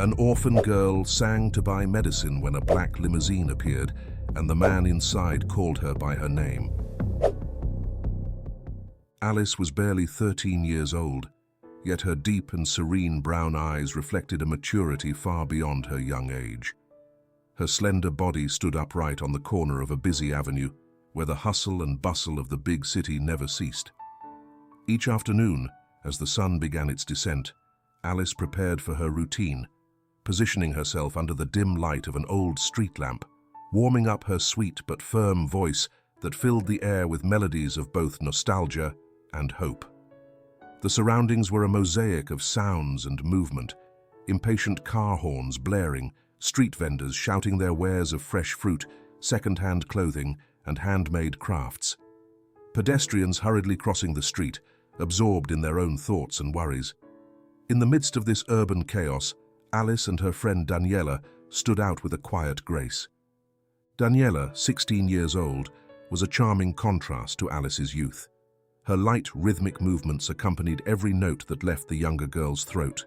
An orphan girl sang to buy medicine when a black limousine appeared, and the man inside called her by her name. Alice was barely 13 years old, yet her deep and serene brown eyes reflected a maturity far beyond her young age. Her slender body stood upright on the corner of a busy avenue, where the hustle and bustle of the big city never ceased. Each afternoon, as the sun began its descent, Alice prepared for her routine, positioning herself under the dim light of an old street lamp, warming up her sweet but firm voice that filled the air with melodies of both nostalgia and hope. The surroundings were a mosaic of sounds and movement, impatient car horns blaring, street vendors shouting their wares of fresh fruit, second-hand clothing, and handmade crafts. Pedestrians hurriedly crossing the street, absorbed in their own thoughts and worries. In the midst of this urban chaos, Alice and her friend Daniela stood out with a quiet grace. Daniela, 16 years old, was a charming contrast to Alice's youth. Her light, rhythmic movements accompanied every note that left the younger girl's throat.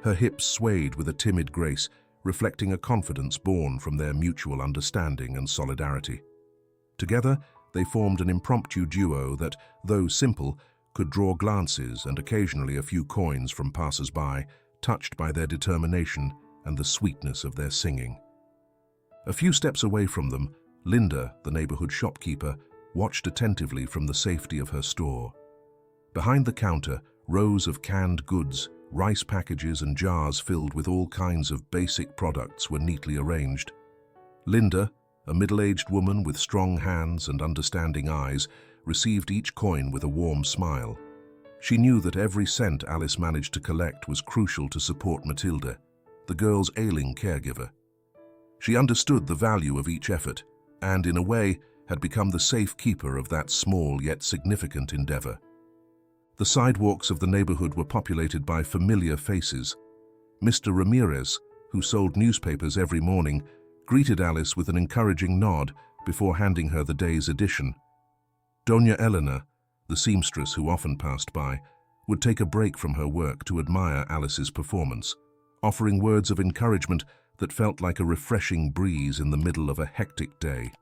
Her hips swayed with a timid grace, reflecting a confidence born from their mutual understanding and solidarity. Together, they formed an impromptu duo that, though simple, could draw glances and occasionally a few coins from passers-by, touched by their determination and the sweetness of their singing. A few steps away from them, Linda, the neighborhood shopkeeper, watched attentively from the safety of her store. Behind the counter, rows of canned goods, rice packages and jars filled with all kinds of basic products were neatly arranged. Linda, a middle-aged woman with strong hands and understanding eyes, received each coin with a warm smile. She knew that every cent Alice managed to collect was crucial to support Matilda, the girl's ailing caregiver. She understood the value of each effort and, in a way, had become the safe keeper of that small yet significant endeavor. The sidewalks of the neighborhood were populated by familiar faces. Mr. Ramirez, who sold newspapers every morning, greeted Alice with an encouraging nod before handing her the day's edition. Doña Elena, the seamstress who often passed by, would take a break from her work to admire Alice's performance, offering words of encouragement that felt like a refreshing breeze in the middle of a hectic day.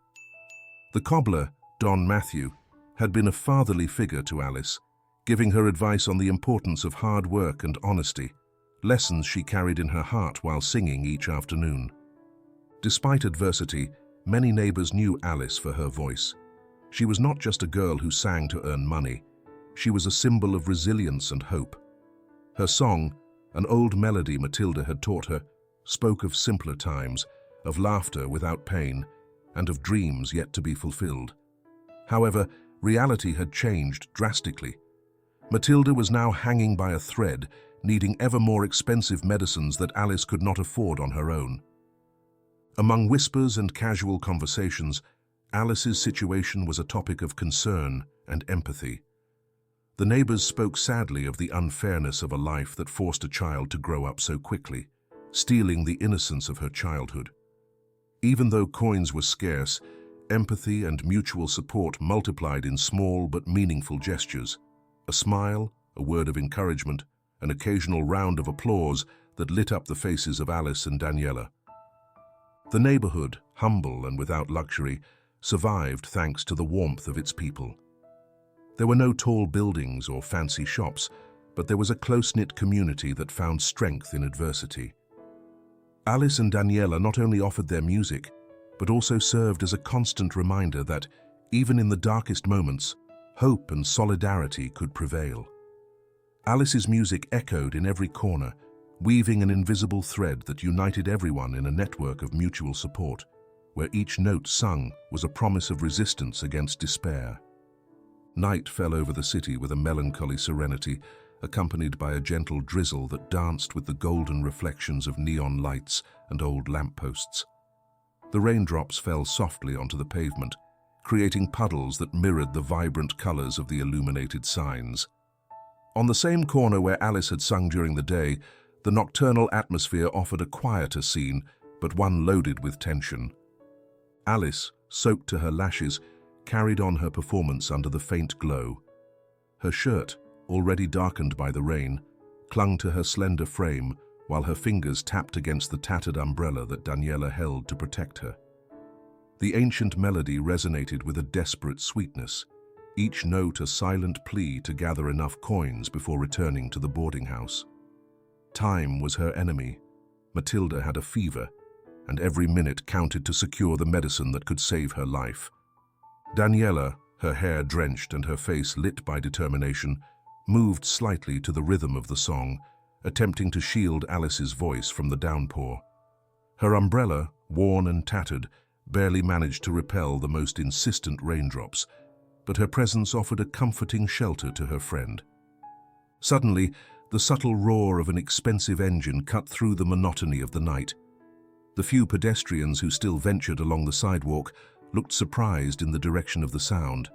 The cobbler, Don Matthew, had been a fatherly figure to Alice, giving her advice on the importance of hard work and honesty, lessons she carried in her heart while singing each afternoon. Despite adversity, many neighbors knew Alice for her voice. She was not just a girl who sang to earn money. She was a symbol of resilience and hope. Her song, an old melody Matilda had taught her, spoke of simpler times, of laughter without pain, and of dreams yet to be fulfilled. However, reality had changed drastically. Matilda was now hanging by a thread, needing ever more expensive medicines that Alice could not afford on her own. Among whispers and casual conversations, Alice's situation was a topic of concern and empathy. The neighbors spoke sadly of the unfairness of a life that forced a child to grow up so quickly, stealing the innocence of her childhood. Even though coins were scarce, empathy and mutual support multiplied in small but meaningful gestures. A smile, a word of encouragement, an occasional round of applause that lit up the faces of Alice and Daniela. The neighborhood, humble and without luxury, survived thanks to the warmth of its people. There were no tall buildings or fancy shops, but there was a close-knit community that found strength in adversity. Alice and Daniela not only offered their music, but also served as a constant reminder that, even in the darkest moments, hope and solidarity could prevail. Alice's music echoed in every corner, weaving an invisible thread that united everyone in a network of mutual support, where each note sung was a promise of resistance against despair. Night fell over the city with a melancholy serenity, accompanied by a gentle drizzle that danced with the golden reflections of neon lights and old lampposts. The raindrops fell softly onto the pavement, creating puddles that mirrored the vibrant colors of the illuminated signs. On the same corner where Alice had sung during the day, the nocturnal atmosphere offered a quieter scene, but one loaded with tension. Alice, soaked to her lashes, carried on her performance under the faint glow. Her shirt, already darkened by the rain, clung to her slender frame, while her fingers tapped against the tattered umbrella that Daniela held to protect her. The ancient melody resonated with a desperate sweetness, each note a silent plea to gather enough coins before returning to the boarding house. Time was her enemy. Matilda had a fever, and every minute counted to secure the medicine that could save her life. Daniela, her hair drenched and her face lit by determination, moved slightly to the rhythm of the song, attempting to shield Alice's voice from the downpour. Her umbrella, worn and tattered, barely managed to repel the most insistent raindrops, but her presence offered a comforting shelter to her friend. Suddenly, the subtle roar of an expensive engine cut through the monotony of the night. The few pedestrians who still ventured along the sidewalk looked surprised in the direction of the sound.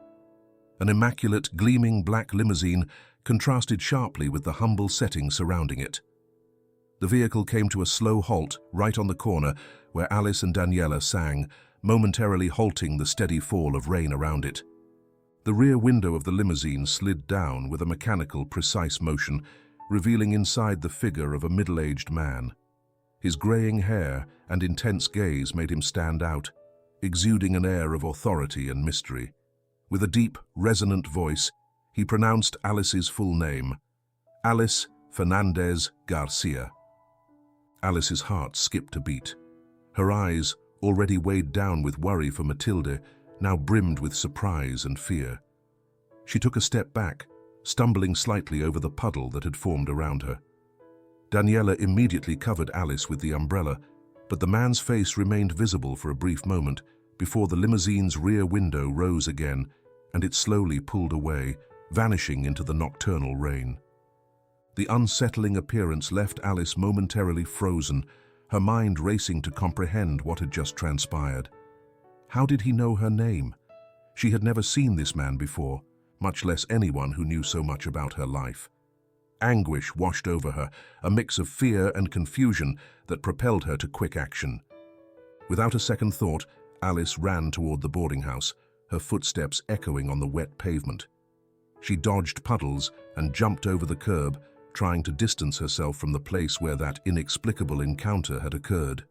An immaculate, gleaming black limousine contrasted sharply with the humble setting surrounding it. The vehicle came to a slow halt right on the corner where Alice and Daniela sang, momentarily halting the steady fall of rain around it. The rear window of the limousine slid down with a mechanical, precise motion, revealing inside the figure of a middle-aged man. His graying hair and intense gaze made him stand out, exuding an air of authority and mystery. With a deep, resonant voice, he pronounced Alice's full name, Alice Fernandez Garcia. Alice's heart skipped a beat. Her eyes, already weighed down with worry for Matilda, now brimmed with surprise and fear. She took a step back, stumbling slightly over the puddle that had formed around her. Daniela immediately covered Alice with the umbrella, but the man's face remained visible for a brief moment before the limousine's rear window rose again and it slowly pulled away, vanishing into the nocturnal rain. The unsettling appearance left Alice momentarily frozen, her mind racing to comprehend what had just transpired. How did he know her name? She had never seen this man before, much less anyone who knew so much about her life. Anguish washed over her, a mix of fear and confusion that propelled her to quick action. Without a second thought, Alice ran toward the boarding house, her footsteps echoing on the wet pavement. She dodged puddles and jumped over the curb, trying to distance herself from the place where that inexplicable encounter had occurred.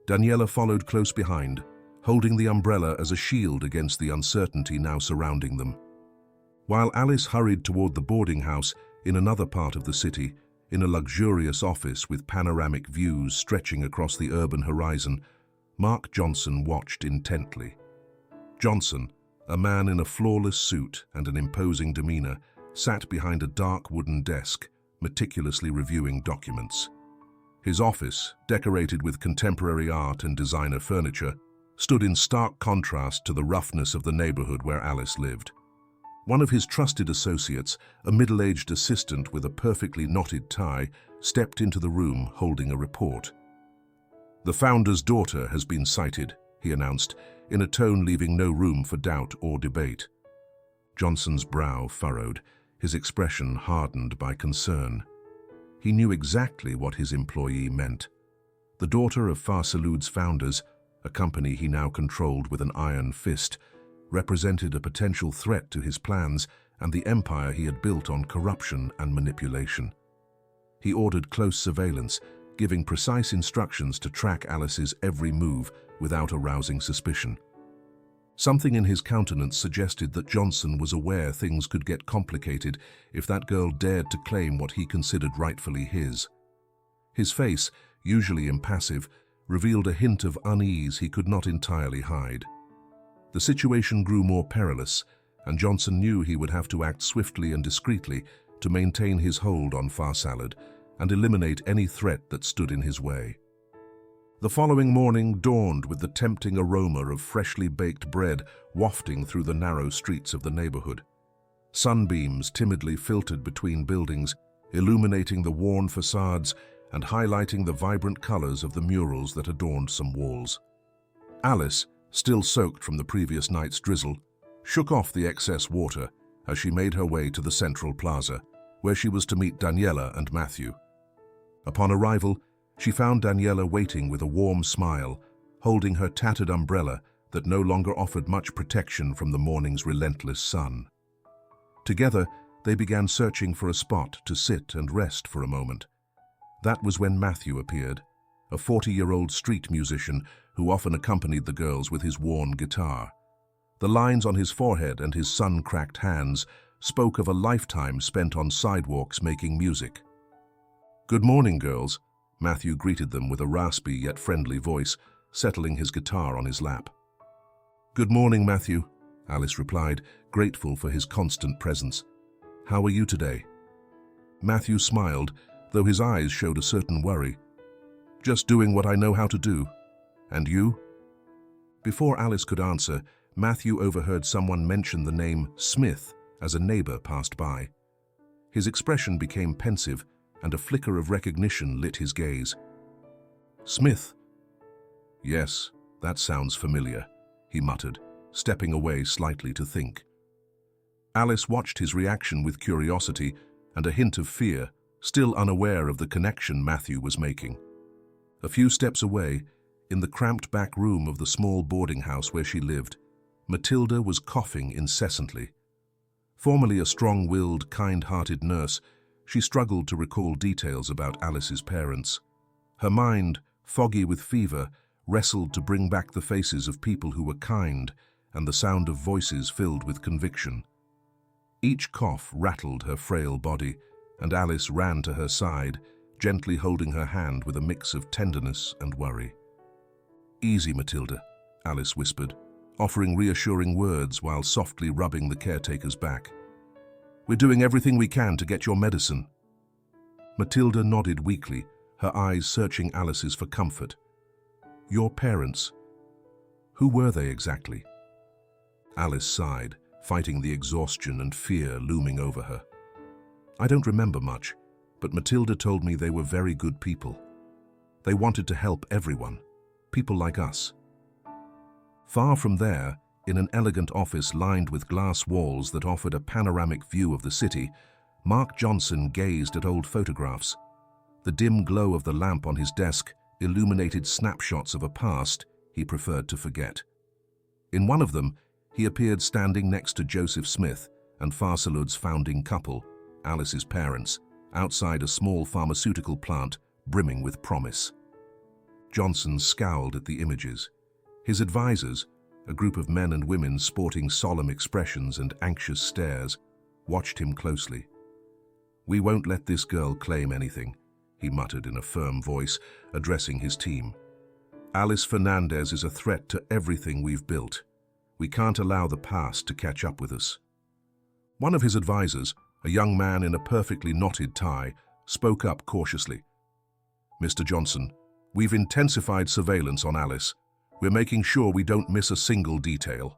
Daniela followed close behind, holding the umbrella as a shield against the uncertainty now surrounding them. While Alice hurried toward the boarding house in another part of the city, in a luxurious office with panoramic views stretching across the urban horizon, Mark Johnson watched intently. Johnson, a man in a flawless suit and an imposing demeanor, sat behind a dark wooden desk, meticulously reviewing documents. His office, decorated with contemporary art and designer furniture, stood in stark contrast to the roughness of the neighborhood where Alice lived. One of his trusted associates, a middle-aged assistant with a perfectly knotted tie, stepped into the room holding a report. "The founder's daughter has been cited," he announced, in a tone leaving no room for doubt or debate. Johnson's brow furrowed, his expression hardened by concern. He knew exactly what his employee meant. The daughter of Farsalud's founders, a company he now controlled with an iron fist, represented a potential threat to his plans and the empire he had built on corruption and manipulation. He ordered close surveillance, giving precise instructions to track Alice's every move without arousing suspicion. Something in his countenance suggested that Johnson was aware things could get complicated if that girl dared to claim what he considered rightfully his. His face, usually impassive, revealed a hint of unease he could not entirely hide. The situation grew more perilous, and Johnson knew he would have to act swiftly and discreetly to maintain his hold on Farsalud and eliminate any threat that stood in his way. The following morning dawned with the tempting aroma of freshly baked bread wafting through the narrow streets of the neighborhood. Sunbeams timidly filtered between buildings, illuminating the worn facades and highlighting the vibrant colors of the murals that adorned some walls. Alice, still soaked from the previous night's drizzle, shook off the excess water as she made her way to the central plaza, where she was to meet Daniela and Matthew. Upon arrival, she found Daniela waiting with a warm smile, holding her tattered umbrella that no longer offered much protection from the morning's relentless sun. Together, they began searching for a spot to sit and rest for a moment. That was when Matthew appeared, a 40-year-old street musician who often accompanied the girls with his worn guitar. The lines on his forehead and his sun-cracked hands spoke of a lifetime spent on sidewalks making music. "Good morning, girls," Matthew greeted them with a raspy yet friendly voice, settling his guitar on his lap. "Good morning, Matthew," Alice replied, grateful for his constant presence. "How are you today?" Matthew smiled, though his eyes showed a certain worry. "Just doing what I know how to do. And you?" Before Alice could answer, Matthew overheard someone mention the name Smith as a neighbor passed by. His expression became pensive, and a flicker of recognition lit his gaze. "Smith? Yes, that sounds familiar," he muttered, stepping away slightly to think. Alice watched his reaction with curiosity and a hint of fear, still unaware of the connection Matthew was making. A few steps away, in the cramped back room of the small boarding house where she lived, Matilda was coughing incessantly. Formerly a strong-willed, kind-hearted nurse, she struggled to recall details about Alice's parents. Her mind, foggy with fever, wrestled to bring back the faces of people who were kind and the sound of voices filled with conviction. Each cough rattled her frail body, and Alice ran to her side, gently holding her hand with a mix of tenderness and worry. "Easy, Matilda," Alice whispered, offering reassuring words while softly rubbing the caretaker's back. "We're doing everything we can to get your medicine." Matilda nodded weakly, her eyes searching Alice's for comfort. "Your parents? Who were they exactly?" Alice sighed, fighting the exhaustion and fear looming over her. "I don't remember much, but Matilda told me they were very good people. They wanted to help everyone, people like us." Far from there, in an elegant office lined with glass walls that offered a panoramic view of the city, Mark Johnson gazed at old photographs. The dim glow of the lamp on his desk illuminated snapshots of a past he preferred to forget. In one of them, he appeared standing next to Joseph Smith and Farsalud's founding couple, Alice's parents, outside a small pharmaceutical plant brimming with promise. Johnson scowled at the images. His advisors, a group of men and women sporting solemn expressions and anxious stares, watched him closely. "We won't let this girl claim anything," he muttered in a firm voice, addressing his team. "Alice Fernandez is a threat to everything we've built. We can't allow the past to catch up with us." One of his advisors, a young man in a perfectly knotted tie, spoke up cautiously. "Mr. Johnson, we've intensified surveillance on Alice. We're making sure we don't miss a single detail."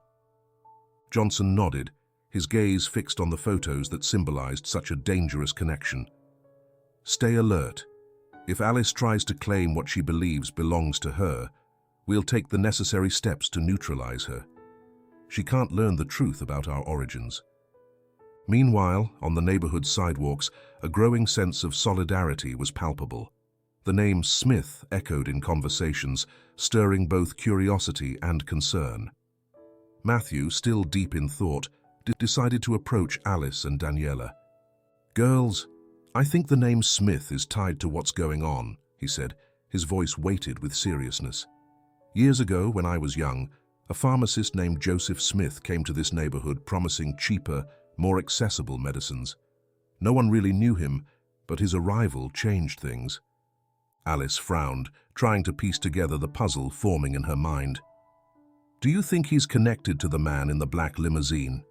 Johnson nodded, his gaze fixed on the photos that symbolized such a dangerous connection. "Stay alert. If Alice tries to claim what she believes belongs to her, we'll take the necessary steps to neutralize her. She can't learn the truth about our origins." Meanwhile, on the neighborhood sidewalks, a growing sense of solidarity was palpable. The name Smith echoed in conversations, stirring both curiosity and concern. Matthew, still deep in thought, decided to approach Alice and Daniela. "Girls, I think the name Smith is tied to what's going on," he said, his voice weighted with seriousness. "Years ago, when I was young, a pharmacist named Joseph Smith came to this neighborhood promising cheaper, more accessible medicines. No one really knew him, but his arrival changed things." Alice frowned, trying to piece together the puzzle forming in her mind. "Do you think he's connected to the man in the black limousine?"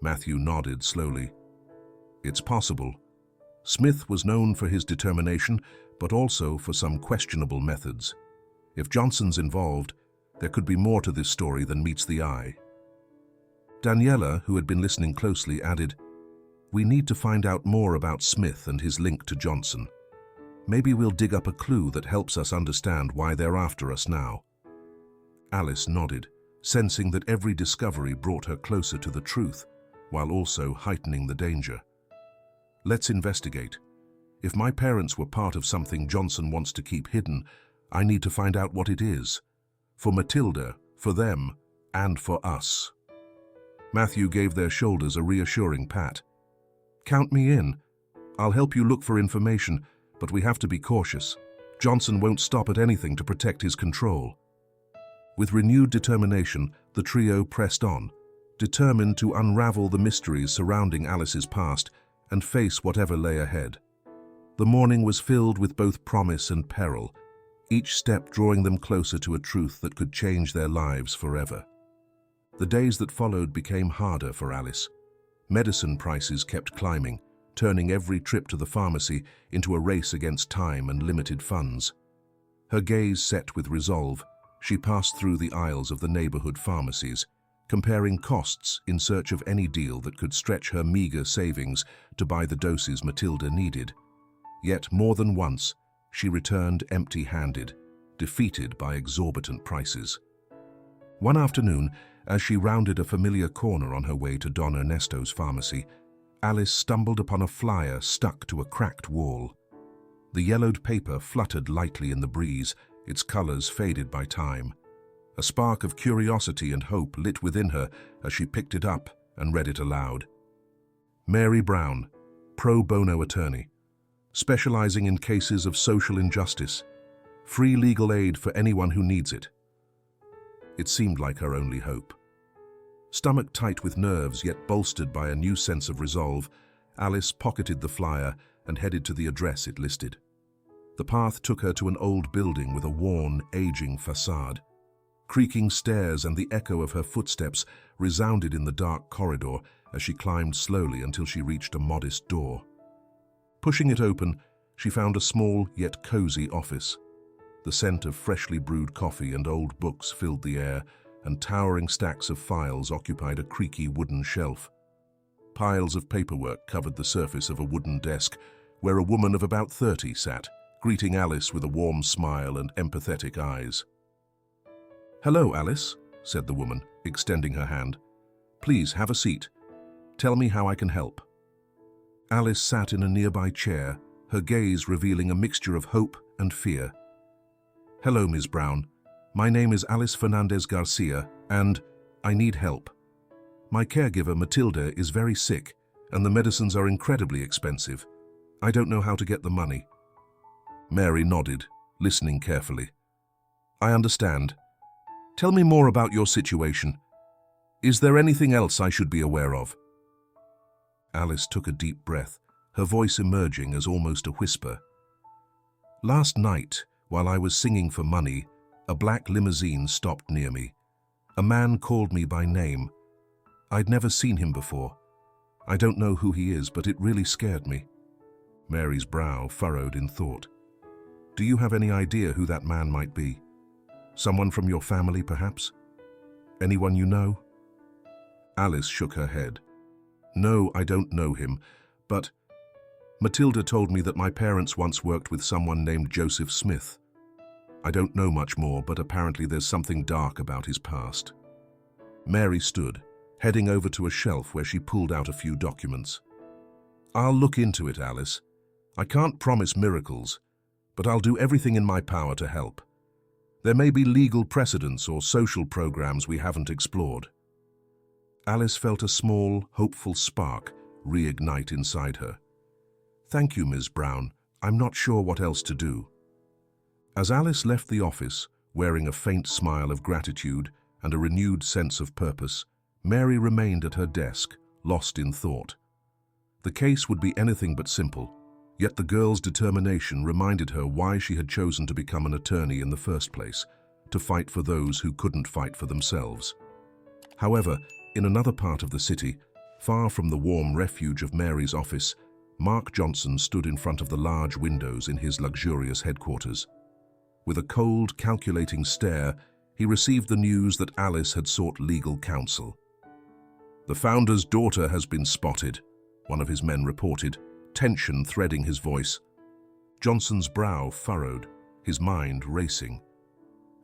Matthew nodded slowly. "It's possible. Smith was known for his determination, but also for some questionable methods. If Johnson's involved, there could be more to this story than meets the eye." Daniela, who had been listening closely, added, "We need to find out more about Smith and his link to Johnson. Maybe we'll dig up a clue that helps us understand why they're after us now." Alice nodded, sensing that every discovery brought her closer to the truth, while also heightening the danger. "Let's investigate. If my parents were part of something Johnson wants to keep hidden, I need to find out what it is. For Matilda, for them, and for us." Matthew gave their shoulders a reassuring pat. "Count me in. I'll help you look for information, But we have to be cautious. Johnson won't stop at anything to protect his control. With renewed determination, the trio pressed on, determined to unravel the mysteries surrounding Alice's past and face whatever lay ahead. The morning was filled with both promise and peril, each step drawing them closer to a truth that could change their lives forever. The days that followed became harder for Alice. Medicine prices kept climbing, turning every trip to the pharmacy into a race against time and limited funds. Her gaze set with resolve, she passed through the aisles of the neighborhood pharmacies, comparing costs in search of any deal that could stretch her meager savings to buy the doses Matilda needed. Yet more than once, she returned empty-handed, defeated by exorbitant prices. One afternoon, as she rounded a familiar corner on her way to Don Ernesto's pharmacy, Alice stumbled upon a flyer stuck to a cracked wall. The yellowed paper fluttered lightly in the breeze, its colors faded by time. A spark of curiosity and hope lit within her as she picked it up and read it aloud. Mary Brown, pro bono attorney, specializing in cases of social injustice. Free legal aid for anyone who needs it. It seemed like her only hope. Stomach tight with nerves yet bolstered by a new sense of resolve, Alice pocketed the flyer and headed to the address it listed. The path took her to an old building with a worn, aging facade. Creaking stairs and the echo of her footsteps resounded in the dark corridor as she climbed slowly until she reached a modest door. Pushing it open, she found a small yet cozy office. The scent of freshly brewed coffee and old books filled the air, and towering stacks of files occupied a creaky wooden shelf. Piles of paperwork covered the surface of a wooden desk, where a woman of about 30 sat, greeting Alice with a warm smile and empathetic eyes. "Hello, Alice," said the woman, extending her hand. "Please have a seat. Tell me how I can help." Alice sat in a nearby chair, her gaze revealing a mixture of hope and fear. "Hello, Ms. Brown. My name is Alice Fernandez Garcia, and I need help. My caregiver, Matilda, is very sick, and the medicines are incredibly expensive. I don't know how to get the money." Mary nodded, listening carefully. "I understand. Tell me more about your situation. Is there anything else I should be aware of?" Alice took a deep breath, her voice emerging as almost a whisper. "Last night, while I was singing for money, a black limousine stopped near me. A man called me by name. I'd never seen him before. I don't know who he is, but it really scared me." Mary's brow furrowed in thought. "Do you have any idea who that man might be? Someone from your family, perhaps? Anyone you know?" Alice shook her head. "No, I don't know him, but Matilda told me that my parents once worked with someone named Joseph Smith. I don't know much more, but apparently there's something dark about his past." Mary stood, heading over to a shelf where she pulled out a few documents. "I'll look into it, Alice. I can't promise miracles, but I'll do everything in my power to help. There may be legal precedents or social programs we haven't explored." Alice felt a small, hopeful spark reignite inside her. "Thank you, Ms. Brown. I'm not sure what else to do." As Alice left the office, wearing a faint smile of gratitude and a renewed sense of purpose, Mary remained at her desk, lost in thought. The case would be anything but simple, yet the girl's determination reminded her why she had chosen to become an attorney in the first place, to fight for those who couldn't fight for themselves. However, in another part of the city, far from the warm refuge of Mary's office, Mark Johnson stood in front of the large windows in his luxurious headquarters. With a cold, calculating stare, he received the news that Alice had sought legal counsel. "The founder's daughter has been spotted," one of his men reported, tension threading his voice. Johnson's brow furrowed, his mind racing.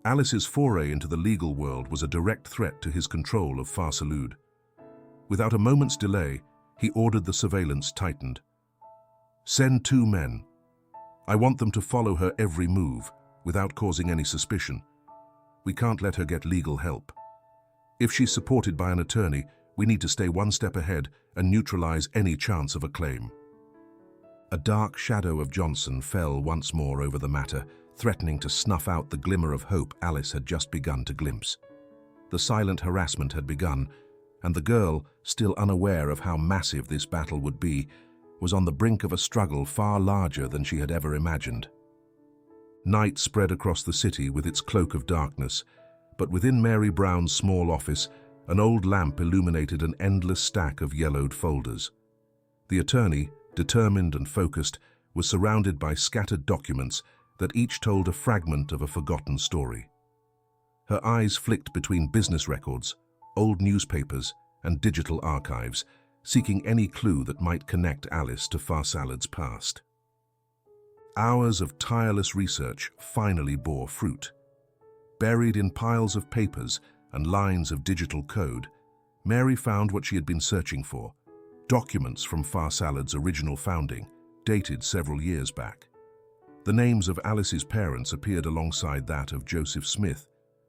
Alice's foray into the legal world was a direct threat to his control of Far Salud. Without a moment's delay, he ordered the surveillance tightened. "Send 2 men. I want them to follow her every move, without causing any suspicion. We can't let her get legal help. If she's supported by an attorney, we need to stay one step ahead and neutralize any chance of a claim." A dark shadow of Johnson fell once more over the matter, threatening to snuff out the glimmer of hope Alice had just begun to glimpse. The silent harassment had begun, and the girl, still unaware of how massive this battle would be, was on the brink of a struggle far larger than she had ever imagined. Night spread across the city with its cloak of darkness, but within Mary Brown's small office, an old lamp illuminated an endless stack of yellowed folders. The attorney, determined and focused, was surrounded by scattered documents that each told a fragment of a forgotten story. Her eyes flicked between business records, old newspapers, and digital archives, seeking any clue that might connect Alice to Farsalad's past. Hours of tireless research finally bore fruit. Buried in piles of papers and lines of digital code, Mary found what she had been searching for: documents from Farsalad's original founding, dated several years back. The names of Alice's parents appeared alongside that of Joseph Smith,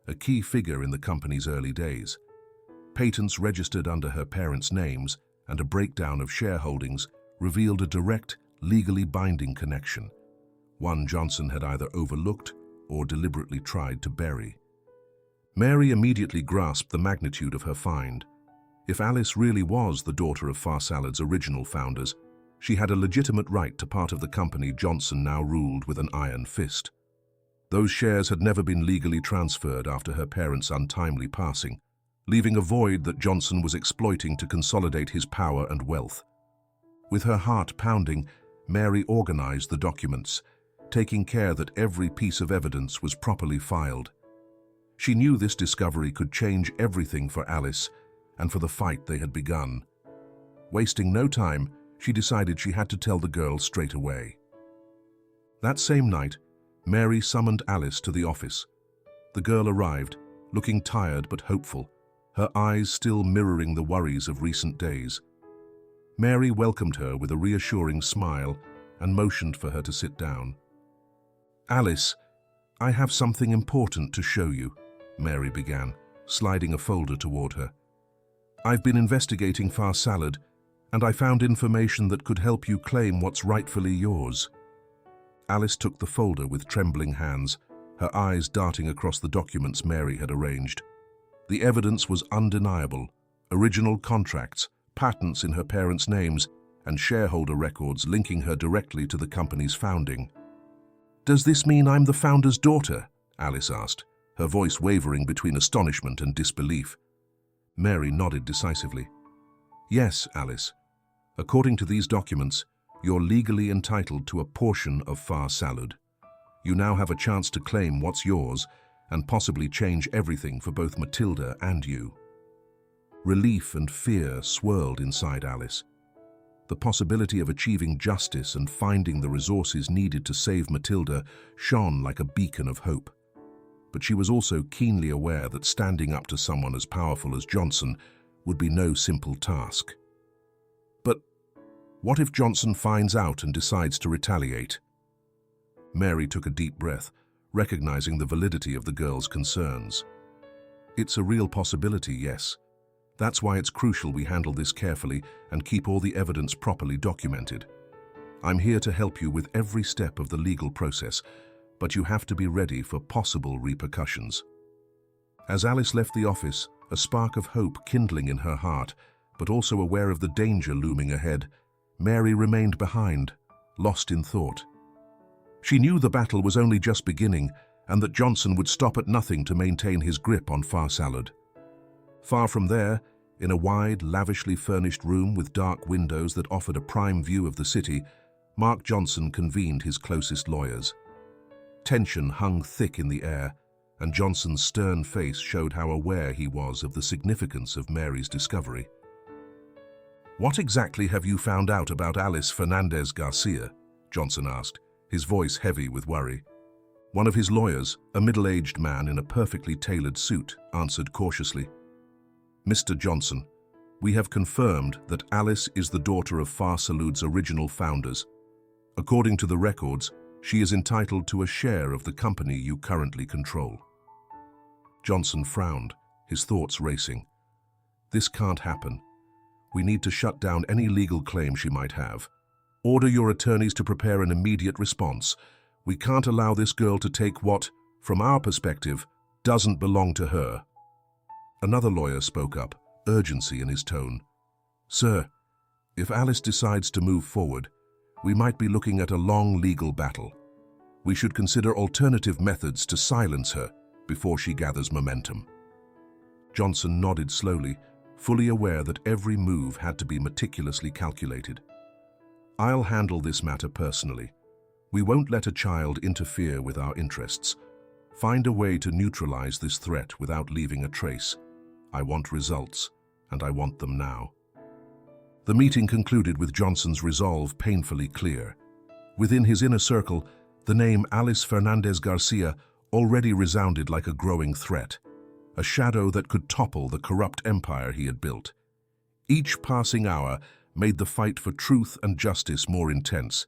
a key figure in the company's early days. Patents registered under her parents' names and a breakdown of shareholdings revealed a direct, legally binding connection, one Johnson had either overlooked or deliberately tried to bury. Mary immediately grasped the magnitude of her find. If Alice really was the daughter of Farsalad's original founders, she had a legitimate right to part of the company Johnson now ruled with an iron fist. Those shares had never been legally transferred after her parents' untimely passing, leaving a void that Johnson was exploiting to consolidate his power and wealth. With her heart pounding, Mary organized the documents, taking care that every piece of evidence was properly filed. She knew this discovery could change everything for Alice and for the fight they had begun. Wasting no time, she decided she had to tell the girl straight away. That same night, Mary summoned Alice to the office. The girl arrived, looking tired but hopeful, her eyes still mirroring the worries of recent days. Mary welcomed her with a reassuring smile and motioned for her to sit down. "Alice, I have something important to show you," Mary began, sliding a folder toward her. "I've been investigating Farsalad, and I found information that could help you claim what's rightfully yours." Alice took the folder with trembling hands, her eyes darting across the documents Mary had arranged. The evidence was undeniable: original contracts, patents in her parents' names, and shareholder records linking her directly to the company's founding. "Does this mean I'm the founder's daughter?" Alice asked, her voice wavering between astonishment and disbelief. Mary nodded decisively. "Yes, Alice. According to these documents, you're legally entitled to a portion of Farsalad. You now have a chance to claim what's yours and possibly change everything for both Matilda and you." Relief and fear swirled inside Alice. The possibility of achieving justice and finding the resources needed to save Matilda shone like a beacon of hope. But she was also keenly aware that standing up to someone as powerful as Johnson would be no simple task. But what if Johnson finds out and decides to retaliate? Mary took a deep breath, recognizing the validity of the girl's concerns. It's a real possibility, yes. That's why it's crucial we handle this carefully and keep all the evidence properly documented. I'm here to help you with every step of the legal process, but you have to be ready for possible repercussions. As Alice left the office, a spark of hope kindling in her heart, but also aware of the danger looming ahead, Mary remained behind, lost in thought. She knew the battle was only just beginning and that Johnson would stop at nothing to maintain his grip on Farsalad. Far from there, in a wide, lavishly furnished room with dark windows that offered a prime view of the city, Mark Johnson convened his closest lawyers. Tension hung thick in the air, and Johnson's stern face showed how aware he was of the significance of Mary's discovery. "What exactly have you found out about Alice Fernandez Garcia?" Johnson asked, his voice heavy with worry. One of his lawyers, a middle-aged man in a perfectly tailored suit, answered cautiously. "Mr. Johnson, we have confirmed that Alice is the daughter of Farsalad's original founders. According to the records, she is entitled to a share of the company you currently control." Johnson frowned, his thoughts racing. "This can't happen. We need to shut down any legal claim she might have. Order your attorneys to prepare an immediate response. We can't allow this girl to take what, from our perspective, doesn't belong to her." Another lawyer spoke up, urgency in his tone. "Sir, if Alice decides to move forward, we might be looking at a long legal battle. We should consider alternative methods to silence her before she gathers momentum." Johnson nodded slowly, fully aware that every move had to be meticulously calculated. "I'll handle this matter personally. We won't let a child interfere with our interests. Find a way to neutralize this threat without leaving a trace. I want results, and I want them now." The meeting concluded with Johnson's resolve painfully clear. Within his inner circle, the name Alice Fernandez Garcia already resounded like a growing threat, a shadow that could topple the corrupt empire he had built. Each passing hour made the fight for truth and justice more intense,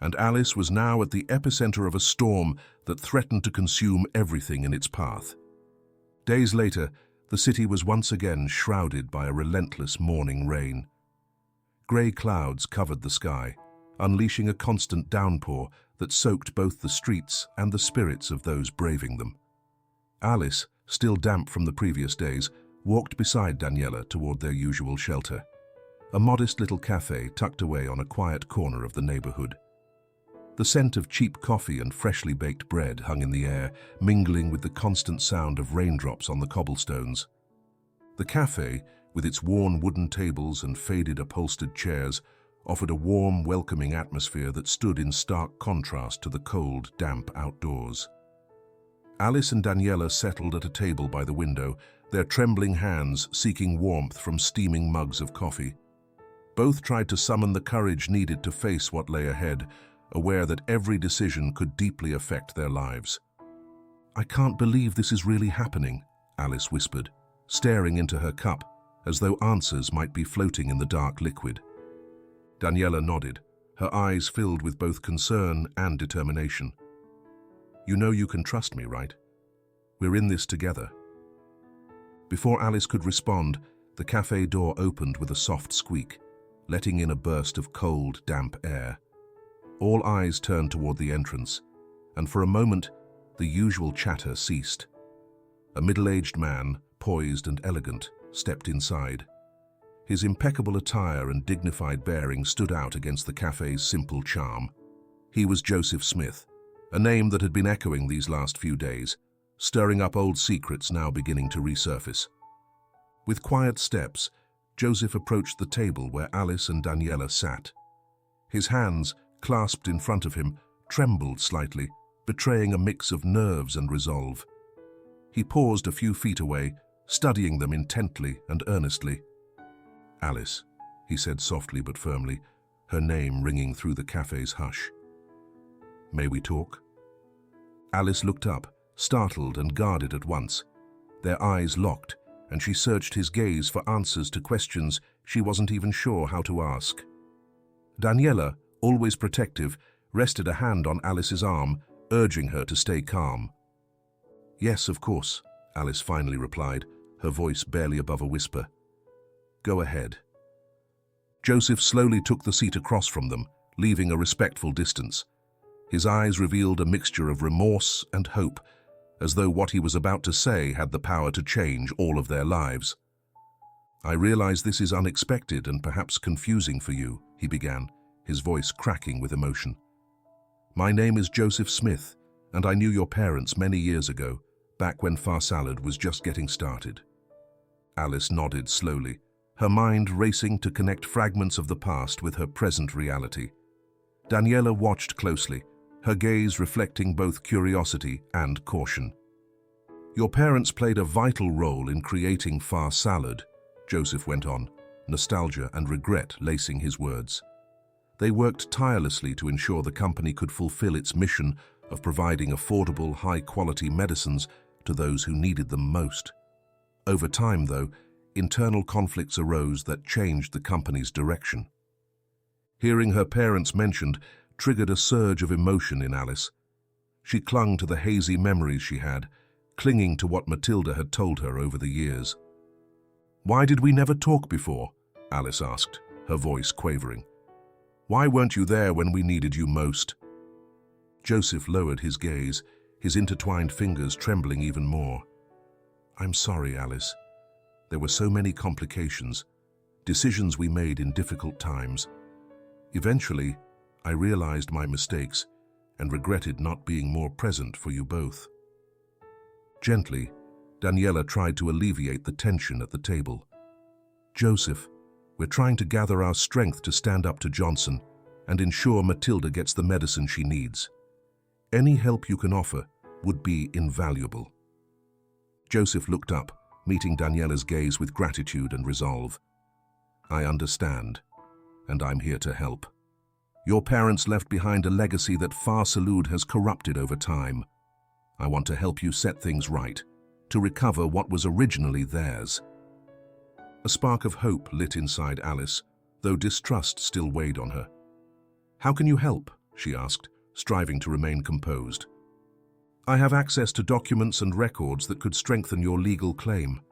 and Alice was now at the epicenter of a storm that threatened to consume everything in its path. Days later, the city was once again shrouded by a relentless morning rain. Grey clouds covered the sky, unleashing a constant downpour that soaked both the streets and the spirits of those braving them. Alice, still damp from the previous days, walked beside Daniela toward their usual shelter, a modest little cafe tucked away on a quiet corner of the neighborhood. The scent of cheap coffee and freshly baked bread hung in the air, mingling with the constant sound of raindrops on the cobblestones. The cafe, with its worn wooden tables and faded upholstered chairs, offered a warm, welcoming atmosphere that stood in stark contrast to the cold, damp outdoors. Alice and Daniela settled at a table by the window, their trembling hands seeking warmth from steaming mugs of coffee. Both tried to summon the courage needed to face what lay ahead, aware that every decision could deeply affect their lives. "I can't believe this is really happening," Alice whispered, staring into her cup, as though answers might be floating in the dark liquid. Daniela nodded, her eyes filled with both concern and determination. "You know you can trust me, right? We're in this together." Before Alice could respond, the cafe door opened with a soft squeak, letting in a burst of cold, damp air. All eyes turned toward the entrance, and for a moment, the usual chatter ceased. A middle-aged man, poised and elegant, stepped inside. His impeccable attire and dignified bearing stood out against the cafe's simple charm. He was Joseph Smith, a name that had been echoing these last few days, stirring up old secrets now beginning to resurface. With quiet steps, Joseph approached the table where Alice and Daniela sat. His hands, clasped in front of him, trembled slightly, betraying a mix of nerves and resolve. He paused a few feet away, studying them intently and earnestly. "Alice," he said softly but firmly, her name ringing through the cafe's hush. "May we talk?" Alice looked up, startled and guarded at once. Their eyes locked, and she searched his gaze for answers to questions she wasn't even sure how to ask. Daniela, always protective, rested a hand on Alice's arm, urging her to stay calm. "Yes, of course," Alice finally replied, her voice barely above a whisper. "Go ahead." Joseph slowly took the seat across from them, leaving a respectful distance. His eyes revealed a mixture of remorse and hope, as though what he was about to say had the power to change all of their lives. "I realize this is unexpected and perhaps confusing for you," he began, his voice cracking with emotion. "My name is Joseph Smith, and I knew your parents many years ago, back when Far Salad was just getting started." Alice nodded slowly, her mind racing to connect fragments of the past with her present reality. Daniela watched closely, her gaze reflecting both curiosity and caution. "Your parents played a vital role in creating Far Salad," Joseph went on, nostalgia and regret lacing his words. "They worked tirelessly to ensure the company could fulfill its mission of providing affordable, high-quality medicines to those who needed them most. Over time, though, internal conflicts arose that changed the company's direction." Hearing her parents mentioned triggered a surge of emotion in Alice. She clung to the hazy memories she had, clinging to what Matilda had told her over the years. "Why did we never talk before?" Alice asked, her voice quavering. Why weren't you there when we needed you most?" Joseph lowered his gaze, his intertwined fingers trembling even more. "I'm sorry, Alice. There were so many complications, decisions we made in difficult times. Eventually, I realized my mistakes and regretted not being more present for you both." Gently, Daniela tried to alleviate the tension at the table. "Joseph, we're trying to gather our strength to stand up to Johnson and ensure Matilda gets the medicine she needs. Any help you can offer would be invaluable." Joseph looked up, meeting Daniela's gaze with gratitude and resolve. "I understand, and I'm here to help. Your parents left behind a legacy that Far-Salud has corrupted over time. I want to help you set things right, to recover what was originally theirs." A spark of hope lit inside Alice, though distrust still weighed on her. "How can you help?" she asked, striving to remain composed. "I have access to documents and records that could strengthen your legal claim.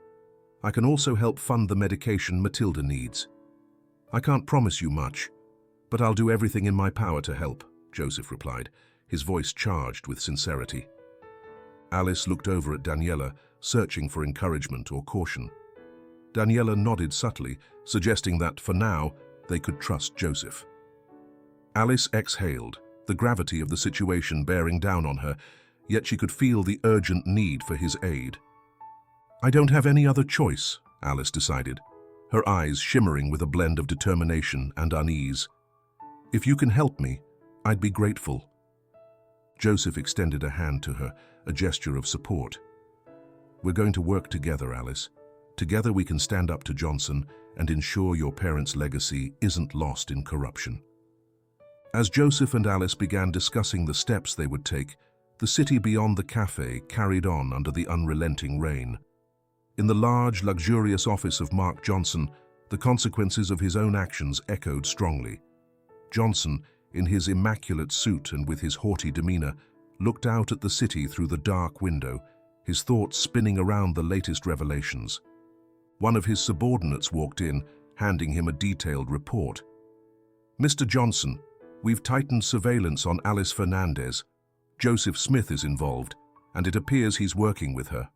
I can also help fund the medication Matilda needs. I can't promise you much, but I'll do everything in my power to help," Joseph replied, his voice charged with sincerity. Alice looked over at Daniela, searching for encouragement or caution. Daniela nodded subtly, suggesting that, for now, they could trust Joseph. Alice exhaled, the gravity of the situation bearing down on her, yet she could feel the urgent need for his aid. "I don't have any other choice," Alice decided, her eyes shimmering with a blend of determination and unease. "If you can help me, I'd be grateful." Joseph extended a hand to her, a gesture of support. "We're going to work together, Alice. Together we can stand up to Johnson and ensure your parents' legacy isn't lost in corruption." As Joseph and Alice began discussing the steps they would take, the city beyond the cafe carried on under the unrelenting rain. In the large, luxurious office of Mark Johnson, the consequences of his own actions echoed strongly. Johnson, in his immaculate suit and with his haughty demeanor, looked out at the city through the dark window, his thoughts spinning around the latest revelations. One of his subordinates walked in, handing him a detailed report. "Mr. Johnson, we've tightened surveillance on Alice Fernandez. Joseph Smith is involved, and it appears he's working with her."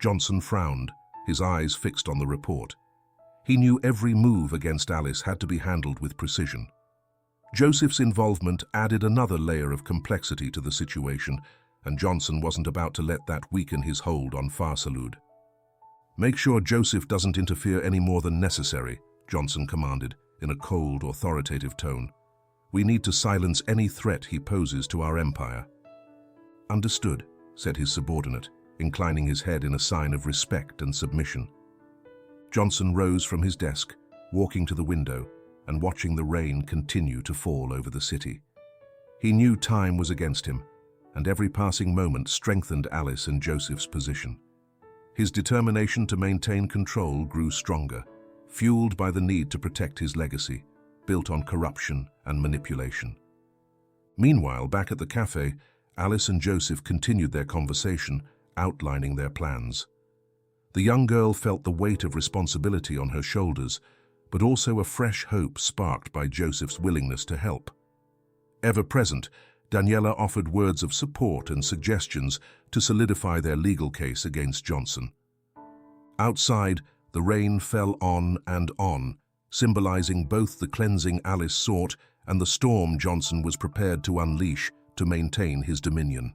Johnson frowned, his eyes fixed on the report. He knew every move against Alice had to be handled with precision. Joseph's involvement added another layer of complexity to the situation, and Johnson wasn't about to let that weaken his hold on Far-Salud. "Make sure Joseph doesn't interfere any more than necessary," Johnson commanded, in a cold, authoritative tone. "We need to silence any threat he poses to our empire." "Understood," said his subordinate, inclining his head in a sign of respect and submission. Johnson rose from his desk, walking to the window and watching the rain continue to fall over the city. He knew time was against him, and every passing moment strengthened Alice and Joseph's position. His determination to maintain control grew stronger, fueled by the need to protect his legacy, built on corruption and manipulation. Meanwhile, back at the cafe, Alice and Joseph continued their conversation, outlining their plans. The young girl felt the weight of responsibility on her shoulders, but also a fresh hope sparked by Joseph's willingness to help. Ever present, Daniela offered words of support and suggestions to solidify their legal case against Johnson. Outside, the rain fell on and on, symbolizing both the cleansing Alice sought and the storm Johnson was prepared to unleash to maintain his dominion.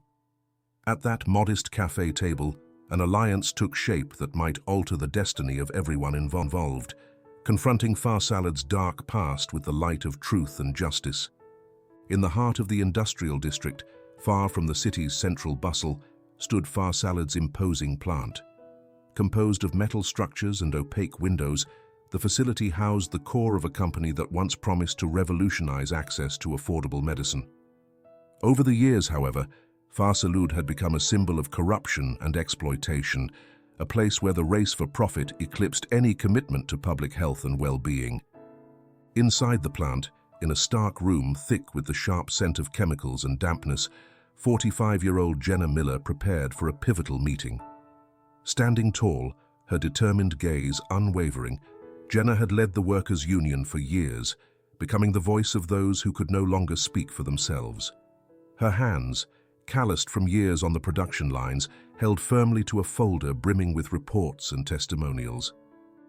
At that modest cafe table, an alliance took shape that might alter the destiny of everyone involved, confronting Far-Salud's dark past with the light of truth and justice. In the heart of the industrial district, far from the city's central bustle, stood Far-Salud's imposing plant. Composed of metal structures and opaque windows, the facility housed the core of a company that once promised to revolutionize access to affordable medicine. Over the years, however, Far-Salud had become a symbol of corruption and exploitation, a place where the race for profit eclipsed any commitment to public health and well-being. Inside the plant, in a stark room thick with the sharp scent of chemicals and dampness, 45-year-old Jenna Miller prepared for a pivotal meeting. Standing tall, her determined gaze unwavering, Jenna had led the workers' union for years, becoming the voice of those who could no longer speak for themselves. Her hands, calloused from years on the production lines, held firmly to a folder brimming with reports and testimonials.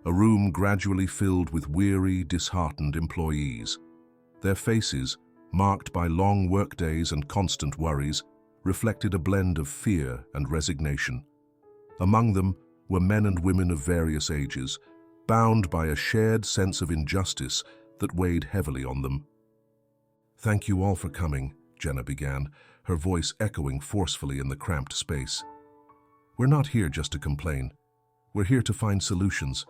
A room gradually filled with weary, disheartened employees. Their faces, marked by long workdays and constant worries, reflected a blend of fear and resignation. Among them were men and women of various ages, bound by a shared sense of injustice that weighed heavily on them. "Thank you all for coming," Jenna began, her voice echoing forcefully in the cramped space. "We're not here just to complain. We're here to find solutions.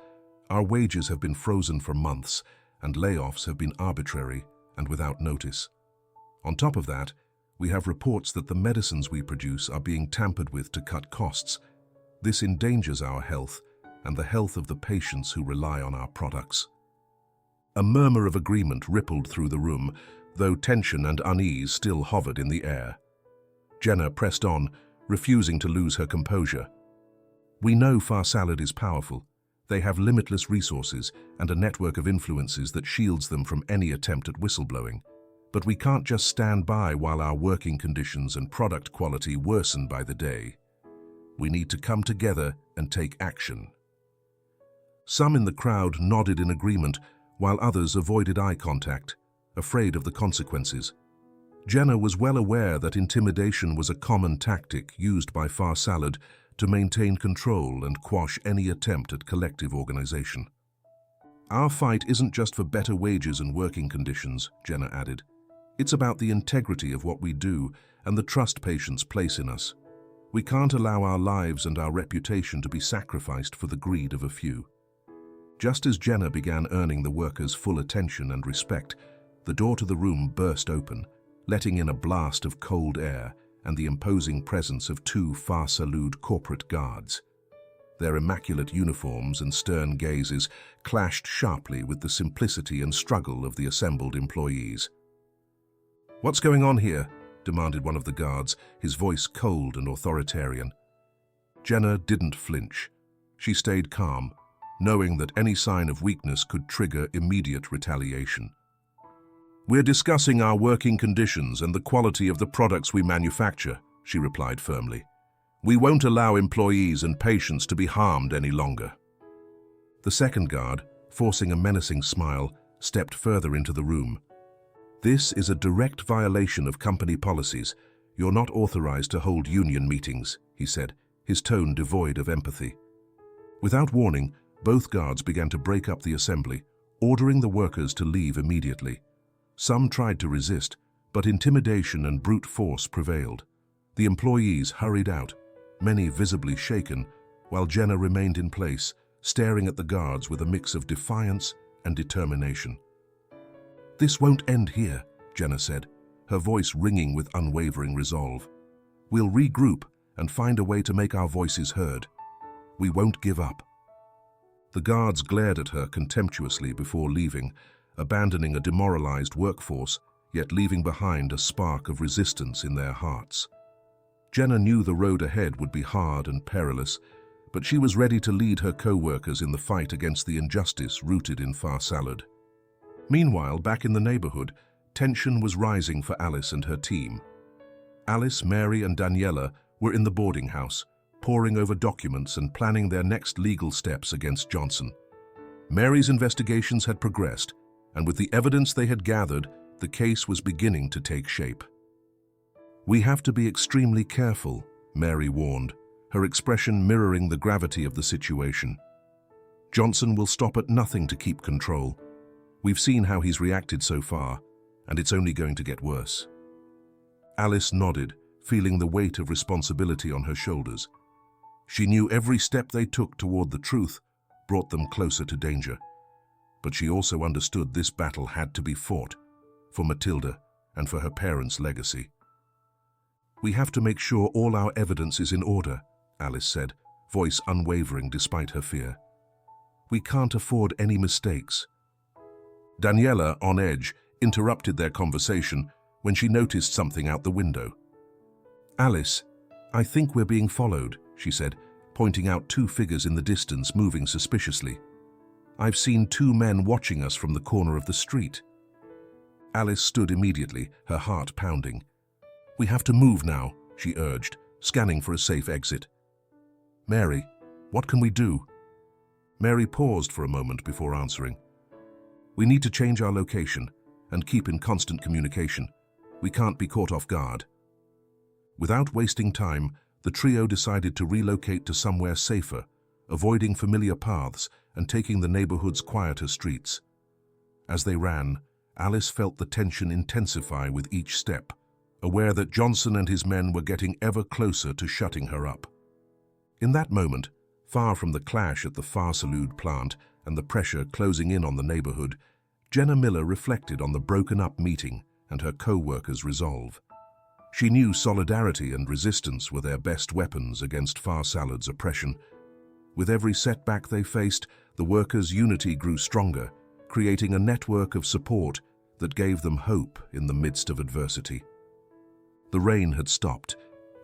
Our wages have been frozen for months, and layoffs have been arbitrary and without notice. On top of that, we have reports that the medicines we produce are being tampered with to cut costs. This endangers our health and the health of the patients who rely on our products." A murmur of agreement rippled through the room, though tension and unease still hovered in the air. Jenna pressed on, refusing to lose her composure. "We know Farsalad is powerful. They have limitless resources and a network of influences that shields them from any attempt at whistleblowing. But we can't just stand by while our working conditions and product quality worsen by the day. We need to come together and take action." Some in the crowd nodded in agreement, while others avoided eye contact, afraid of the consequences. Jenna was well aware that intimidation was a common tactic used by Farsalad to maintain control and quash any attempt at collective organization. "Our fight isn't just for better wages and working conditions," Jenna added. "It's about the integrity of what we do and the trust patients place in us. We can't allow our lives and our reputation to be sacrificed for the greed of a few." Just as Jenna began earning the workers' full attention and respect, the door to the room burst open, letting in a blast of cold air and the imposing presence of two Farsalud corporate guards. Their immaculate uniforms and stern gazes clashed sharply with the simplicity and struggle of the assembled employees. "What's going on here?" demanded one of the guards, his voice cold and authoritarian. Jenna didn't flinch. She stayed calm, knowing that any sign of weakness could trigger immediate retaliation. "We're discussing our working conditions and the quality of the products we manufacture," she replied firmly. "We won't allow employees and patients to be harmed any longer." The second guard, forcing a menacing smile, stepped further into the room. "This is a direct violation of company policies. You're not authorized to hold union meetings," he said, his tone devoid of empathy. Without warning, both guards began to break up the assembly, ordering the workers to leave immediately. Some tried to resist, but intimidation and brute force prevailed. The employees hurried out, many visibly shaken, while Jenna remained in place, staring at the guards with a mix of defiance and determination. "This won't end here," Jenna said, her voice ringing with unwavering resolve. "We'll regroup and find a way to make our voices heard. We won't give up." The guards glared at her contemptuously before leaving, abandoning a demoralized workforce, yet leaving behind a spark of resistance in their hearts. Jenna knew the road ahead would be hard and perilous, but she was ready to lead her co-workers in the fight against the injustice rooted in Farsalad. Meanwhile, back in the neighborhood, tension was rising for Alice and her team. Alice, Mary, and Daniela were in the boarding house, poring over documents and planning their next legal steps against Johnson. Mary's investigations had progressed, and with the evidence they had gathered, the case was beginning to take shape. "We have to be extremely careful," Mary warned, her expression mirroring the gravity of the situation. "Johnson will stop at nothing to keep control. We've seen how he's reacted so far, and it's only going to get worse." Alice nodded, feeling the weight of responsibility on her shoulders. She knew every step they took toward the truth brought them closer to danger. But she also understood this battle had to be fought, for Matilda and for her parents' legacy. "We have to make sure all our evidence is in order," Alice said, voice unwavering despite her fear. "We can't afford any mistakes." Daniela, on edge, interrupted their conversation when she noticed something out the window. "Alice, I think we're being followed," she said, pointing out two figures in the distance moving suspiciously. "I've seen two men watching us from the corner of the street." Alice stood immediately, her heart pounding. "We have to move now," she urged, scanning for a safe exit. "Mary, what can we do?" Mary paused for a moment before answering. "We need to change our location and keep in constant communication. We can't be caught off guard." Without wasting time, the trio decided to relocate to somewhere safer, avoiding familiar paths and taking the neighborhood's quieter streets. As they ran, Alice felt the tension intensify with each step, aware that Johnson and his men were getting ever closer to shutting her up. In that moment, far from the clash at the Farsalud plant and the pressure closing in on the neighborhood, Jenna Miller reflected on the broken-up meeting and her co-workers' resolve. She knew solidarity and resistance were their best weapons against Farsalud's oppression. With every setback they faced, the workers' unity grew stronger, creating a network of support that gave them hope in the midst of adversity. The rain had stopped,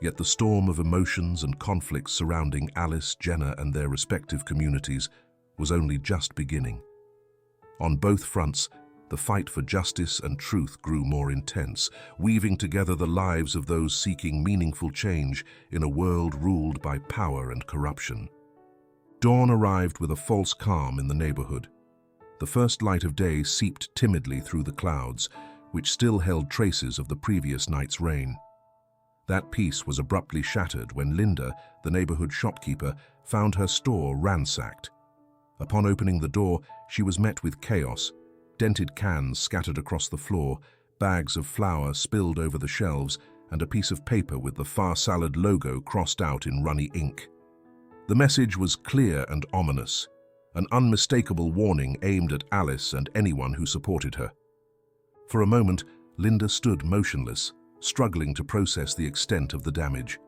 yet the storm of emotions and conflicts surrounding Alice, Jenna, and their respective communities was only just beginning. On both fronts, the fight for justice and truth grew more intense, weaving together the lives of those seeking meaningful change in a world ruled by power and corruption. Dawn arrived with a false calm in the neighborhood. The first light of day seeped timidly through the clouds, which still held traces of the previous night's rain. That peace was abruptly shattered when Linda, the neighborhood shopkeeper, found her store ransacked. Upon opening the door, she was met with chaos. Dented cans scattered across the floor, bags of flour spilled over the shelves, and a piece of paper with the Farsalud logo crossed out in runny ink. The message was clear and ominous, an unmistakable warning aimed at Alice and anyone who supported her. For a moment, Linda stood motionless, struggling to process the extent of the damage.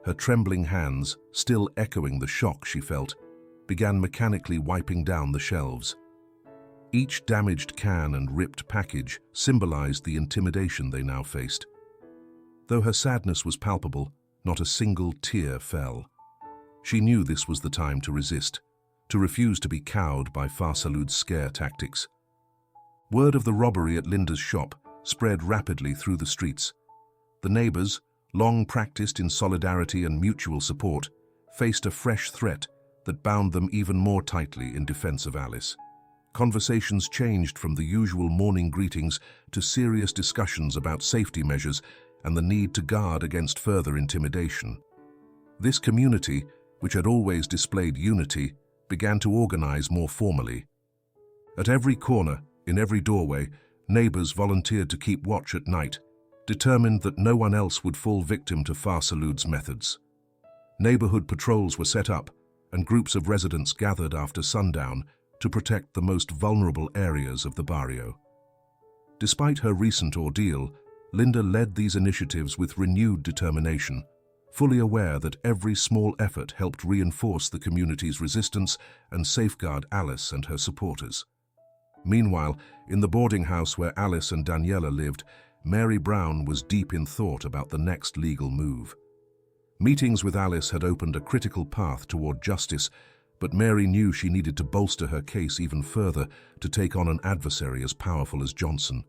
Her trembling hands, still echoing the shock she felt, began mechanically wiping down the shelves. Each damaged can and ripped package symbolized the intimidation they now faced. Though her sadness was palpable, not a single tear fell. She knew this was the time to resist, to refuse to be cowed by Farsalud's scare tactics. Word of the robbery at Linda's shop spread rapidly through the streets. The neighbors, long practiced in solidarity and mutual support, faced a fresh threat that bound them even more tightly in defense of Alice. Conversations changed from the usual morning greetings to serious discussions about safety measures and the need to guard against further intimidation. This community, which had always displayed unity, began to organize more formally. At every corner, in every doorway, neighbors volunteered to keep watch at night, determined that no one else would fall victim to Farsalud's methods. Neighborhood patrols were set up, and groups of residents gathered after sundown to protect the most vulnerable areas of the barrio. Despite her recent ordeal, Linda led these initiatives with renewed determination, fully aware that every small effort helped reinforce the community's resistance and safeguard Alice and her supporters. Meanwhile, in the boarding house where Alice and Daniela lived, Mary Brown was deep in thought about the next legal move. Meetings with Alice had opened a critical path toward justice, but Mary knew she needed to bolster her case even further to take on an adversary as powerful as Johnson.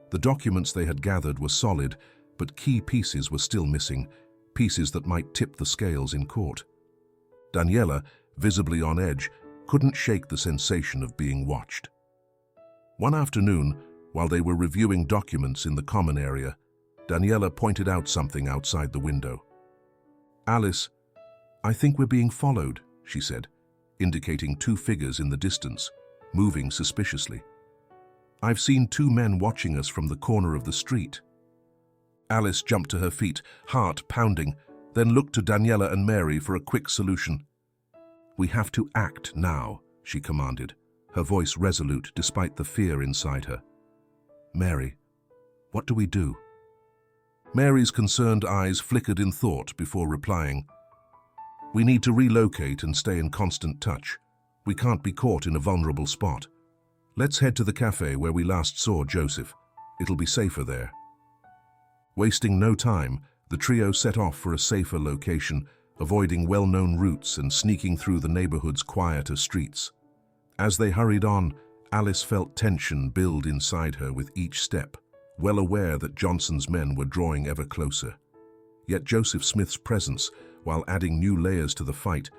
The documents they had gathered were solid, but key pieces were still missing, pieces that might tip the scales in court. Daniela, visibly on edge, couldn't shake the sensation of being watched. One afternoon, while they were reviewing documents in the common area, Daniela pointed out something outside the window. "Alice, I think we're being followed," she said, indicating two figures in the distance, moving suspiciously. "I've seen two men watching us from the corner of the street." Alice jumped to her feet, heart pounding, then looked to Daniela and Mary for a quick solution. "We have to act now," she commanded, her voice resolute despite the fear inside her. "Mary, what do we do?" Mary's concerned eyes flickered in thought before replying. "We need to relocate and stay in constant touch. We can't be caught in a vulnerable spot. Let's head to the cafe where we last saw Joseph. It'll be safer there." Wasting no time, the trio set off for a safer location, avoiding well-known routes and sneaking through the neighborhood's quieter streets. As they hurried on, Alice felt tension build inside her with each step, well aware that Johnson's men were drawing ever closer. Yet Joseph Smith's presence, while adding new layers to the fight,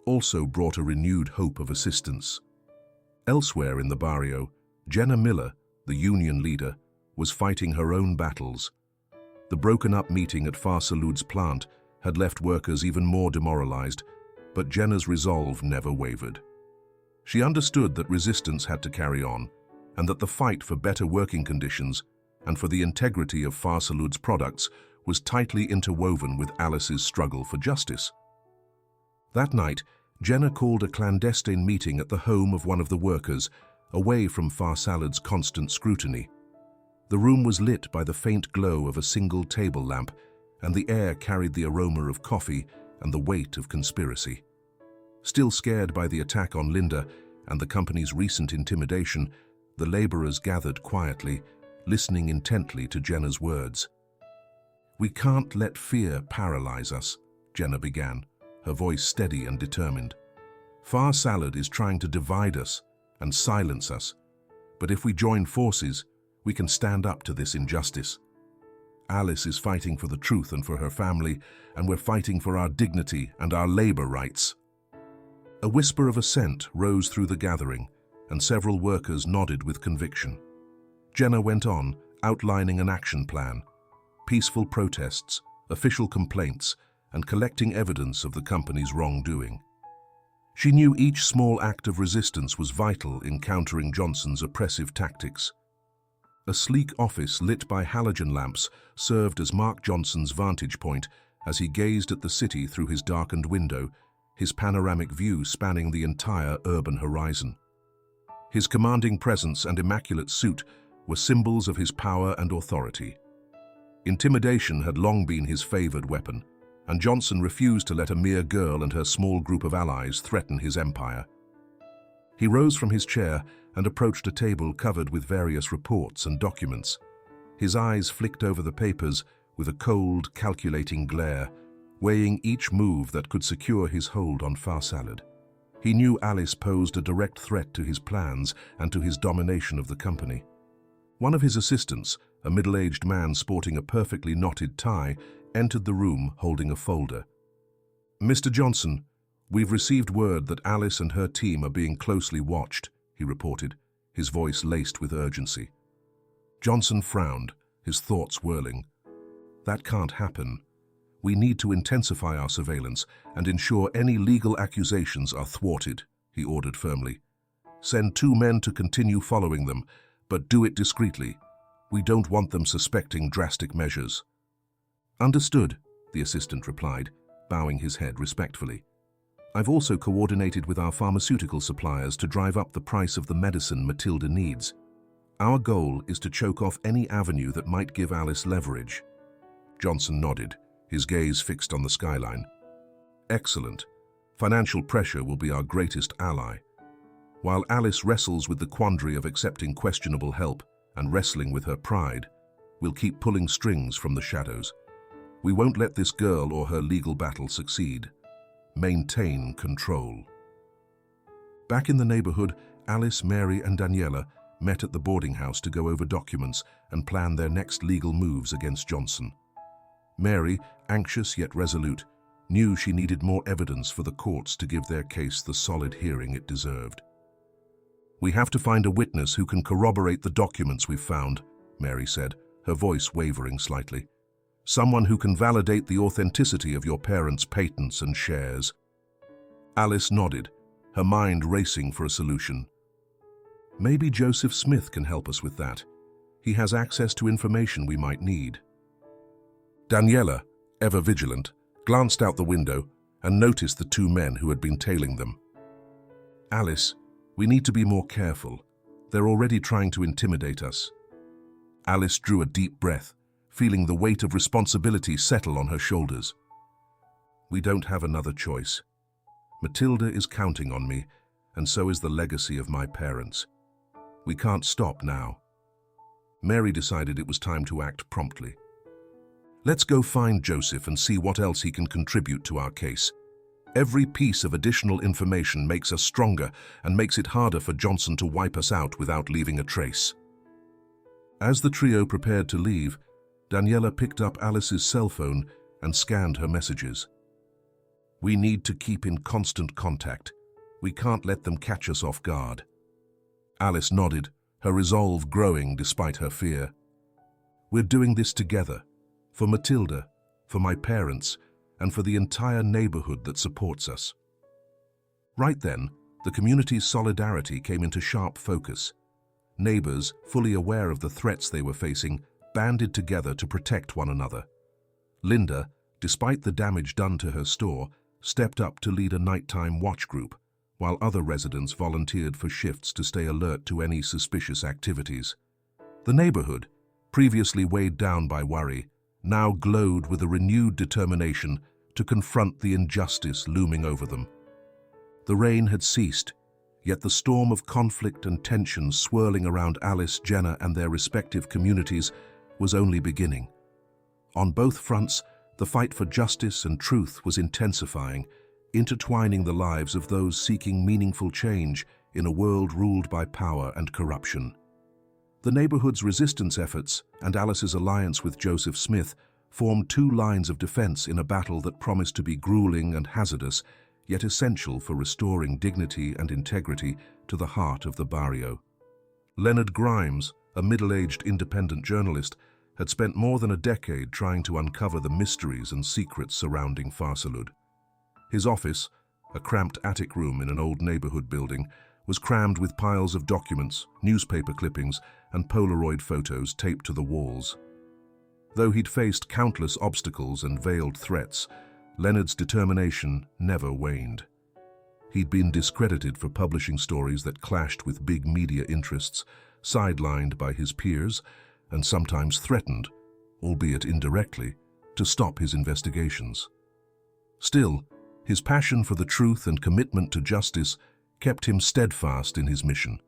also brought a renewed hope of assistance. Elsewhere in the barrio, Jenna Miller, the union leader, was fighting her own battles. The broken-up meeting at Farsalud's plant had left workers even more demoralized, but Jenna's resolve never wavered. She understood that resistance had to carry on, and that the fight for better working conditions and for the integrity of Farsalud's products was tightly interwoven with Alice's struggle for justice. That night, Jenna called a clandestine meeting at the home of one of the workers, away from Farsalud's constant scrutiny. The room was lit by the faint glow of a single table lamp, and the air carried the aroma of coffee and the weight of conspiracy. Still scared by the attack on Linda and the company's recent intimidation, the laborers gathered quietly, listening intently to Jenna's words. "We can't let fear paralyze us," Jenna began, her voice steady and determined. "Farsalud is trying to divide us and silence us, but if we join forces, we can stand up to this injustice. Alice is fighting for the truth and for her family, and we're fighting for our dignity and our labor rights." A whisper of assent rose through the gathering, and several workers nodded with conviction. Jenna went on, outlining an action plan: peaceful protests, official complaints, and collecting evidence of the company's wrongdoing. She knew each small act of resistance was vital in countering Johnson's oppressive tactics. A sleek office lit by halogen lamps served as Mark Johnson's vantage point as he gazed at the city through his darkened window, his panoramic view spanning the entire urban horizon. His commanding presence and immaculate suit were symbols of his power and authority. Intimidation had long been his favored weapon, and Johnson refused to let a mere girl and her small group of allies threaten his empire. He rose from his chair and approached a table covered with various reports and documents. His eyes flicked over the papers with a cold, calculating glare, weighing each move that could secure his hold on Farsalud. He knew Alice posed a direct threat to his plans and to his domination of the company. One of his assistants, a middle-aged man sporting a perfectly knotted tie, entered the room holding a folder. "Mr. Johnson, we've received word that Alice and her team are being closely watched," he reported, his voice laced with urgency. Johnson frowned, his thoughts whirling. "That can't happen. We need to intensify our surveillance and ensure any legal accusations are thwarted," he ordered firmly. "Send 2 men to continue following them, but do it discreetly. We don't want them suspecting drastic measures." "Understood," the assistant replied, bowing his head respectfully. "I've also coordinated with our pharmaceutical suppliers to drive up the price of the medicine Matilda needs. Our goal is to choke off any avenue that might give Alice leverage." Johnson nodded, his gaze fixed on the skyline. "Excellent. Financial pressure will be our greatest ally. While Alice wrestles with the quandary of accepting questionable help and wrestling with her pride, we'll keep pulling strings from the shadows. We won't let this girl or her legal battle succeed. Maintain control." Back in the neighborhood, Alice, Mary, and Daniela met at the boarding house to go over documents and plan their next legal moves against Johnson. Mary, anxious yet resolute, knew she needed more evidence for the courts to give their case the solid hearing it deserved. "We have to find a witness who can corroborate the documents we've found," Mary said, her voice wavering slightly. "Someone who can validate the authenticity of your parents' patents and shares." Alice nodded, her mind racing for a solution. "Maybe Joseph Smith can help us with that. He has access to information we might need." Daniela, ever vigilant, glanced out the window and noticed the 2 men who had been tailing them. "Alice, we need to be more careful. They're already trying to intimidate us." Alice drew a deep breath, feeling the weight of responsibility settle on her shoulders. "We don't have another choice. Matilda is counting on me, and so is the legacy of my parents. We can't stop now." Mary decided it was time to act promptly. "Let's go find Joseph and see what else he can contribute to our case. Every piece of additional information makes us stronger and makes it harder for Johnson to wipe us out without leaving a trace. As the trio prepared to leave, Daniela picked up Alice's cell phone and scanned her messages. "We need to keep in constant contact. We can't let them catch us off guard." Alice nodded, her resolve growing despite her fear. "We're doing this together, for Matilda, for my parents, and for the entire neighborhood that supports us." Right then, the community's solidarity came into sharp focus. Neighbors, fully aware of the threats they were facing, banded together to protect one another. Linda, despite the damage done to her store, stepped up to lead a nighttime watch group, while other residents volunteered for shifts to stay alert to any suspicious activities. The neighborhood, previously weighed down by worry, now glowed with a renewed determination to confront the injustice looming over them. The rain had ceased, yet the storm of conflict and tension swirling around Alice, Jenna, and their respective communities was only beginning. On both fronts, the fight for justice and truth was intensifying, intertwining the lives of those seeking meaningful change in a world ruled by power and corruption. The neighborhood's resistance efforts and Alice's alliance with Joseph Smith formed two lines of defense in a battle that promised to be grueling and hazardous, yet essential for restoring dignity and integrity to the heart of the barrio. Leonard Grimes, a middle-aged independent journalist, had spent more than a decade trying to uncover the mysteries and secrets surrounding Farsalud. His office, a cramped attic room in an old neighborhood building, was crammed with piles of documents, newspaper clippings, and Polaroid photos taped to the walls. Though he'd faced countless obstacles and veiled threats, Leonard's determination never waned. He'd been discredited for publishing stories that clashed with big media interests, sidelined by his peers, and sometimes threatened, albeit indirectly, to stop his investigations. Still, his passion for the truth and commitment to justice kept him steadfast in his mission.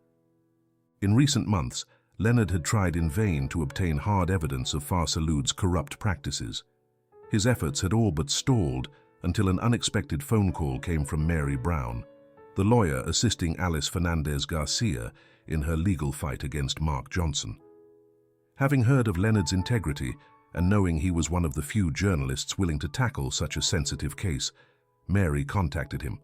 In recent months, Leonard had tried in vain to obtain hard evidence of Farsalud's corrupt practices. His efforts had all but stalled until an unexpected phone call came from Mary Brown, the lawyer assisting Alice Fernandez Garcia in her legal fight against Mark Johnson. Having heard of Leonard's integrity and knowing he was one of the few journalists willing to tackle such a sensitive case, Mary contacted him.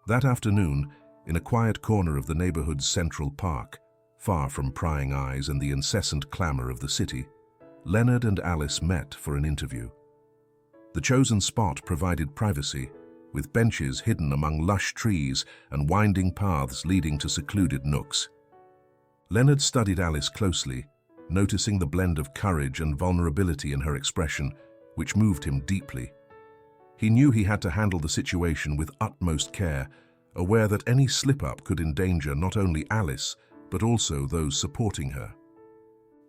That afternoon, in a quiet corner of the neighborhood's central park, far from prying eyes and the incessant clamor of the city, Leonard and Alice met for an interview. The chosen spot provided privacy, with benches hidden among lush trees and winding paths leading to secluded nooks. Leonard studied Alice closely, noticing the blend of courage and vulnerability in her expression, which moved him deeply. He knew he had to handle the situation with utmost care, aware that any slip-up could endanger not only Alice, but also those supporting her.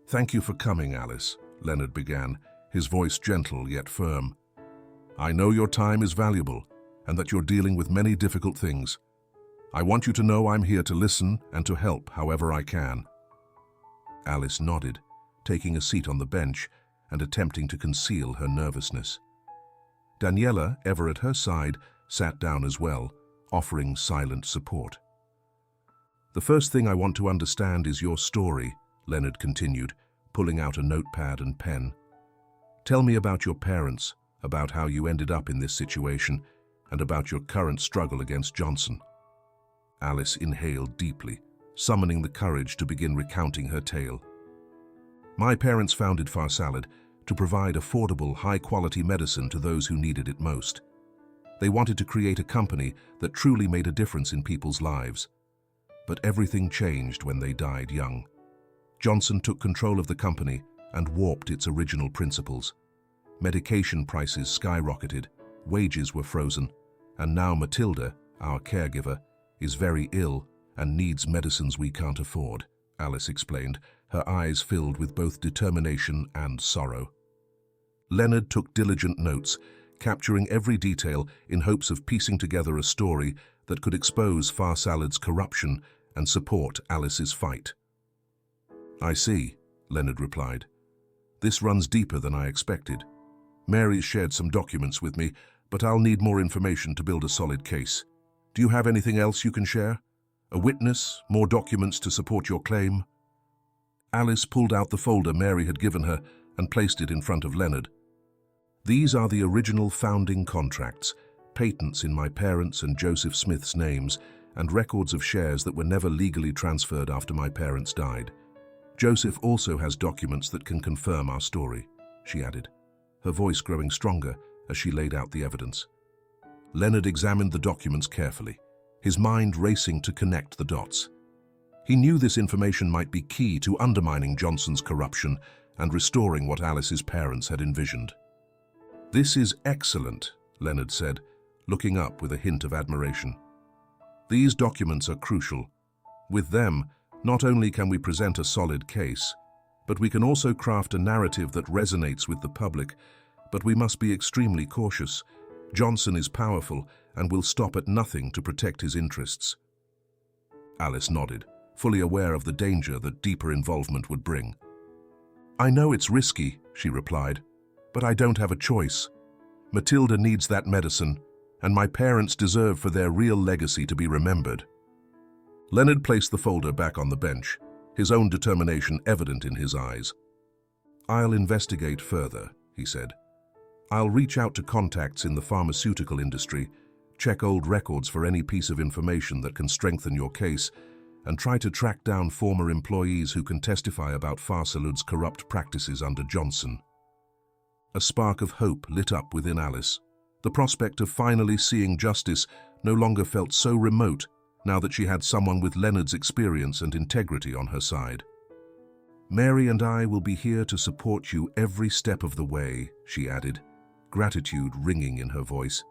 "Thank you for coming, Alice," Leonard began, his voice gentle yet firm. "I know your time is valuable and that you're dealing with many difficult things. I want you to know I'm here to listen and to help however I can." Alice nodded, taking a seat on the bench and attempting to conceal her nervousness. Daniela, ever at her side, sat down as well, offering silent support. "The first thing I want to understand is your story," Leonard continued, pulling out a notepad and pen. "Tell me about your parents, about how you ended up in this situation, and about your current struggle against Johnson." Alice inhaled deeply, summoning the courage to begin recounting her tale. "My parents founded Farsalud to provide affordable, high-quality medicine to those who needed it most. They wanted to create a company that truly made a difference in people's lives. But everything changed when they died young. Johnson took control of the company and warped its original principles. Medication prices skyrocketed, wages were frozen, and now Matilda, our caregiver, is very ill and needs medicines we can't afford," Alice explained, her eyes filled with both determination and sorrow. Leonard took diligent notes, capturing every detail in hopes of piecing together a story that could expose Farsalud's corruption and support Alice's fight. "I see," Leonard replied. "This runs deeper than I expected. Mary shared some documents with me, but I'll need more information to build a solid case. Do you have anything else you can share? A witness? More documents to support your claim?" Alice pulled out the folder Mary had given her and placed it in front of Leonard. "These are the original founding contracts, patents in my parents' and Joseph Smith's names, and records of shares that were never legally transferred after my parents died. Joseph also has documents that can confirm our story," she added, her voice growing stronger as she laid out the evidence. Leonard examined the documents carefully, his mind racing to connect the dots. He knew this information might be key to undermining Johnson's corruption and restoring what Alice's parents had envisioned. "This is excellent," Leonard said, looking up with a hint of admiration. "These documents are crucial. With them, not only can we present a solid case, but we can also craft a narrative that resonates with the public. But we must be extremely cautious. Johnson is powerful and will stop at nothing to protect his interests." Alice nodded, fully aware of the danger that deeper involvement would bring. "I know it's risky," she replied, "but I don't have a choice. Matilda needs that medicine, and my parents deserve for their real legacy to be remembered." Leonard placed the folder back on the bench, his own determination evident in his eyes. "I'll investigate further," he said. "I'll reach out to contacts in the pharmaceutical industry, check old records for any piece of information that can strengthen your case, and try to track down former employees who can testify about Farsalud's corrupt practices under Johnson." A spark of hope lit up within Alice. The prospect of finally seeing justice no longer felt so remote now that she had someone with Leonard's experience and integrity on her side. "Mary and I will be here to support you every step of the way," she added, gratitude ringing in her voice.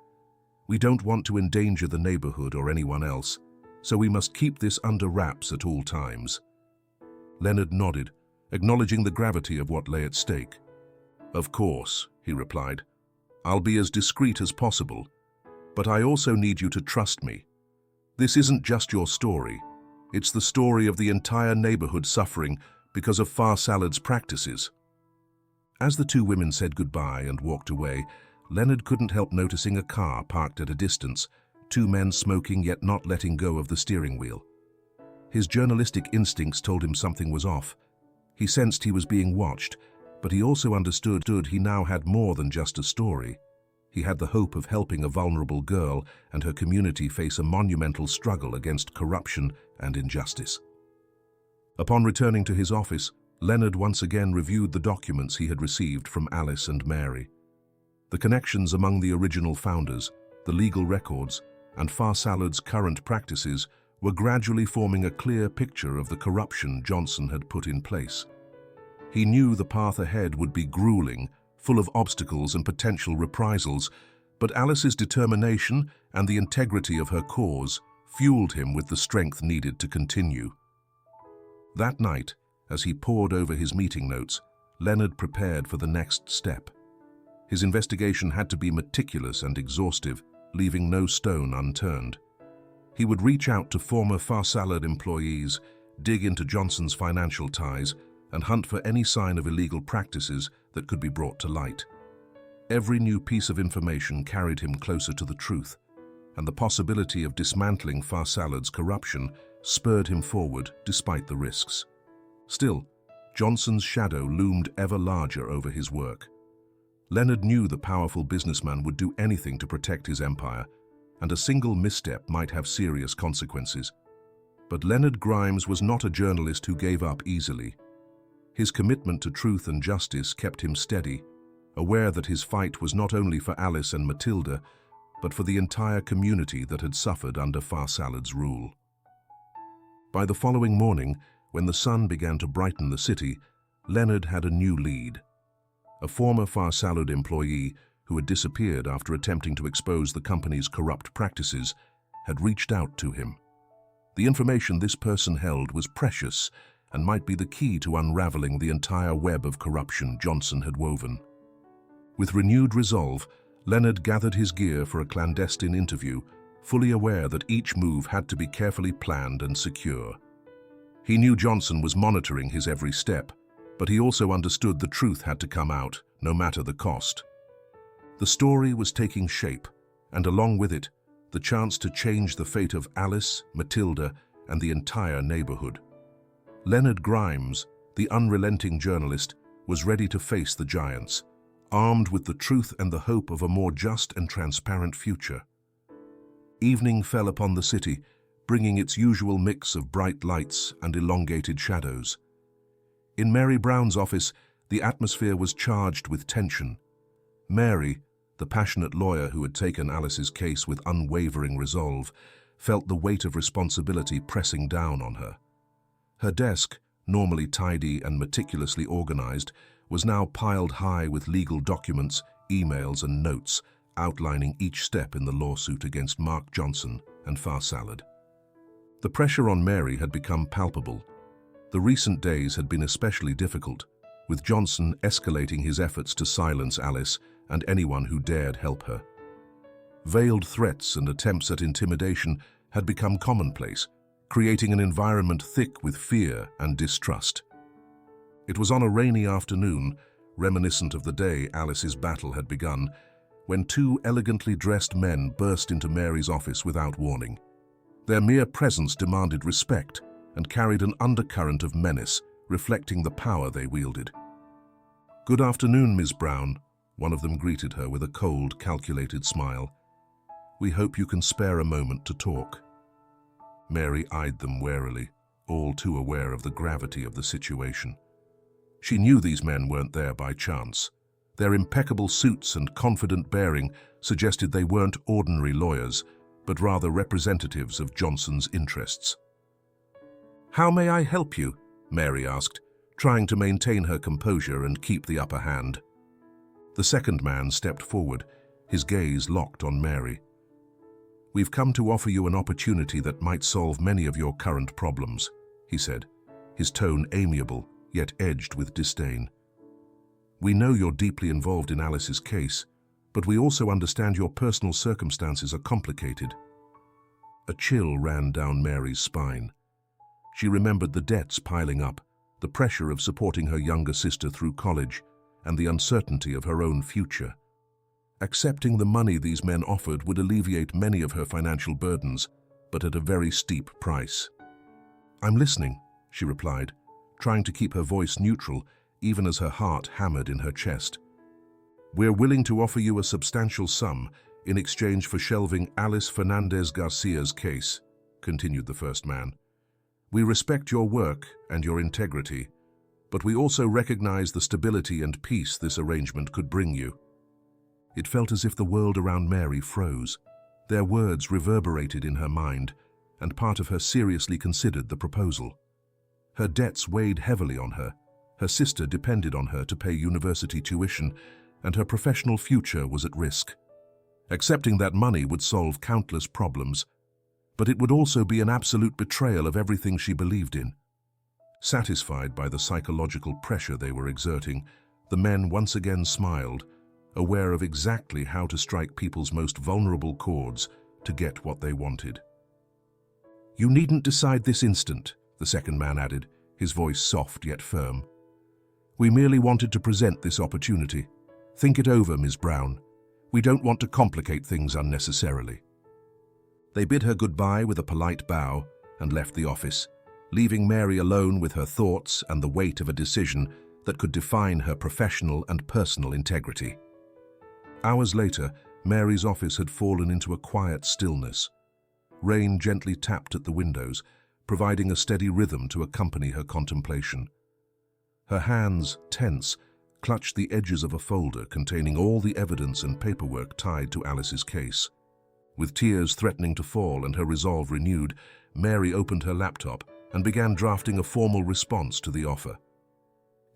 "We don't want to endanger the neighborhood or anyone else, so we must keep this under wraps at all times." Leonard nodded, acknowledging the gravity of what lay at stake. "Of course," he replied. "I'll be as discreet as possible, but I also need you to trust me. This isn't just your story. It's the story of the entire neighborhood suffering because of Farsalud's practices." As the two women said goodbye and walked away, Leonard couldn't help noticing a car parked at a distance, two men smoking yet not letting go of the steering wheel. His journalistic instincts told him something was off. He sensed he was being watched, but he also understood he now had more than just a story. He had the hope of helping a vulnerable girl and her community face a monumental struggle against corruption and injustice. Upon returning to his office, Leonard once again reviewed the documents he had received from Alice and Mary. The connections among the original founders, the legal records, and Farsalud's current practices were gradually forming a clear picture of the corruption Johnson had put in place. He knew the path ahead would be grueling, full of obstacles and potential reprisals, but Alice's determination and the integrity of her cause fueled him with the strength needed to continue. That night, as he pored over his meeting notes, Leonard prepared for the next step. His investigation had to be meticulous and exhaustive, leaving no stone unturned. He would reach out to former Farsalud employees, dig into Johnson's financial ties, and hunt for any sign of illegal practices that could be brought to light. Every new piece of information carried him closer to the truth, and the possibility of dismantling Farsalud's corruption spurred him forward despite the risks. Still, Johnson's shadow loomed ever larger over his work. Leonard knew the powerful businessman would do anything to protect his empire, and a single misstep might have serious consequences. But Leonard Grimes was not a journalist who gave up easily. His commitment to truth and justice kept him steady, aware that his fight was not only for Alice and Matilda, but for the entire community that had suffered under Farsalud's rule. By the following morning, when the sun began to brighten the city, Leonard had a new lead. A former Farsalud employee who had disappeared after attempting to expose the company's corrupt practices had reached out to him. The information this person held was precious and might be the key to unraveling the entire web of corruption Johnson had woven. With renewed resolve, Leonard gathered his gear for a clandestine interview, fully aware that each move had to be carefully planned and secure. He knew Johnson was monitoring his every step, but he also understood the truth had to come out, no matter the cost. The story was taking shape, and along with it, the chance to change the fate of Alice, Matilda, and the entire neighborhood. Leonard Grimes, the unrelenting journalist, was ready to face the giants, armed with the truth and the hope of a more just and transparent future. Evening fell upon the city, bringing its usual mix of bright lights and elongated shadows. In Mary Brown's office, the atmosphere was charged with tension. Mary, the passionate lawyer who had taken Alice's case with unwavering resolve, felt the weight of responsibility pressing down on her. Her desk, normally tidy and meticulously organized, was now piled high with legal documents, emails, and notes outlining each step in the lawsuit against Mark Johnson and Far Salad. The pressure on Mary had become palpable. The recent days had been especially difficult, with Johnson escalating his efforts to silence Alice and anyone who dared help her. Veiled threats and attempts at intimidation had become commonplace, creating an environment thick with fear and distrust. It was on a rainy afternoon, reminiscent of the day Alice's battle had begun, when two elegantly dressed men burst into Mary's office without warning. Their mere presence demanded respect and carried an undercurrent of menace, reflecting the power they wielded. "Good afternoon, Ms. Brown," one of them greeted her with a cold, calculated smile. "We hope you can spare a moment to talk." Mary eyed them warily, all too aware of the gravity of the situation. She knew these men weren't there by chance. Their impeccable suits and confident bearing suggested they weren't ordinary lawyers, but rather representatives of Johnson's interests. "How may I help you?" Mary asked, trying to maintain her composure and keep the upper hand. The second man stepped forward, his gaze locked on Mary. "We've come to offer you an opportunity that might solve many of your current problems," he said, his tone amiable, yet edged with disdain. "We know you're deeply involved in Alice's case, but we also understand your personal circumstances are complicated." A chill ran down Mary's spine. She remembered the debts piling up, the pressure of supporting her younger sister through college, and the uncertainty of her own future. Accepting the money these men offered would alleviate many of her financial burdens, but at a very steep price. "I'm listening," she replied, trying to keep her voice neutral, even as her heart hammered in her chest. "We're willing to offer you a substantial sum in exchange for shelving Alice Fernandez Garcia's case," continued the first man. "We respect your work and your integrity, but we also recognize the stability and peace this arrangement could bring you." It felt as if the world around Mary froze. Their words reverberated in her mind, and part of her seriously considered the proposal. Her debts weighed heavily on her. Her sister depended on her to pay university tuition, and her professional future was at risk. Accepting that money would solve countless problems, but it would also be an absolute betrayal of everything she believed in. Satisfied by the psychological pressure they were exerting, the men once again smiled, aware of exactly how to strike people's most vulnerable chords to get what they wanted. "You needn't decide this instant," the second man added, his voice soft yet firm. "We merely wanted to present this opportunity. Think it over, Ms. Brown. We don't want to complicate things unnecessarily." They bid her goodbye with a polite bow and left the office, leaving Mary alone with her thoughts and the weight of a decision that could define her professional and personal integrity. Hours later, Mary's office had fallen into a quiet stillness. Rain gently tapped at the windows, providing a steady rhythm to accompany her contemplation. Her hands, tense, clutched the edges of a folder containing all the evidence and paperwork tied to Alice's case. With tears threatening to fall and her resolve renewed, Mary opened her laptop and began drafting a formal response to the offer.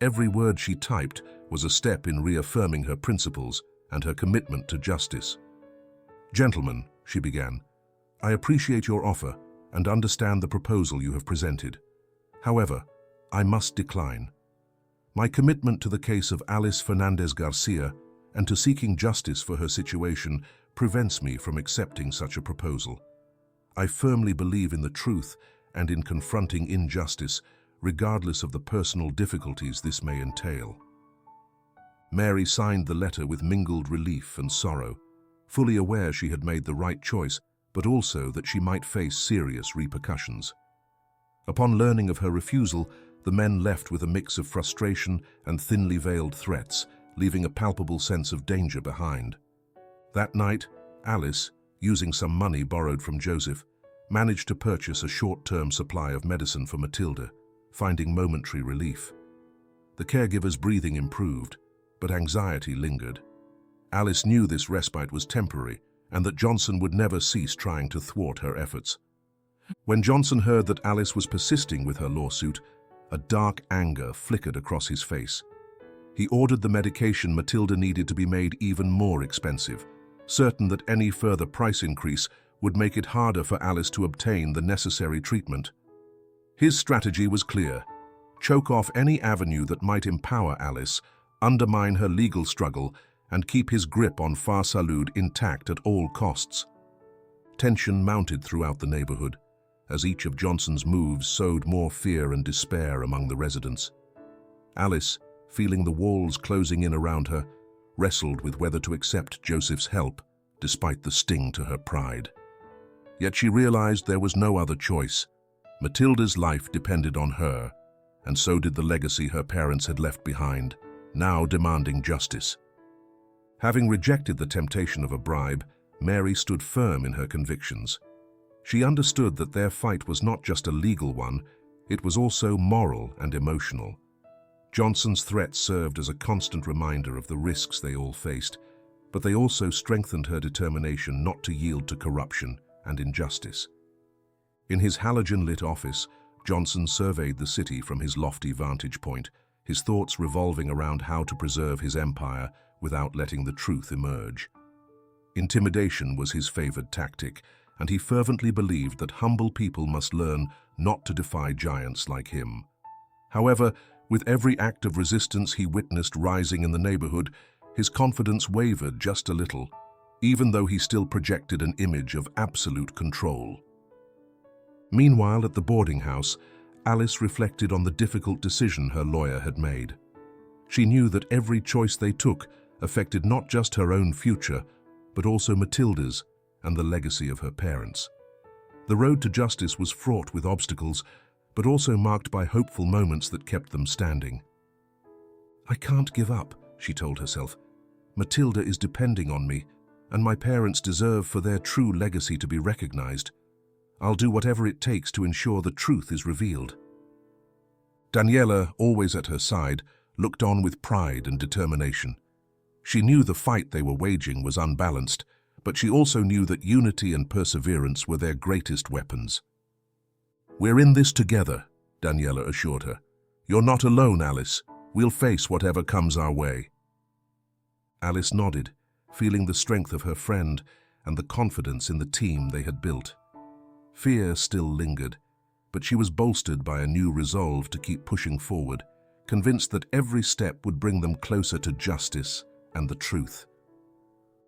Every word she typed was a step in reaffirming her principles and her commitment to justice. "Gentlemen," she began, "I appreciate your offer and understand the proposal you have presented. However, I must decline. My commitment to the case of Alice Fernandez Garcia and to seeking justice for her situation prevents me from accepting such a proposal. I firmly believe in the truth and in confronting injustice, regardless of the personal difficulties this may entail." Mary signed the letter with mingled relief and sorrow. fully aware she had made the right choice, but also that she might face serious repercussions. Upon learning of her refusal, the men left with a mix of frustration and thinly veiled threats, leaving a palpable sense of danger behind. That night, Alice, using some money borrowed from Joseph, managed to purchase a short-term supply of medicine for Matilda, finding momentary relief. The caregiver's breathing improved, but anxiety lingered. Alice knew this respite was temporary and that Johnson would never cease trying to thwart her efforts. When Johnson heard that Alice was persisting with her lawsuit, a dark anger flickered across his face. He ordered the medication Matilda needed to be made even more expensive, certain that any further price increase would make it harder for Alice to obtain the necessary treatment. His strategy was clear: choke off any avenue that might empower Alice, undermine her legal struggle, and keep his grip on Far Salud intact at all costs. Tension mounted throughout the neighborhood, as each of Johnson's moves sowed more fear and despair among the residents. Alice, feeling the walls closing in around her, wrestled with whether to accept Joseph's help, despite the sting to her pride. Yet she realized there was no other choice. Matilda's life depended on her, and so did the legacy her parents had left behind, now demanding justice. Having rejected the temptation of a bribe, Mary stood firm in her convictions. She understood that their fight was not just a legal one, it was also moral and emotional. Johnson's threats served as a constant reminder of the risks they all faced, but they also strengthened her determination not to yield to corruption and injustice. In his halogen-lit office, Johnson surveyed the city from his lofty vantage point, his thoughts revolving around how to preserve his empire without letting the truth emerge. Intimidation was his favored tactic, and he fervently believed that humble people must learn not to defy giants like him. However, with every act of resistance he witnessed rising in the neighborhood, his confidence wavered just a little, even though he still projected an image of absolute control. Meanwhile, at the boarding house, Alice reflected on the difficult decision her lawyer had made. She knew that every choice they took affected not just her own future, but also Matilda's and the legacy of her parents. The road to justice was fraught with obstacles, but also marked by hopeful moments that kept them standing. "I can't give up," she told herself. "Matilda is depending on me, and my parents deserve for their true legacy to be recognized. I'll do whatever it takes to ensure the truth is revealed." Daniela, always at her side, looked on with pride and determination. She knew the fight they were waging was unbalanced, but she also knew that unity and perseverance were their greatest weapons. "We're in this together," Daniela assured her. "You're not alone, Alice. We'll face whatever comes our way." Alice nodded, feeling the strength of her friend and the confidence in the team they had built. Fear still lingered, but she was bolstered by a new resolve to keep pushing forward, convinced that every step would bring them closer to justice and the truth.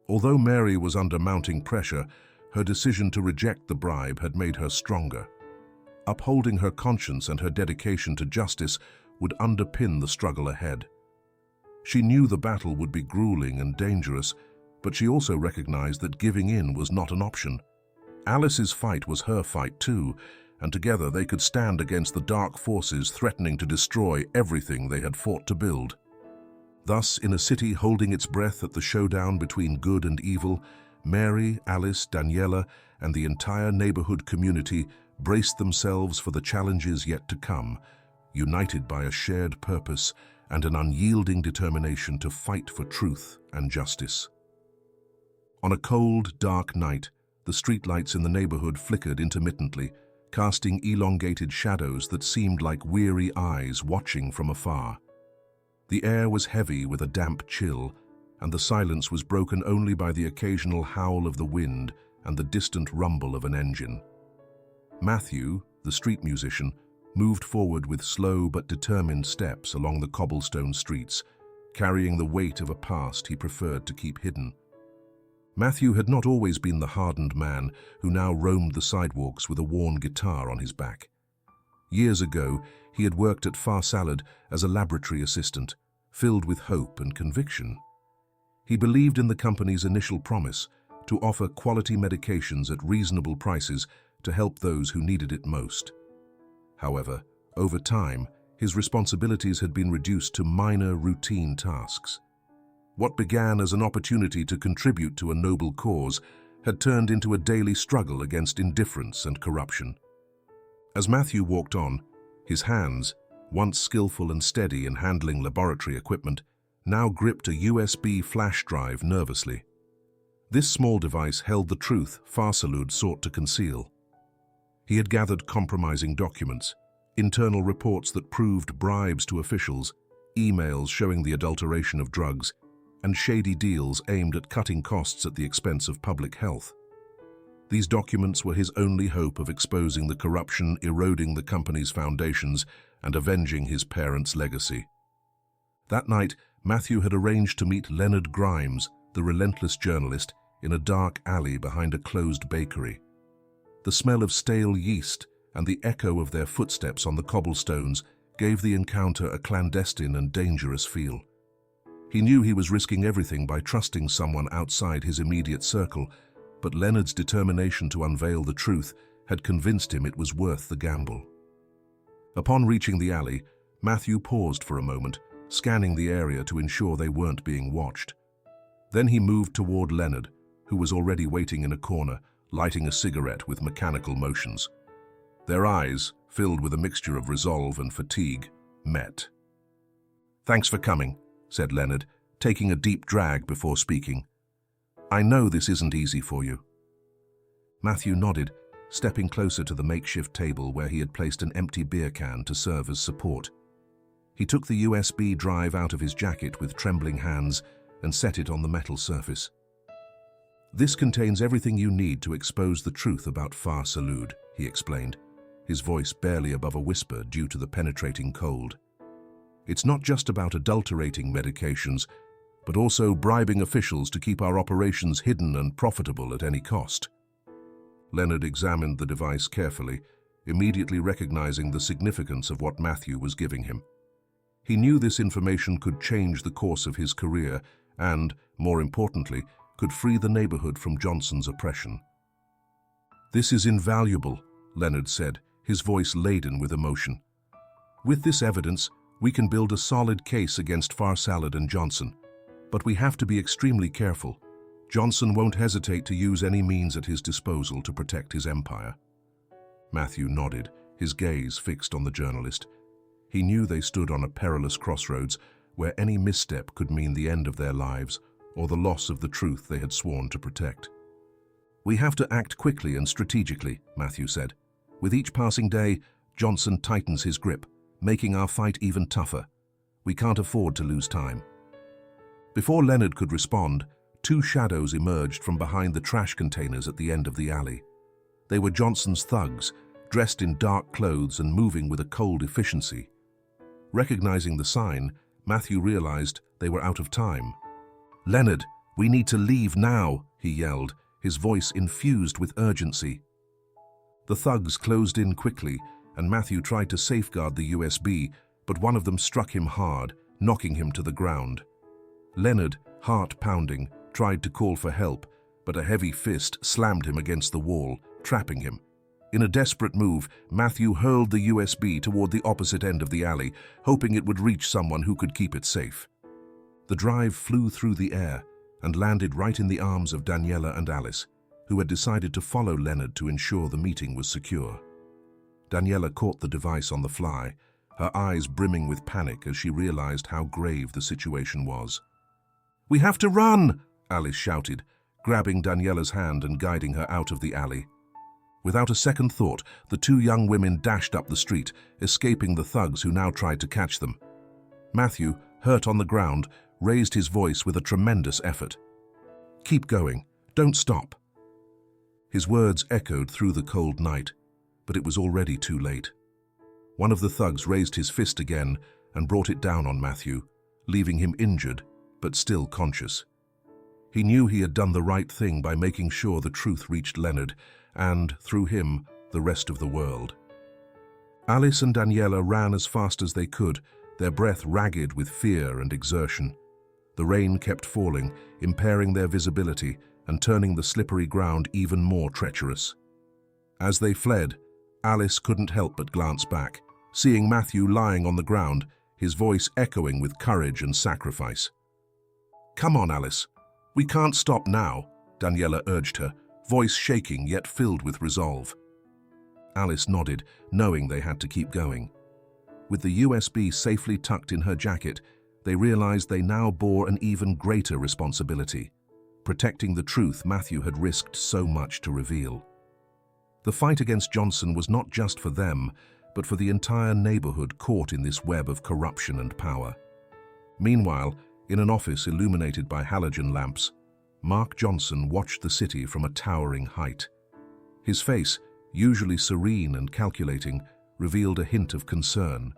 Although Mary was under mounting pressure, her decision to reject the bribe had made her stronger. Upholding her conscience and her dedication to justice would underpin the struggle ahead. She knew the battle would be grueling and dangerous, but she also recognized that giving in was not an option. Alice's fight was her fight too, and together they could stand against the dark forces threatening to destroy everything they had fought to build. Thus, in a city holding its breath at the showdown between good and evil, Mary, Alice, Daniela, and the entire neighborhood community braced themselves for the challenges yet to come, united by a shared purpose and an unyielding determination to fight for truth and justice. On a cold, dark night, the streetlights in the neighborhood flickered intermittently, casting elongated shadows that seemed like weary eyes watching from afar. The air was heavy with a damp chill, and the silence was broken only by the occasional howl of the wind and the distant rumble of an engine. Matthew, the street musician, moved forward with slow but determined steps along the cobblestone streets, carrying the weight of a past he preferred to keep hidden. Matthew had not always been the hardened man who now roamed the sidewalks with a worn guitar on his back. Years ago, he had worked at Far Salud as a laboratory assistant, filled with hope and conviction. He believed in the company's initial promise, to offer quality medications at reasonable prices to help those who needed it most. However, over time, his responsibilities had been reduced to minor routine tasks. What began as an opportunity to contribute to a noble cause had turned into a daily struggle against indifference and corruption. As Matthew walked on, his hands, once skillful and steady in handling laboratory equipment, now gripped a USB flash drive nervously. This small device held the truth Farsalud sought to conceal. He had gathered compromising documents, internal reports that proved bribes to officials, emails showing the adulteration of drugs, and shady deals aimed at cutting costs at the expense of public health. These documents were his only hope of exposing the corruption eroding the company's foundations and avenging his parents' legacy. That night, Matthew had arranged to meet Leonard Grimes, the relentless journalist, in a dark alley behind a closed bakery. The smell of stale yeast and the echo of their footsteps on the cobblestones gave the encounter a clandestine and dangerous feel. He knew he was risking everything by trusting someone outside his immediate circle, but Leonard's determination to unveil the truth had convinced him it was worth the gamble. Upon reaching the alley, Matthew paused for a moment, scanning the area to ensure they weren't being watched. Then he moved toward Leonard, who was already waiting in a corner, lighting a cigarette with mechanical motions. Their eyes, filled with a mixture of resolve and fatigue, met. "Thanks for coming," said Leonard, taking a deep drag before speaking. "I know this isn't easy for you." Matthew nodded, stepping closer to the makeshift table where he had placed an empty beer can to serve as support. He took the USB drive out of his jacket with trembling hands and set it on the metal surface. "This contains everything you need to expose the truth about Farsalud," he explained, his voice barely above a whisper due to the penetrating cold. "It's not just about adulterating medications, but also bribing officials to keep our operations hidden and profitable at any cost." Leonard examined the device carefully, immediately recognizing the significance of what Matthew was giving him. He knew this information could change the course of his career and, more importantly, could free the neighborhood from Johnson's oppression. "This is invaluable," Leonard said, his voice laden with emotion. "With this evidence, we can build a solid case against Farsalud and Johnson. But we have to be extremely careful. Johnson won't hesitate to use any means at his disposal to protect his empire." Matthew nodded, his gaze fixed on the journalist. He knew they stood on a perilous crossroads where any misstep could mean the end of their lives or the loss of the truth they had sworn to protect. "We have to act quickly and strategically," Matthew said. "With each passing day, Johnson tightens his grip, making our fight even tougher. We can't afford to lose time." Before Leonard could respond, two shadows emerged from behind the trash containers at the end of the alley. They were Johnson's thugs, dressed in dark clothes and moving with a cold efficiency. Recognizing the sign, Matthew realized they were out of time. "Leonard, we need to leave now," he yelled, his voice infused with urgency. The thugs closed in quickly, and Matthew tried to safeguard the USB, but one of them struck him hard, knocking him to the ground. Leonard, heart pounding, tried to call for help, but a heavy fist slammed him against the wall, trapping him. In a desperate move, Matthew hurled the USB toward the opposite end of the alley, hoping it would reach someone who could keep it safe. The drive flew through the air and landed right in the arms of Daniela and Alice, who had decided to follow Leonard to ensure the meeting was secure. Daniela caught the device on the fly, her eyes brimming with panic as she realized how grave the situation was. "We have to run!" Alice shouted, grabbing Daniela's hand and guiding her out of the alley. Without a second thought, the two young women dashed up the street, escaping the thugs who now tried to catch them. Matthew, hurt on the ground, raised his voice with a tremendous effort. "Keep going. Don't stop." His words echoed through the cold night, but it was already too late. One of the thugs raised his fist again and brought it down on Matthew, leaving him injured, but still conscious. He knew he had done the right thing by making sure the truth reached Leonard, and, through him, the rest of the world. Alice and Daniela ran as fast as they could, their breath ragged with fear and exertion. The rain kept falling, impairing their visibility, and turning the slippery ground even more treacherous. As they fled, Alice couldn't help but glance back, seeing Matthew lying on the ground, his voice echoing with courage and sacrifice. "Come on, Alice. We can't stop now," Daniela urged her, voice shaking yet filled with resolve. Alice nodded, knowing they had to keep going. With the USB safely tucked in her jacket, they realized they now bore an even greater responsibility, protecting the truth Matthew had risked so much to reveal. The fight against Johnson was not just for them, but for the entire neighborhood caught in this web of corruption and power. Meanwhile, in an office illuminated by halogen lamps, Mark Johnson watched the city from a towering height. His face, usually serene and calculating, revealed a hint of concern.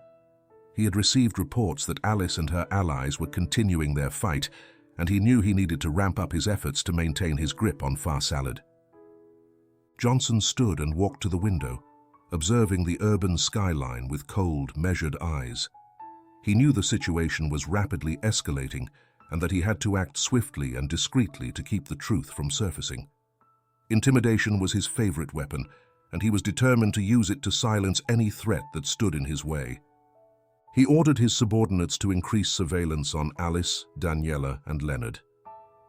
He had received reports that Alice and her allies were continuing their fight, and he knew he needed to ramp up his efforts to maintain his grip on Far Salad. Johnson stood and walked to the window, observing the urban skyline with cold, measured eyes. He knew the situation was rapidly escalating and that he had to act swiftly and discreetly to keep the truth from surfacing. Intimidation was his favorite weapon, and he was determined to use it to silence any threat that stood in his way. He ordered his subordinates to increase surveillance on Alice, Daniela, and Leonard.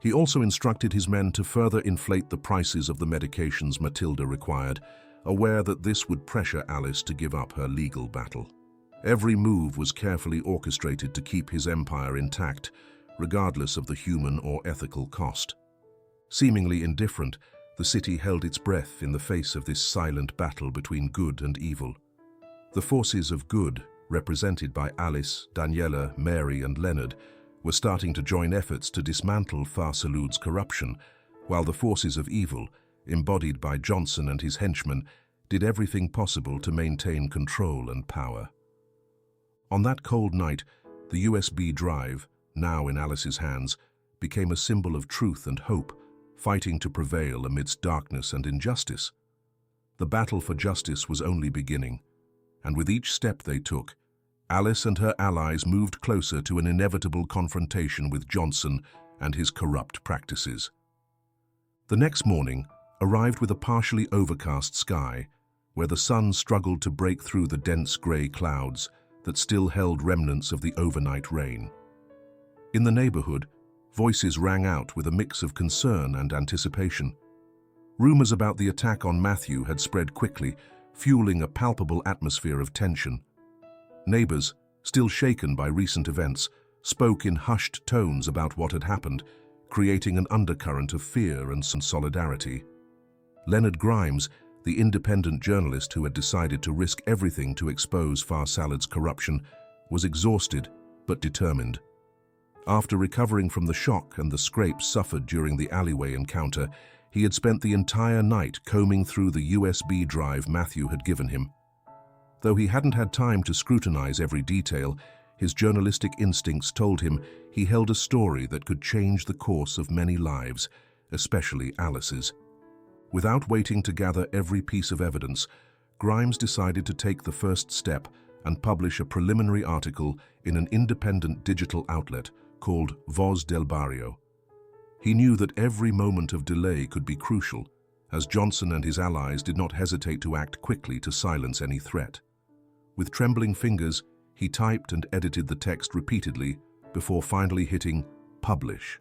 He also instructed his men to further inflate the prices of the medications Matilda required, aware that this would pressure Alice to give up her legal battle. Every move was carefully orchestrated to keep his empire intact, regardless of the human or ethical cost. Seemingly indifferent, the city held its breath in the face of this silent battle between good and evil. The forces of good, represented by Alice, Daniela, Mary, and Leonard, were starting to join efforts to dismantle Far Salud's corruption, while the forces of evil, embodied by Johnson and his henchmen, did everything possible to maintain control and power. On that cold night, the USB drive, now in Alice's hands, became a symbol of truth and hope, fighting to prevail amidst darkness and injustice. The battle for justice was only beginning, and with each step they took, Alice and her allies moved closer to an inevitable confrontation with Johnson and his corrupt practices. The next morning arrived with a partially overcast sky, where the sun struggled to break through the dense grey clouds that still held remnants of the overnight rain. In the neighborhood, voices rang out with a mix of concern and anticipation. Rumors about the attack on Matthew had spread quickly, fueling a palpable atmosphere of tension. Neighbors, still shaken by recent events, spoke in hushed tones about what had happened, creating an undercurrent of fear and solidarity. Leonard Grimes, the independent journalist who had decided to risk everything to expose Far Salad's corruption, was exhausted but determined. After recovering from the shock and the scrapes suffered during the alleyway encounter, he had spent the entire night combing through the USB drive Matthew had given him. Though he hadn't had time to scrutinize every detail, his journalistic instincts told him he held a story that could change the course of many lives, especially Alice's. Without waiting to gather every piece of evidence, Grimes decided to take the first step and publish a preliminary article in an independent digital outlet called Voz del Barrio. He knew that every moment of delay could be crucial, as Johnson and his allies did not hesitate to act quickly to silence any threat. With trembling fingers, he typed and edited the text repeatedly before finally hitting publish.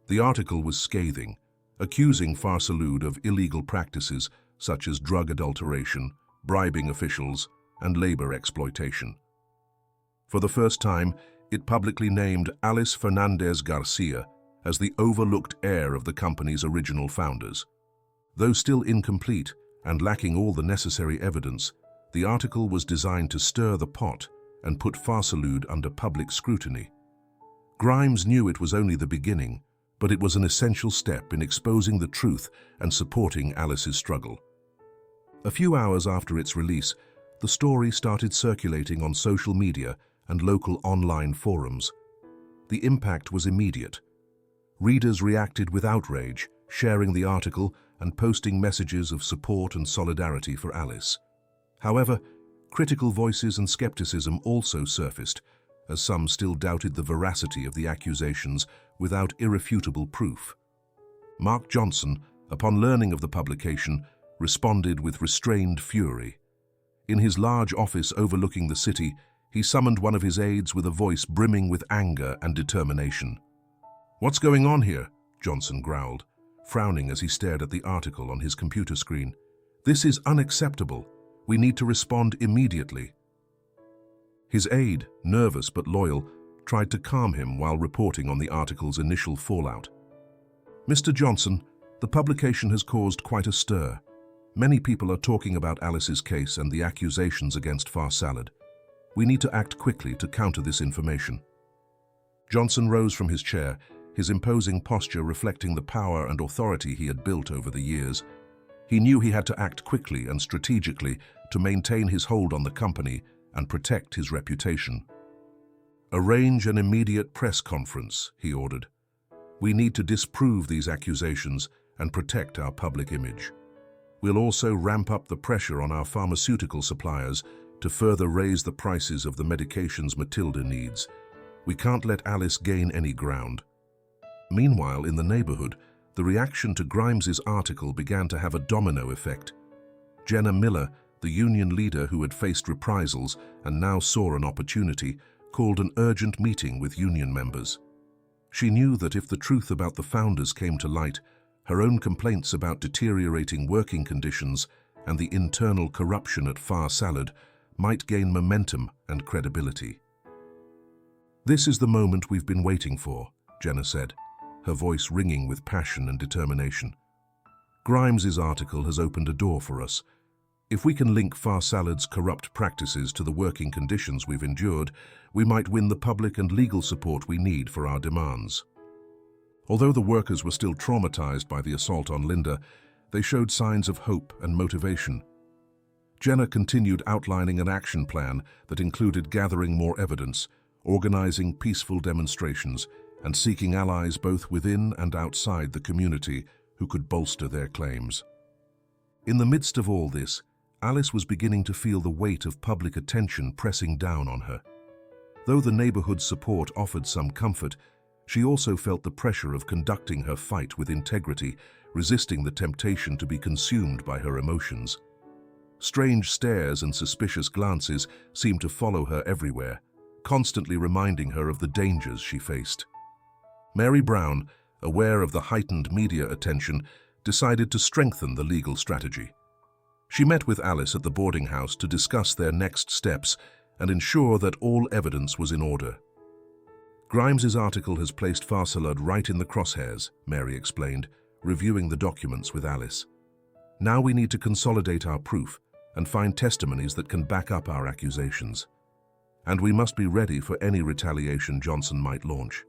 The article was scathing, accusing Far Salud of illegal practices such as drug adulteration, bribing officials, and labor exploitation. For the first time, it publicly named Alice Fernandez Garcia as the overlooked heir of the company's original founders. Though still incomplete and lacking all the necessary evidence, the article was designed to stir the pot and put Far Salud under public scrutiny. Grimes knew it was only the beginning, but it was an essential step in exposing the truth and supporting Alice's struggle. A few hours after its release, the story started circulating on social media and local online forums. The impact was immediate. Readers reacted with outrage, sharing the article and posting messages of support and solidarity for Alice. However, critical voices and skepticism also surfaced, as some still doubted the veracity of the accusations without irrefutable proof. Mark Johnson, upon learning of the publication, responded with restrained fury. In his large office overlooking the city, he summoned one of his aides with a voice brimming with anger and determination. "What's going on here?" Johnson growled, frowning as he stared at the article on his computer screen. "This is unacceptable. We need to respond immediately." His aide, nervous but loyal, tried to calm him while reporting on the article's initial fallout. "Mr. Johnson, the publication has caused quite a stir. Many people are talking about Alice's case and the accusations against Far Salad. We need to act quickly to counter this information." Johnson rose from his chair, his imposing posture reflecting the power and authority he had built over the years. He knew he had to act quickly and strategically to maintain his hold on the company and protect his reputation. "Arrange an immediate press conference," he ordered. "We need to disprove these accusations and protect our public image. We'll also ramp up the pressure on our pharmaceutical suppliers to further raise the prices of the medications Matilda needs. We can't let Alice gain any ground." Meanwhile, in the neighborhood, the reaction to Grimes's article began to have a domino effect. Jenna Miller, the union leader who had faced reprisals and now saw an opportunity, called an urgent meeting with union members. She knew that if the truth about the founders came to light, her own complaints about deteriorating working conditions and the internal corruption at Far Salad might gain momentum and credibility. "This is the moment we've been waiting for," Jenna said, her voice ringing with passion and determination. "Grimes's article has opened a door for us. If we can link Far Salad's corrupt practices to the working conditions we've endured, we might win the public and legal support we need for our demands." Although the workers were still traumatized by the assault on Linda, they showed signs of hope and motivation. Jenna continued outlining an action plan that included gathering more evidence, organizing peaceful demonstrations, and seeking allies both within and outside the community who could bolster their claims. In the midst of all this, Alice was beginning to feel the weight of public attention pressing down on her. Though the neighborhood's support offered some comfort, she also felt the pressure of conducting her fight with integrity, resisting the temptation to be consumed by her emotions. Strange stares and suspicious glances seemed to follow her everywhere, constantly reminding her of the dangers she faced. Mary Brown, aware of the heightened media attention, decided to strengthen the legal strategy. She met with Alice at the boarding house to discuss their next steps and ensure that all evidence was in order. "Grimes's article has placed Far Salad right in the crosshairs," Mary explained, reviewing the documents with Alice. "Now we need to consolidate our proof and find testimonies that can back up our accusations. And we must be ready for any retaliation Johnson might launch."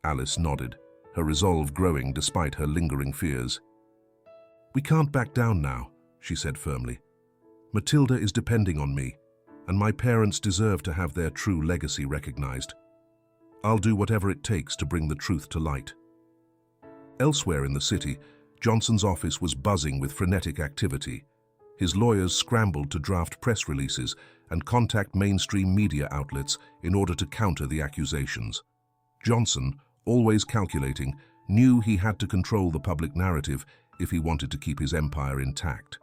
Alice nodded, her resolve growing despite her lingering fears. "We can't back down now," she said firmly. "Matilda is depending on me, and my parents deserve to have their true legacy recognized. I'll do whatever it takes to bring the truth to light." Elsewhere in the city, Johnson's office was buzzing with frenetic activity. His lawyers scrambled to draft press releases and contact mainstream media outlets in order to counter the accusations. Johnson, always calculating, knew he had to control the public narrative if he wanted to keep his empire intact.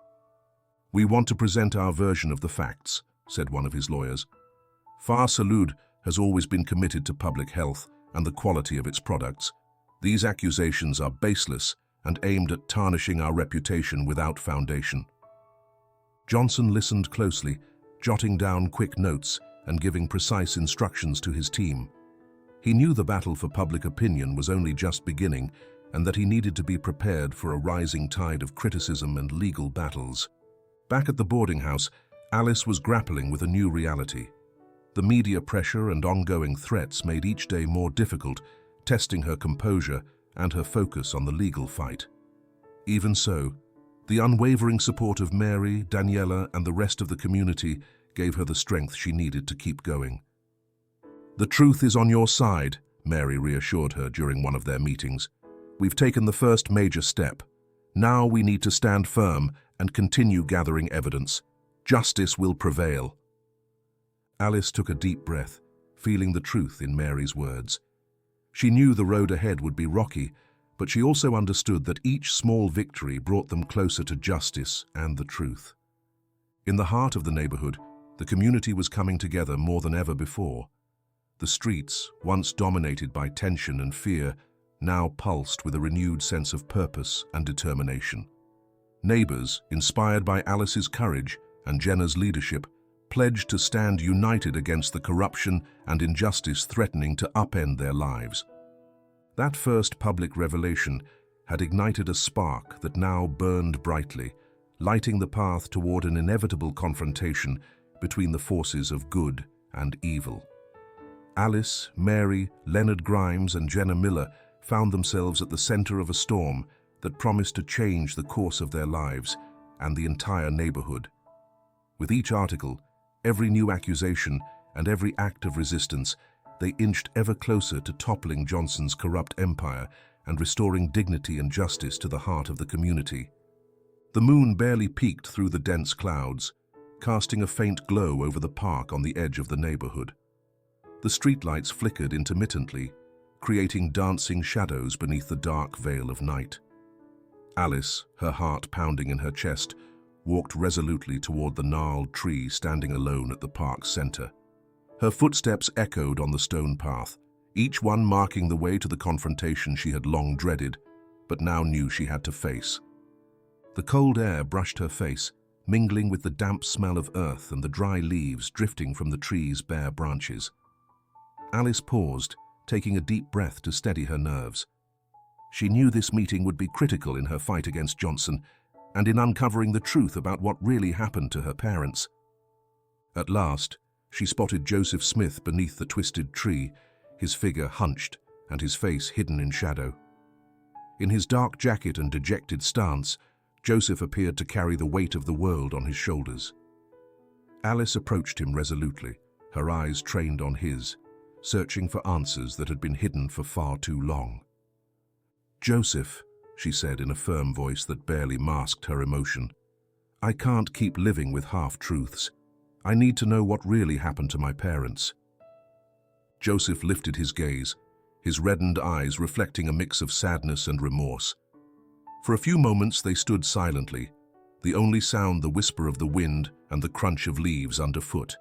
"We want to present our version of the facts," said one of his lawyers. "Far Salud has always been committed to public health and the quality of its products. These accusations are baseless and aimed at tarnishing our reputation without foundation." Johnson listened closely, jotting down quick notes and giving precise instructions to his team. He knew the battle for public opinion was only just beginning and that he needed to be prepared for a rising tide of criticism and legal battles. Back at the boarding house, Alice was grappling with a new reality. The media pressure and ongoing threats made each day more difficult, testing her composure and her focus on the legal fight. Even so, the unwavering support of Mary, Daniela, and the rest of the community gave her the strength she needed to keep going. "The truth is on your side," Mary reassured her during one of their meetings. "We've taken the first major step. Now we need to stand firm and continue gathering evidence. Justice will prevail." Alice took a deep breath, feeling the truth in Mary's words. She knew the road ahead would be rocky, but she also understood that each small victory brought them closer to justice and the truth. In the heart of the neighborhood, the community was coming together more than ever before. The streets, once dominated by tension and fear, now pulsed with a renewed sense of purpose and determination. Neighbors, inspired by Alice's courage and Jenna's leadership, pledged to stand united against the corruption and injustice threatening to upend their lives. That first public revelation had ignited a spark that now burned brightly, lighting the path toward an inevitable confrontation between the forces of good and evil. Alice, Mary, Leonard Grimes, and Jenna Miller found themselves at the center of a storm that promised to change the course of their lives and the entire neighborhood. With each article, every new accusation, and every act of resistance, they inched ever closer to toppling Johnson's corrupt empire and restoring dignity and justice to the heart of the community. The moon barely peeked through the dense clouds, casting a faint glow over the park on the edge of the neighborhood. The streetlights flickered intermittently, creating dancing shadows beneath the dark veil of night. Alice, her heart pounding in her chest, walked resolutely toward the gnarled tree standing alone at the park's center. Her footsteps echoed on the stone path, each one marking the way to the confrontation she had long dreaded, but now knew she had to face. The cold air brushed her face, mingling with the damp smell of earth and the dry leaves drifting from the tree's bare branches. Alice paused, taking a deep breath to steady her nerves. She knew this meeting would be critical in her fight against Johnson and in uncovering the truth about what really happened to her parents. At last, she spotted Joseph Smith beneath the twisted tree, his figure hunched and his face hidden in shadow. In his dark jacket and dejected stance, Joseph appeared to carry the weight of the world on his shoulders. Alice approached him resolutely, her eyes trained on his, searching for answers that had been hidden for far too long. "Joseph," she said in a firm voice that barely masked her emotion, "I can't keep living with half-truths. I need to know what really happened to my parents." Joseph lifted his gaze, his reddened eyes reflecting a mix of sadness and remorse. For a few moments they stood silently, the only sound the whisper of the wind and the crunch of leaves underfoot.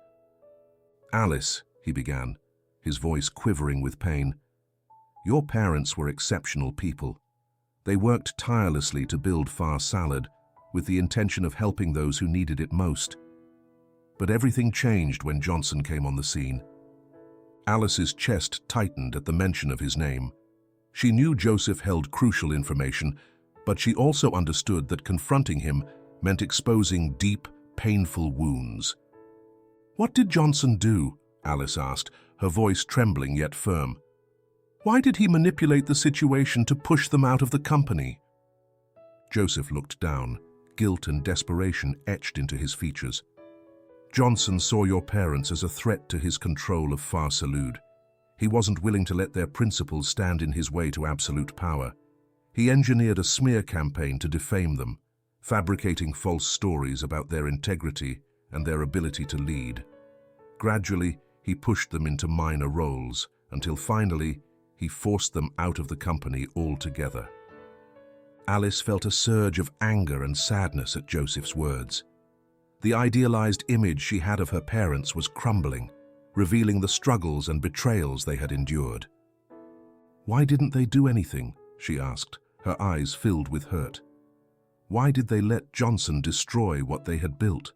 "Alice," he began, his voice quivering with pain, "your parents were exceptional people. They worked tirelessly to build Far Salad with the intention of helping those who needed it most. But everything changed when Johnson came on the scene." Alice's chest tightened at the mention of his name. She knew Joseph held crucial information, but she also understood that confronting him meant exposing deep, painful wounds. "What did Johnson do?" Alice asked, her voice trembling yet firm. "Why did he manipulate the situation to push them out of the company?" Joseph looked down, guilt and desperation etched into his features. "Johnson saw your parents as a threat to his control of Far Salud. He wasn't willing to let their principles stand in his way to absolute power. He engineered a smear campaign to defame them, fabricating false stories about their integrity and their ability to lead. Gradually, he pushed them into minor roles, until finally, he forced them out of the company altogether." Alice felt a surge of anger and sadness at Joseph's words. The idealized image she had of her parents was crumbling, revealing the struggles and betrayals they had endured. "Why didn't they do anything?" she asked, her eyes filled with hurt. "Why did they let Johnson destroy what they had built?"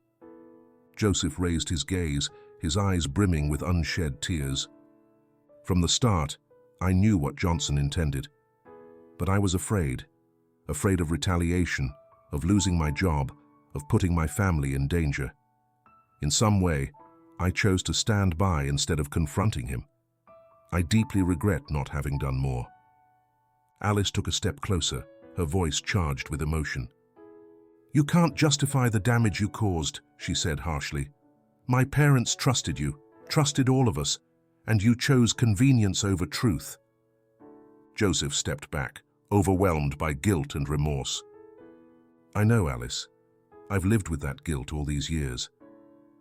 Joseph raised his gaze, his eyes brimming with unshed tears. "From the start, I knew what Johnson intended. But I was afraid of retaliation, of losing my job, of putting my family in danger. In some way, I chose to stand by instead of confronting him. I deeply regret not having done more." Alice took a step closer, her voice charged with emotion. "You can't justify the damage you caused," she said harshly. "My parents trusted you, trusted all of us, and you chose convenience over truth." Joseph stepped back, overwhelmed by guilt and remorse. "I know, Alice. I've lived with that guilt all these years.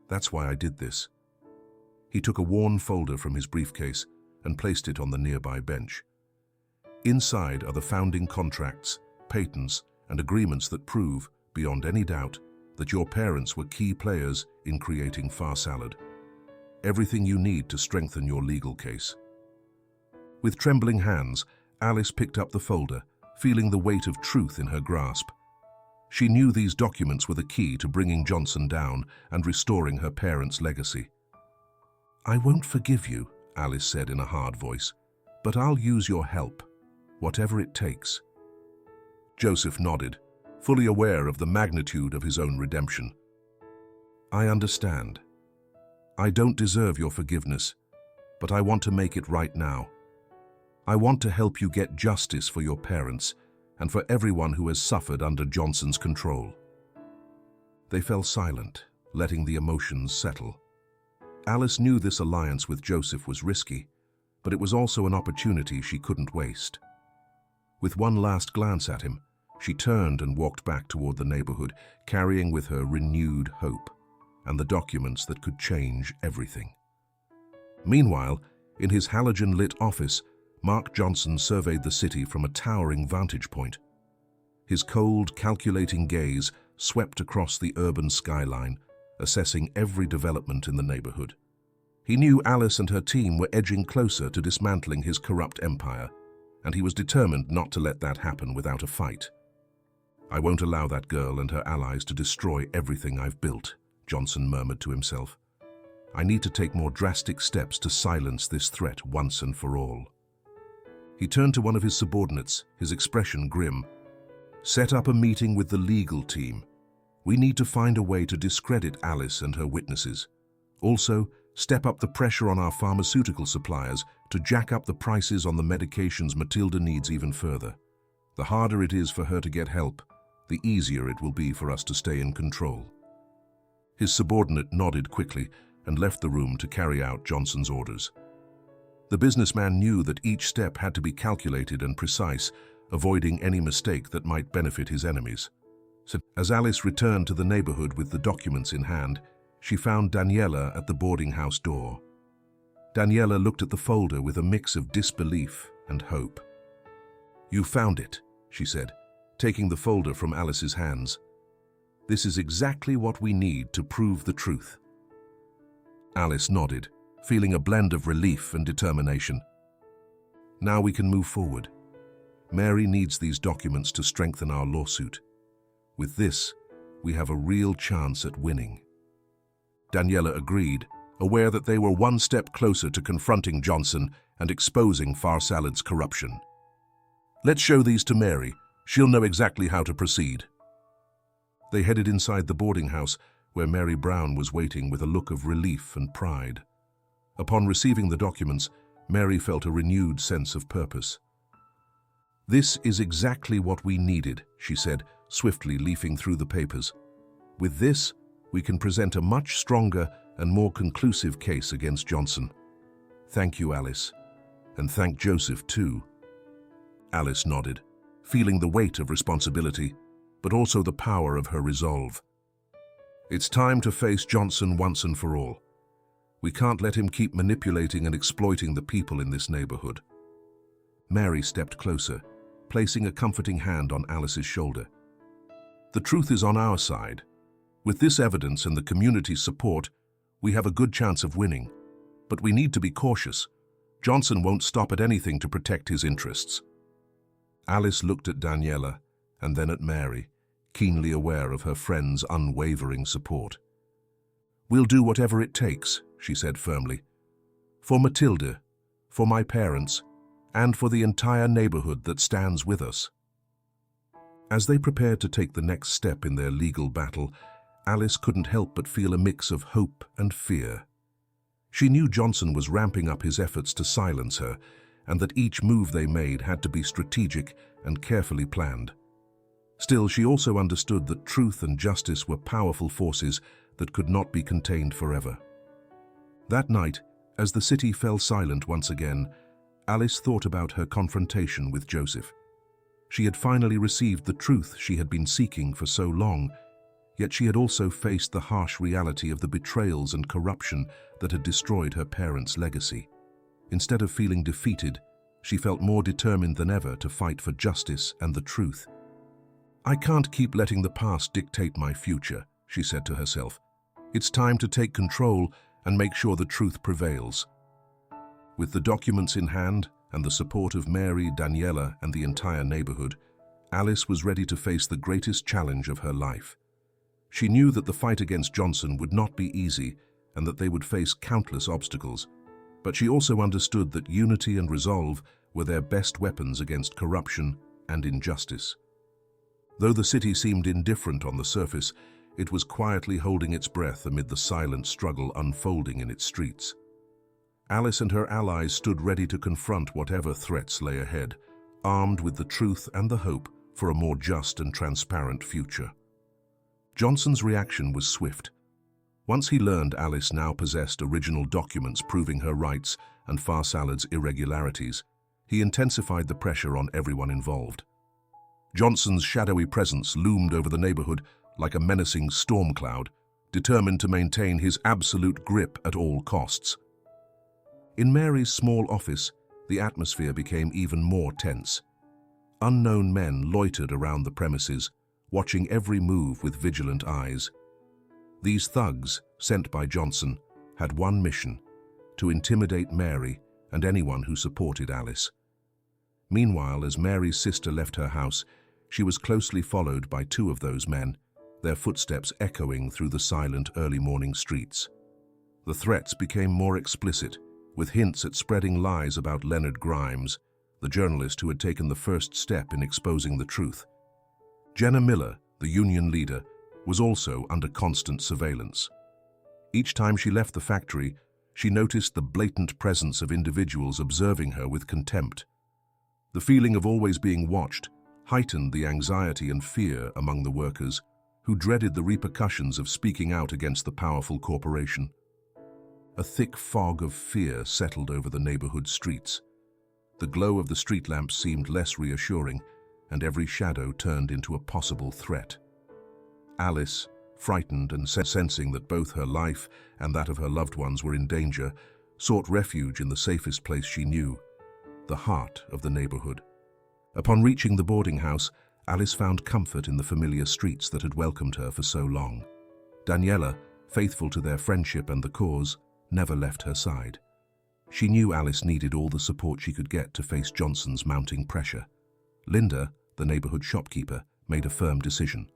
That's why I did this." He took a worn folder from his briefcase and placed it on the nearby bench. Inside are the founding contracts, patents, and agreements that prove, beyond any doubt, that your parents were key players in creating Farsalad. Everything you need to strengthen your legal case. With trembling hands, Alice picked up the folder, feeling the weight of truth in her grasp. She knew these documents were the key to bringing Johnson down and restoring her parents' legacy. "I won't forgive you," Alice said in a hard voice, "but I'll use your help, whatever it takes." Joseph nodded, fully aware of the magnitude of his own redemption. "I understand. I don't deserve your forgiveness, but I want to make it right now. I want to help you get justice for your parents and for everyone who has suffered under Johnson's control." They fell silent, letting the emotions settle. Alice knew this alliance with Joseph was risky, but it was also an opportunity she couldn't waste. With one last glance at him, she turned and walked back toward the neighborhood, carrying with her renewed hope and the documents that could change everything. Meanwhile, in his halogen-lit office, Mark Johnson surveyed the city from a towering vantage point. His cold, calculating gaze swept across the urban skyline, assessing every development in the neighborhood. He knew Alice and her team were edging closer to dismantling his corrupt empire, and he was determined not to let that happen without a fight. "I won't allow that girl and her allies to destroy everything I've built," Johnson murmured to himself. "I need to take more drastic steps to silence this threat once and for all." He turned to one of his subordinates, his expression grim. "Set up a meeting with the legal team. We need to find a way to discredit Alice and her witnesses. Also, step up the pressure on our pharmaceutical suppliers to jack up the prices on the medications Matilda needs even further. The harder it is for her to get help, the easier it will be for us to stay in control." His subordinate nodded quickly and left the room to carry out Johnson's orders. The businessman knew that each step had to be calculated and precise, avoiding any mistake that might benefit his enemies. So, as Alice returned to the neighborhood with the documents in hand, she found Daniela at the boarding house door. Daniela looked at the folder with a mix of disbelief and hope. "You found it," she said, taking the folder from Alice's hands. "This is exactly what we need to prove the truth." Alice nodded, feeling a blend of relief and determination. "Now we can move forward. Mary needs these documents to strengthen our lawsuit. With this, we have a real chance at winning." Daniela agreed, aware that they were one step closer to confronting Johnson and exposing Farsalad's corruption. "Let's show these to Mary. She'll know exactly how to proceed." They headed inside the boarding house, where Mary Brown was waiting with a look of relief and pride. Upon receiving the documents, Mary felt a renewed sense of purpose. "This is exactly what we needed," she said, swiftly leafing through the papers. "With this, we can present a much stronger and more conclusive case against Johnson. Thank you, Alice. And thank Joseph, too." Alice nodded, feeling the weight of responsibility, but also the power of her resolve. "It's time to face Johnson once and for all. We can't let him keep manipulating and exploiting the people in this neighborhood." Mary stepped closer, placing a comforting hand on Alice's shoulder. "The truth is on our side. With this evidence and the community's support, we have a good chance of winning. But we need to be cautious. Johnson won't stop at anything to protect his interests." Alice looked at Daniela and then at Mary, keenly aware of her friend's unwavering support. "We'll do whatever it takes," she said firmly. "For Matilda, for my parents, and for the entire neighborhood that stands with us." As they prepared to take the next step in their legal battle, Alice couldn't help but feel a mix of hope and fear. She knew Johnson was ramping up his efforts to silence her, and that each move they made had to be strategic and carefully planned. Still, she also understood that truth and justice were powerful forces that could not be contained forever. That night, as the city fell silent once again, Alice thought about her confrontation with Joseph. She had finally received the truth she had been seeking for so long, yet she had also faced the harsh reality of the betrayals and corruption that had destroyed her parents' legacy. Instead of feeling defeated, she felt more determined than ever to fight for justice and the truth. "I can't keep letting the past dictate my future," she said to herself. "It's time to take control and make sure the truth prevails." With the documents in hand and the support of Mary, Daniela, and the entire neighborhood, Alice was ready to face the greatest challenge of her life. She knew that the fight against Johnson would not be easy and that they would face countless obstacles, but she also understood that unity and resolve were their best weapons against corruption and injustice. Though the city seemed indifferent on the surface, it was quietly holding its breath amid the silent struggle unfolding in its streets. Alice and her allies stood ready to confront whatever threats lay ahead, armed with the truth and the hope for a more just and transparent future. Johnson's reaction was swift. Once he learned Alice now possessed original documents proving her rights and Farsalad's irregularities, he intensified the pressure on everyone involved. Johnson's shadowy presence loomed over the neighborhood like a menacing storm cloud, determined to maintain his absolute grip at all costs. In Mary's small office, the atmosphere became even more tense. Unknown men loitered around the premises, watching every move with vigilant eyes. These thugs, sent by Johnson, had one mission: to intimidate Mary and anyone who supported Alice. Meanwhile, as Mary's sister left her house, she was closely followed by two of those men, their footsteps echoing through the silent early morning streets. The threats became more explicit, with hints at spreading lies about Leonard Grimes, the journalist who had taken the first step in exposing the truth. Jenna Miller, the union leader, was also under constant surveillance. Each time she left the factory, she noticed the blatant presence of individuals observing her with contempt. The feeling of always being watched heightened the anxiety and fear among the workers, who dreaded the repercussions of speaking out against the powerful corporation. A thick fog of fear settled over the neighborhood streets. The glow of the street lamps seemed less reassuring, and every shadow turned into a possible threat. Alice, frightened and sensing that both her life and that of her loved ones were in danger, sought refuge in the safest place she knew, the heart of the neighborhood. Upon reaching the boarding house, Alice found comfort in the familiar streets that had welcomed her for so long. Daniela, faithful to their friendship and the cause, never left her side. She knew Alice needed all the support she could get to face Johnson's mounting pressure. Linda, the neighborhood shopkeeper, made a firm decision.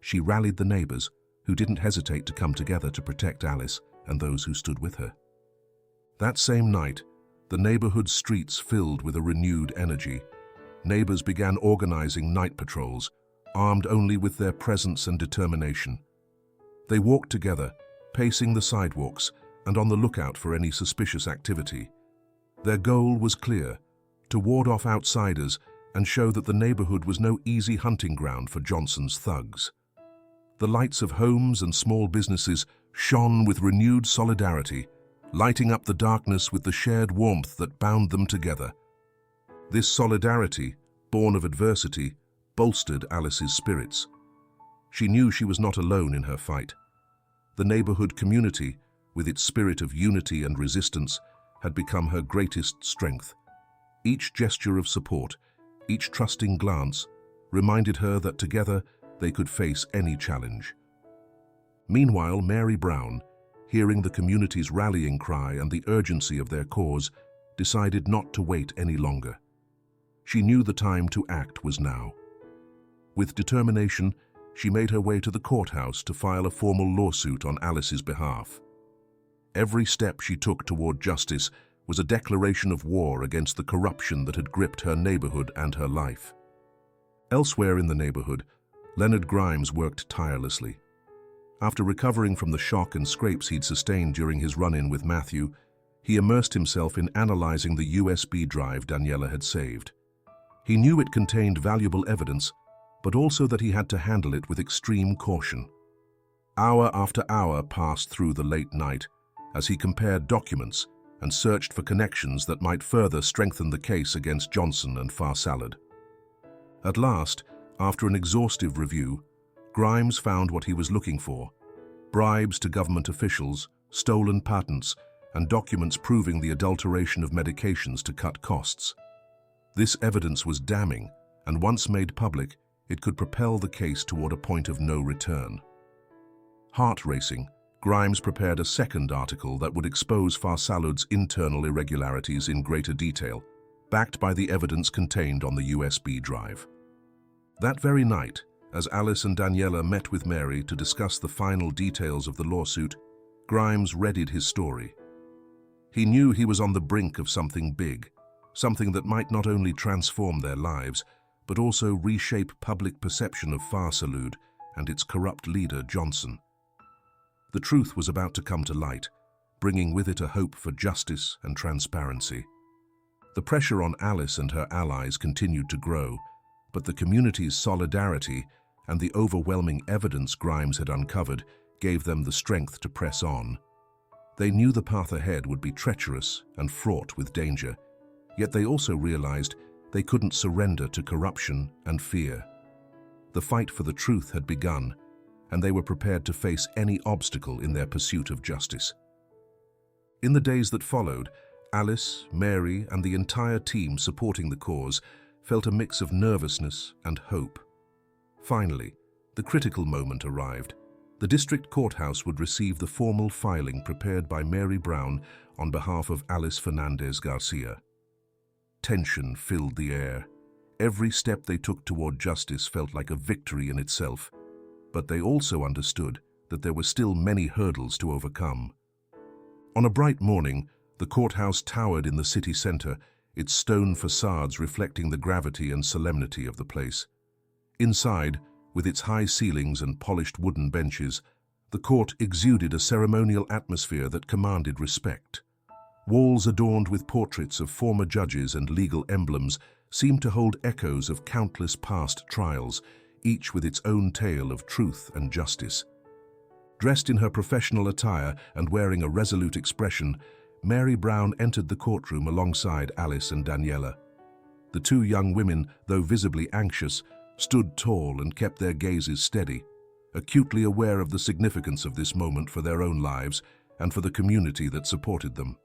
She rallied the neighbors, who didn't hesitate to come together to protect Alice and those who stood with her. That same night, the neighborhood streets filled with a renewed energy. Neighbors began organizing night patrols, armed only with their presence and determination. They walked together, pacing the sidewalks and on the lookout for any suspicious activity. Their goal was clear: to ward off outsiders and show that the neighborhood was no easy hunting ground for Johnson's thugs. The lights of homes and small businesses shone with renewed solidarity, lighting up the darkness with the shared warmth that bound them together. This solidarity, born of adversity, bolstered Alice's spirits. She knew she was not alone in her fight. The neighborhood community, with its spirit of unity and resistance, had become her greatest strength. Each gesture of support, each trusting glance, reminded her that together they could face any challenge. Meanwhile, Mary Brown, hearing the community's rallying cry and the urgency of their cause, decided not to wait any longer. She knew the time to act was now. With determination, she made her way to the courthouse to file a formal lawsuit on Alice's behalf. Every step she took toward justice was a declaration of war against the corruption that had gripped her neighborhood and her life. Elsewhere in the neighborhood, Leonard Grimes worked tirelessly. After recovering from the shock and scrapes he'd sustained during his run-in with Matthew, he immersed himself in analyzing the USB drive Daniela had saved. He knew it contained valuable evidence, but also that he had to handle it with extreme caution. Hour after hour passed through the late night as he compared documents and searched for connections that might further strengthen the case against Johnson and Farsalad. At last, after an exhaustive review, Grimes found what he was looking for: bribes to government officials, stolen patents, and documents proving the adulteration of medications to cut costs. This evidence was damning, and once made public, it could propel the case toward a point of no return. Heart-racing, Grimes prepared a second article that would expose Farsalud's internal irregularities in greater detail, backed by the evidence contained on the USB drive. That very night, as Alice and Daniela met with Mary to discuss the final details of the lawsuit, Grimes readied his story. He knew he was on the brink of something big, something that might not only transform their lives, but also reshape public perception of Farsalud and its corrupt leader, Johnson. The truth was about to come to light, bringing with it a hope for justice and transparency. The pressure on Alice and her allies continued to grow, but the community's solidarity and the overwhelming evidence Grimes had uncovered gave them the strength to press on. They knew the path ahead would be treacherous and fraught with danger, yet they also realized they couldn't surrender to corruption and fear. The fight for the truth had begun, and they were prepared to face any obstacle in their pursuit of justice. In the days that followed, Alice, Mary, and the entire team supporting the cause felt a mix of nervousness and hope. Finally, the critical moment arrived. The district courthouse would receive the formal filing prepared by Mary Brown on behalf of Alice Fernandez Garcia. Tension filled the air. Every step they took toward justice felt like a victory in itself, but they also understood that there were still many hurdles to overcome. On a bright morning, the courthouse towered in the city center, its stone facades reflecting the gravity and solemnity of the place. Inside, with its high ceilings and polished wooden benches, the court exuded a ceremonial atmosphere that commanded respect. Walls adorned with portraits of former judges and legal emblems seemed to hold echoes of countless past trials, each with its own tale of truth and justice. Dressed in her professional attire and wearing a resolute expression, Mary Brown entered the courtroom alongside Alice and Daniela. The two young women, though visibly anxious, stood tall and kept their gazes steady, acutely aware of the significance of this moment for their own lives and for the community that supported them.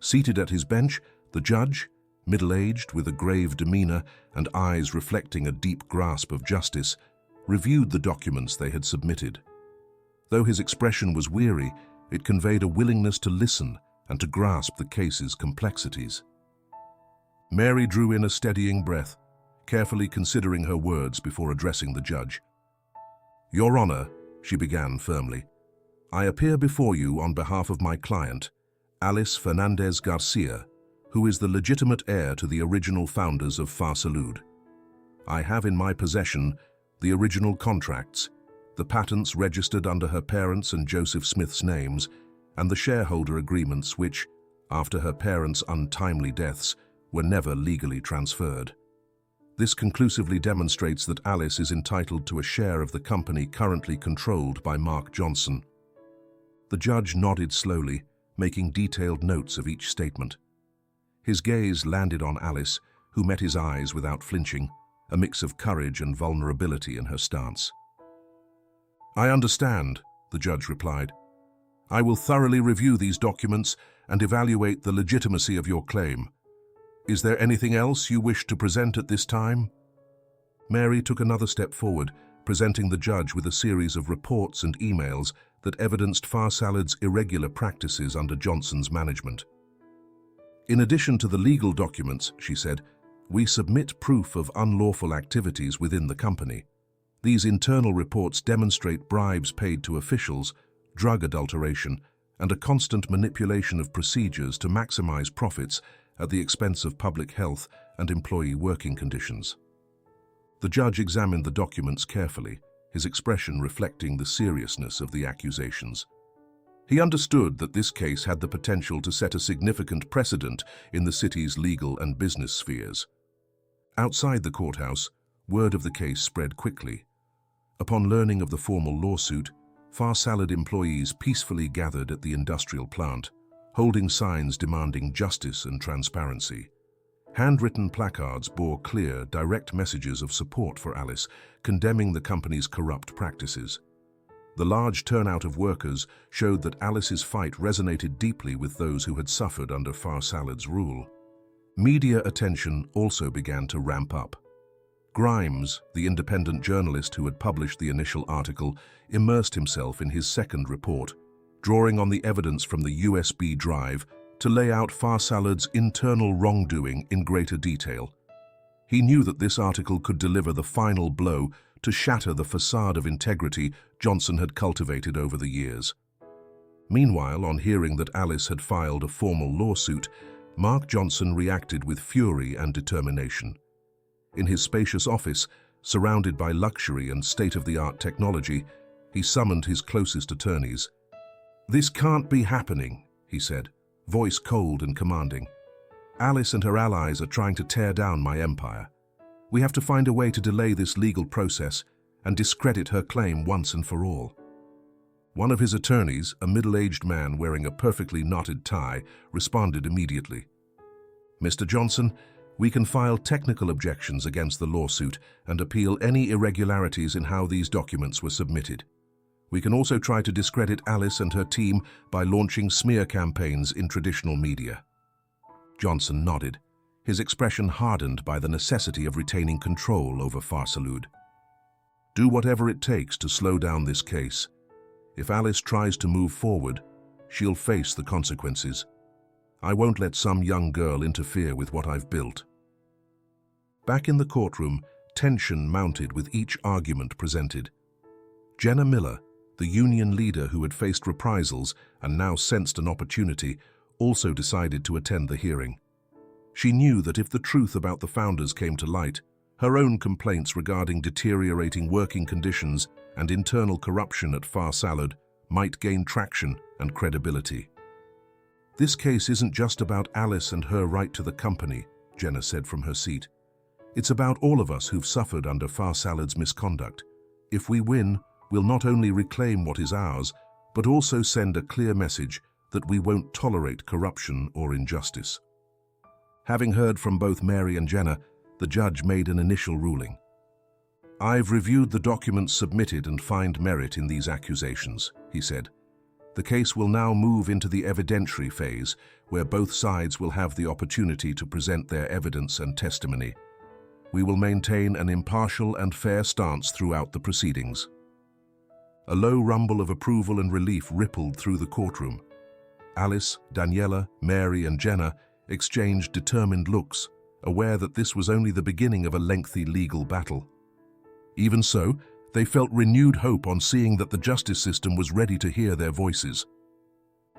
Seated at his bench, the judge, middle-aged with a grave demeanor and eyes reflecting a deep grasp of justice, reviewed the documents they had submitted. Though his expression was weary, it conveyed a willingness to listen and to grasp the case's complexities. Mary drew in a steadying breath, carefully considering her words before addressing the judge. "Your Honor," she began firmly, "I appear before you on behalf of my client, Alice Fernandez Garcia, who is the legitimate heir to the original founders of Farsalud. I have in my possession the original contracts, the patents registered under her parents' and Joseph Smith's names, and the shareholder agreements which, after her parents' untimely deaths, were never legally transferred. This conclusively demonstrates that Alice is entitled to a share of the company currently controlled by Mark Johnson." The judge nodded slowly, making detailed notes of each statement. His gaze landed on Alice, who met his eyes without flinching, a mix of courage and vulnerability in her stance. "I understand," the judge replied. "I will thoroughly review these documents and evaluate the legitimacy of your claim. Is there anything else you wish to present at this time?" Mary took another step forward, presenting the judge with a series of reports and emails that evidenced Farsalud's irregular practices under Johnson's management. "In addition to the legal documents," she said, "we submit proof of unlawful activities within the company. These internal reports demonstrate bribes paid to officials, drug adulteration, and a constant manipulation of procedures to maximize profits at the expense of public health and employee working conditions." The judge examined the documents carefully, his expression reflecting the seriousness of the accusations. He understood that this case had the potential to set a significant precedent in the city's legal and business spheres. Outside the courthouse, word of the case spread quickly. Upon learning of the formal lawsuit, Farsalud employees peacefully gathered at the industrial plant, holding signs demanding justice and transparency. Handwritten placards bore clear, direct messages of support for Alice, condemning the company's corrupt practices. The large turnout of workers showed that Alice's fight resonated deeply with those who had suffered under Farsalud's rule. Media attention also began to ramp up. Grimes, the independent journalist who had published the initial article, immersed himself in his second report, drawing on the evidence from the USB drive to lay out Farsalad's internal wrongdoing in greater detail. He knew that this article could deliver the final blow to shatter the facade of integrity Johnson had cultivated over the years. Meanwhile, on hearing that Alice had filed a formal lawsuit, Mark Johnson reacted with fury and determination. In his spacious office, surrounded by luxury and state-of-the-art technology, he summoned his closest attorneys. "This can't be happening," he said, voice cold and commanding. "Alice and her allies are trying to tear down my empire. We have to find a way to delay this legal process and discredit her claim once and for all." One of his attorneys, a middle-aged man wearing a perfectly knotted tie, responded immediately. "Mr. Johnson, we can file technical objections against the lawsuit and appeal any irregularities in how these documents were submitted. We can also try to discredit Alice and her team by launching smear campaigns in traditional media." Johnson nodded, his expression hardened by the necessity of retaining control over Farsalud. "Do whatever it takes to slow down this case. If Alice tries to move forward, she'll face the consequences. I won't let some young girl interfere with what I've built." Back in the courtroom, tension mounted with each argument presented. Jenna Miller, the union leader who had faced reprisals and now sensed an opportunity, also decided to attend the hearing. She knew that if the truth about the founders came to light, her own complaints regarding deteriorating working conditions and internal corruption at Farsalad might gain traction and credibility. "This case isn't just about Alice and her right to the company," Jenna said from her seat. "It's about all of us who've suffered under Farsalad's misconduct. If we win, we'll not only reclaim what is ours, but also send a clear message that we won't tolerate corruption or injustice." Having heard from both Mary and Jenna, the judge made an initial ruling. "I've reviewed the documents submitted and find merit in these accusations," he said. "The case will now move into the evidentiary phase, where both sides will have the opportunity to present their evidence and testimony. We will maintain an impartial and fair stance throughout the proceedings." A low rumble of approval and relief rippled through the courtroom. Alice, Daniela, Mary, and Jenna exchanged determined looks, aware that this was only the beginning of a lengthy legal battle. Even so, they felt renewed hope on seeing that the justice system was ready to hear their voices.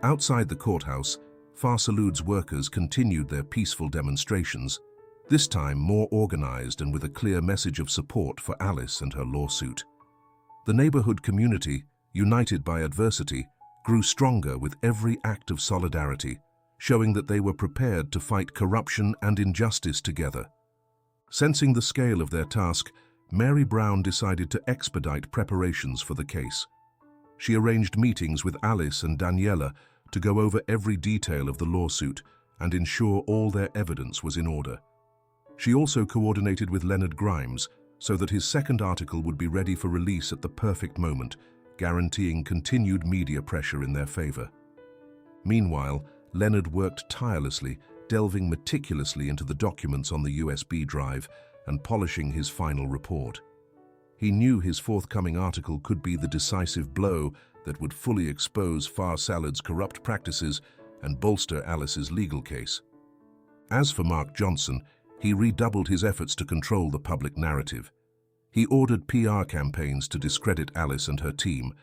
Outside the courthouse, Farsalud's workers continued their peaceful demonstrations, this time more organized and with a clear message of support for Alice and her lawsuit. The neighborhood community, united by adversity, grew stronger with every act of solidarity, showing that they were prepared to fight corruption and injustice together. Sensing the scale of their task, Mary Brown decided to expedite preparations for the case. She arranged meetings with Alice and Daniela to go over every detail of the lawsuit and ensure all their evidence was in order. She also coordinated with Leonard Grimes so that his second article would be ready for release at the perfect moment, guaranteeing continued media pressure in their favor. Meanwhile, Leonard worked tirelessly, delving meticulously into the documents on the USB drive and polishing his final report. He knew his forthcoming article could be the decisive blow that would fully expose Farsalad's corrupt practices and bolster Alice's legal case. As for Mark Johnson, he redoubled his efforts to control the public narrative. He ordered PR campaigns to discredit Alice and her team,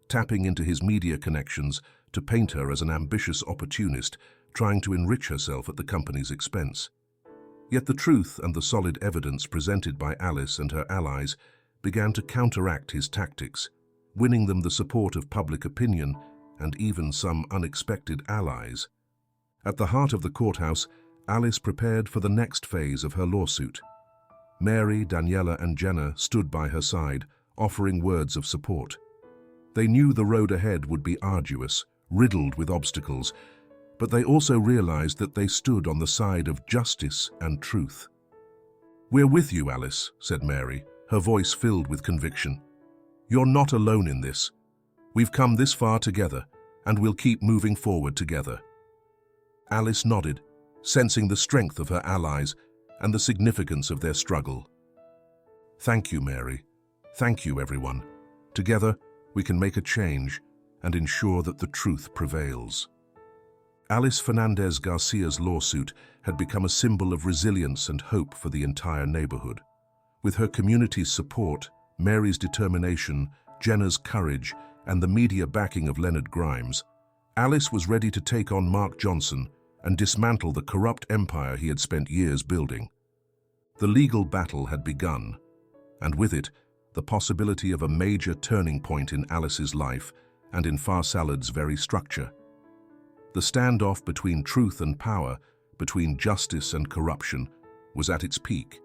tapping into his media connections to paint her as an ambitious opportunist trying to enrich herself at the company's expense. Yet the truth and the solid evidence presented by Alice and her allies began to counteract his tactics, winning them the support of public opinion and even some unexpected allies. At the heart of the courthouse, Alice prepared for the next phase of her lawsuit. Mary, Daniela, and Jenna stood by her side, offering words of support. They knew the road ahead would be arduous, riddled with obstacles, but they also realized that they stood on the side of justice and truth. "We're with you, Alice," said Mary, her voice filled with conviction. "You're not alone in this. We've come this far together, and we'll keep moving forward together." Alice nodded, sensing the strength of her allies and the significance of their struggle. "Thank you, Mary. Thank you, everyone. Together, we can make a change and ensure that the truth prevails." Alice Fernandez Garcia's lawsuit had become a symbol of resilience and hope for the entire neighborhood. With her community's support, Mary's determination, Jenna's courage, and the media backing of Leonard Grimes, Alice was ready to take on Mark Johnson and dismantle the corrupt empire he had spent years building. The legal battle had begun, and with it, the possibility of a major turning point in Alice's life and in Farsalad's very structure. The standoff between truth and power, between justice and corruption, was at its peak,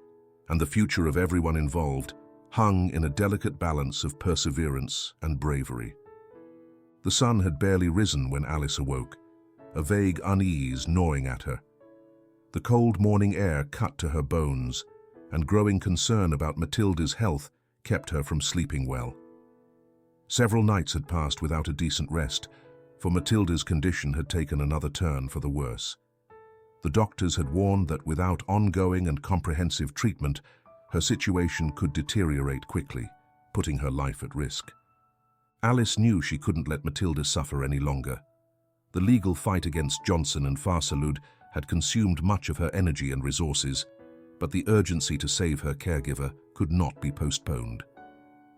and the future of everyone involved hung in a delicate balance of perseverance and bravery. The sun had barely risen when Alice awoke, a vague unease gnawing at her. The cold morning air cut to her bones, and growing concern about Matilda's health kept her from sleeping well. Several nights had passed without a decent rest, for Matilda's condition had taken another turn for the worse. The doctors had warned that without ongoing and comprehensive treatment, her situation could deteriorate quickly, putting her life at risk. Alice knew she couldn't let Matilda suffer any longer. The legal fight against Johnson and Farsalud had consumed much of her energy and resources, but the urgency to save her caregiver could not be postponed.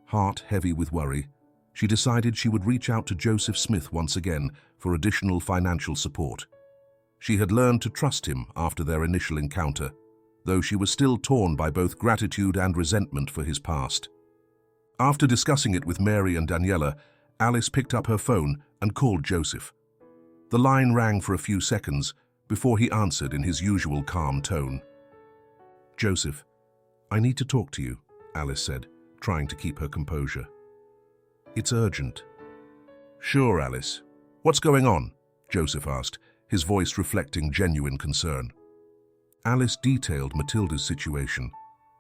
Heart heavy with worry, she decided she would reach out to Joseph Smith once again for additional financial support. She had learned to trust him after their initial encounter, though she was still torn by both gratitude and resentment for his past. After discussing it with Mary and Daniela, Alice picked up her phone and called Joseph. The line rang for a few seconds before he answered in his usual calm tone. "Joseph, I need to talk to you," Alice said, trying to keep her composure. "It's urgent." "Sure, Alice. What's going on?" Joseph asked, his voice reflecting genuine concern. Alice detailed Matilda's situation,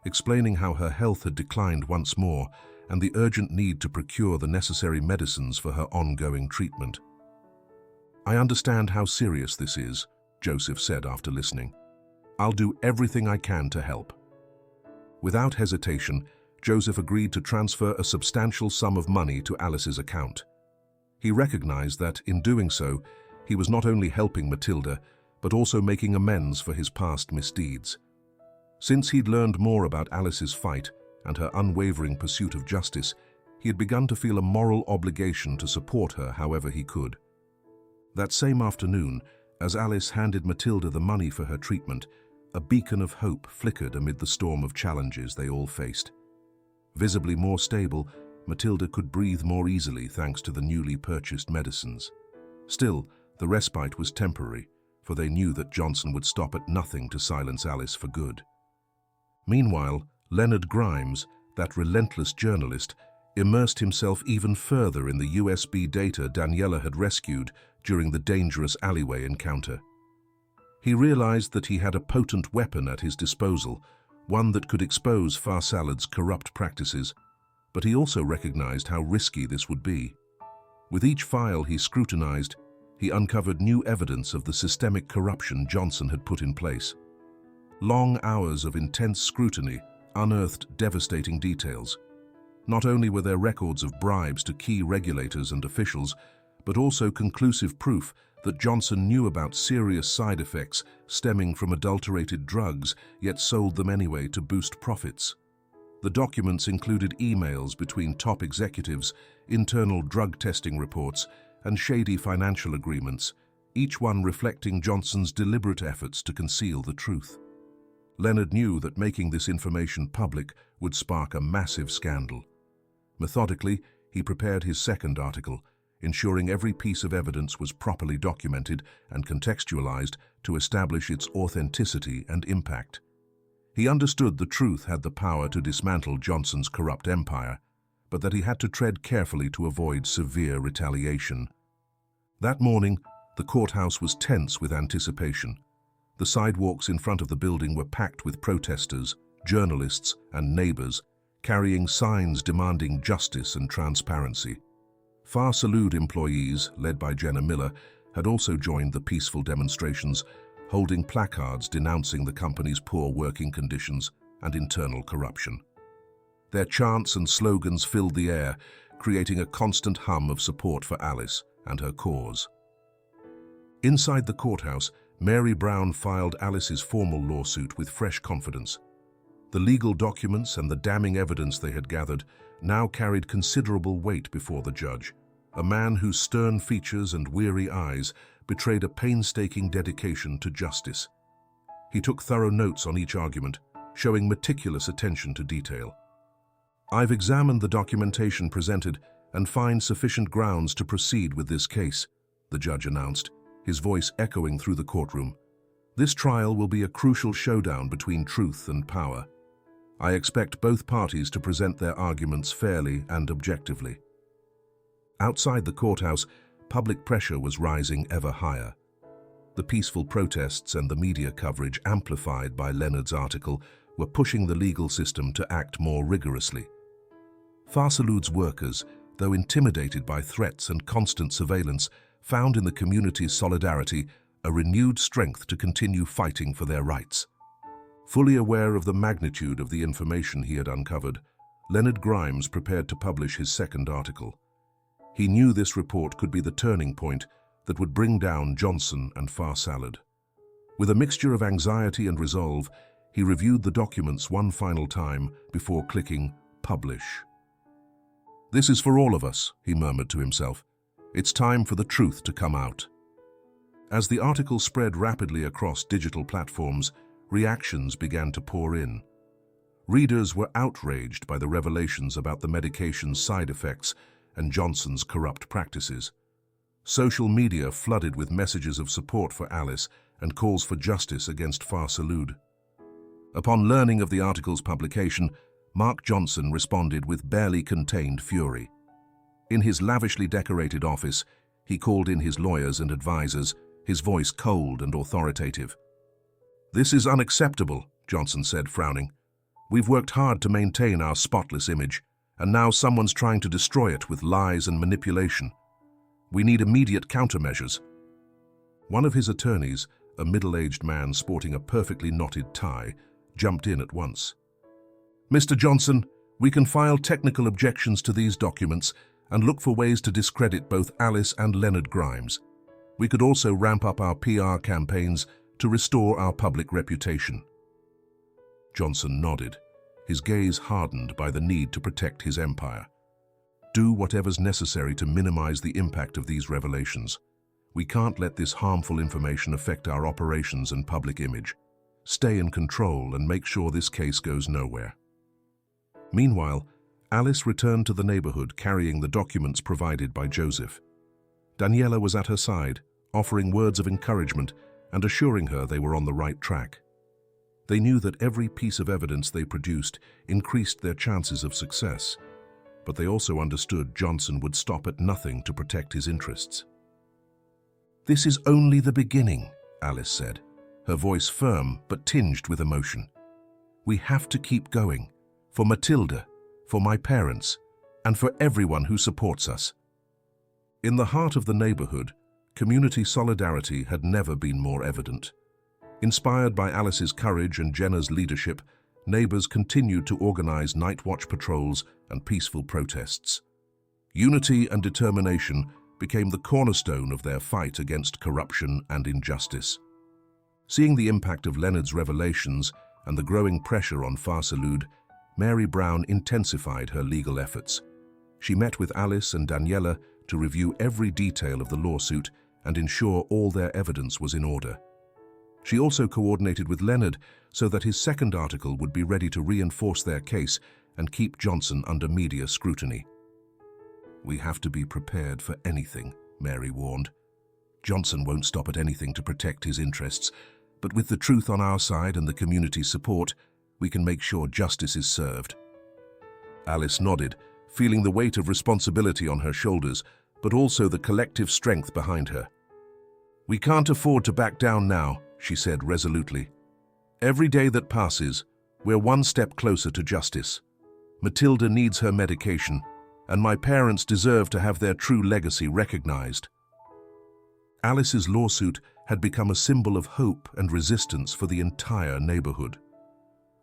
explaining how her health had declined once more and the urgent need to procure the necessary medicines for her ongoing treatment. "I understand how serious this is," Joseph said after listening. "I'll do everything I can to help." Without hesitation, Joseph agreed to transfer a substantial sum of money to Alice's account. He recognized that, in doing so, he was not only helping Matilda, but also making amends for his past misdeeds. Since he'd learned more about Alice's fight and her unwavering pursuit of justice, he had begun to feel a moral obligation to support her however he could. That same afternoon, as Alice handed Matilda the money for her treatment, a beacon of hope flickered amid the storm of challenges they all faced. Visibly more stable, Matilda could breathe more easily thanks to the newly purchased medicines. Still, the respite was temporary, for they knew that Johnson would stop at nothing to silence Alice for good. Meanwhile, Leonard Grimes, that relentless journalist, immersed himself even further in the USB data Daniela had rescued during the dangerous alleyway encounter. He realized that he had a potent weapon at his disposal, one that could expose Farsalad's corrupt practices, but he also recognized how risky this would be. With each file he scrutinized, he uncovered new evidence of the systemic corruption Johnson had put in place. Long hours of intense scrutiny unearthed devastating details. Not only were there records of bribes to key regulators and officials, but also conclusive proof that Johnson knew about serious side effects stemming from adulterated drugs, yet sold them anyway to boost profits. The documents included emails between top executives, internal drug testing reports, and shady financial agreements, each one reflecting Johnson's deliberate efforts to conceal the truth. Leonard knew that making this information public would spark a massive scandal. Methodically, he prepared his second article, ensuring every piece of evidence was properly documented and contextualized to establish its authenticity and impact. He understood the truth had the power to dismantle Johnson's corrupt empire, but that he had to tread carefully to avoid severe retaliation. That morning, the courthouse was tense with anticipation. The sidewalks in front of the building were packed with protesters, journalists, and neighbors, carrying signs demanding justice and transparency. Farsalud employees, led by Jenna Miller, had also joined the peaceful demonstrations, holding placards denouncing the company's poor working conditions and internal corruption. Their chants and slogans filled the air, creating a constant hum of support for Alice and her cause. Inside the courthouse, Mary Brown filed Alice's formal lawsuit with fresh confidence. The legal documents and the damning evidence they had gathered now carried considerable weight before the judge, a man whose stern features and weary eyes betrayed a painstaking dedication to justice. He took thorough notes on each argument, showing meticulous attention to detail. "I've examined the documentation presented and find sufficient grounds to proceed with this case," the judge announced, his voice echoing through the courtroom. "This trial will be a crucial showdown between truth and power. I expect both parties to present their arguments fairly and objectively." Outside the courthouse, public pressure was rising ever higher. The peaceful protests and the media coverage amplified by Leonard's article were pushing the legal system to act more rigorously. Farsalud's workers, though intimidated by threats and constant surveillance, found in the community's solidarity a renewed strength to continue fighting for their rights. Fully aware of the magnitude of the information he had uncovered, Leonard Grimes prepared to publish his second article. He knew this report could be the turning point that would bring down Johnson and Farsalud. With a mixture of anxiety and resolve, he reviewed the documents one final time before clicking Publish. "This is for all of us," he murmured to himself. "It's time for the truth to come out." As the article spread rapidly across digital platforms, reactions began to pour in. Readers were outraged by the revelations about the medication's side effects and Johnson's corrupt practices. Social media flooded with messages of support for Alice and calls for justice against Farsalud. Upon learning of the article's publication, Mark Johnson responded with barely contained fury. In his lavishly decorated office, he called in his lawyers and advisors, his voice cold and authoritative. "This is unacceptable," Johnson said, frowning. "We've worked hard to maintain our spotless image, and now someone's trying to destroy it with lies and manipulation. We need immediate countermeasures." One of his attorneys, a middle-aged man sporting a perfectly knotted tie, jumped in at once. "Mr. Johnson, we can file technical objections to these documents and look for ways to discredit both Alice and Leonard Grimes. We could also ramp up our PR campaigns to restore our public reputation." Johnson nodded, his gaze hardened by the need to protect his empire. "Do whatever's necessary to minimize the impact of these revelations. We can't let this harmful information affect our operations and public image. Stay in control and make sure this case goes nowhere." Meanwhile, Alice returned to the neighborhood carrying the documents provided by Joseph. Daniela was at her side, offering words of encouragement and assuring her they were on the right track. They knew that every piece of evidence they produced increased their chances of success, but they also understood Johnson would stop at nothing to protect his interests. "This is only the beginning," Alice said, her voice firm but tinged with emotion. "We have to keep going, for Matilda, for my parents, and for everyone who supports us." In the heart of the neighborhood, community solidarity had never been more evident. Inspired by Alice's courage and Jenna's leadership, neighbors continued to organize night watch patrols and peaceful protests. Unity and determination became the cornerstone of their fight against corruption and injustice. Seeing the impact of Leonard's revelations and the growing pressure on Farsalud, Mary Brown intensified her legal efforts. She met with Alice and Daniela to review every detail of the lawsuit and ensure all their evidence was in order. She also coordinated with Leonard so that his second article would be ready to reinforce their case and keep Johnson under media scrutiny. "We have to be prepared for anything," Mary warned. "Johnson won't stop at anything to protect his interests, but with the truth on our side and the community's support, we can make sure justice is served." Alice nodded, feeling the weight of responsibility on her shoulders, but also the collective strength behind her. "We can't afford to back down now," she said resolutely. "Every day that passes, we're one step closer to justice. Matilda needs her medication, and my parents deserve to have their true legacy recognized." Alice's lawsuit had become a symbol of hope and resistance for the entire neighborhood.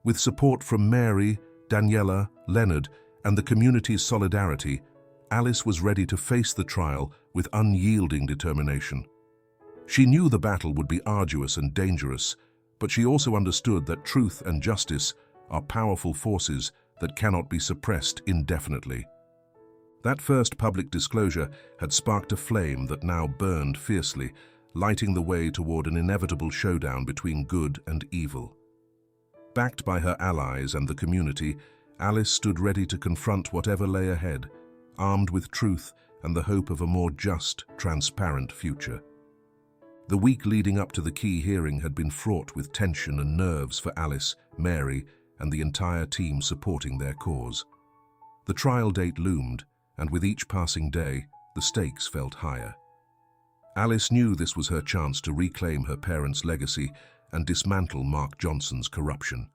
With support from Mary, Daniela, Leonard, and the community's solidarity, Alice was ready to face the trial with unyielding determination. She knew the battle would be arduous and dangerous, but she also understood that truth and justice are powerful forces that cannot be suppressed indefinitely. That first public disclosure had sparked a flame that now burned fiercely, lighting the way toward an inevitable showdown between good and evil. Backed by her allies and the community, Alice stood ready to confront whatever lay ahead, armed with truth and the hope of a more just, transparent future. The week leading up to the key hearing had been fraught with tension and nerves for Alice, Mary, and the entire team supporting their cause. The trial date loomed, and with each passing day, the stakes felt higher. Alice knew this was her chance to reclaim her parents' legacy and dismantle Mark Johnson's corruption.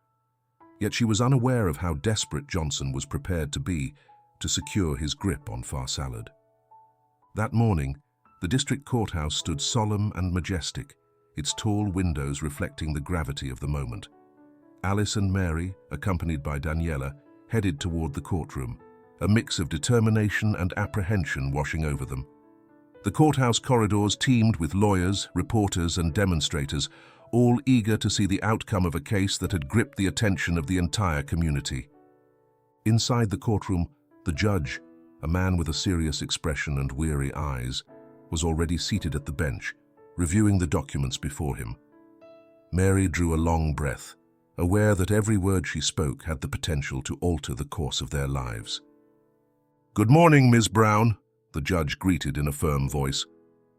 Yet she was unaware of how desperate Johnson was prepared to be to secure his grip on Farsalad. That morning, the district courthouse stood solemn and majestic, its tall windows reflecting the gravity of the moment. Alice and Mary, accompanied by Daniela, headed toward the courtroom, a mix of determination and apprehension washing over them. The courthouse corridors teemed with lawyers, reporters, and demonstrators, all eager to see the outcome of a case that had gripped the attention of the entire community. Inside the courtroom, the judge, a man with a serious expression and weary eyes, was already seated at the bench, reviewing the documents before him. Mary drew a long breath, aware that every word she spoke had the potential to alter the course of their lives. "Good morning, Ms. Brown," the judge greeted in a firm voice.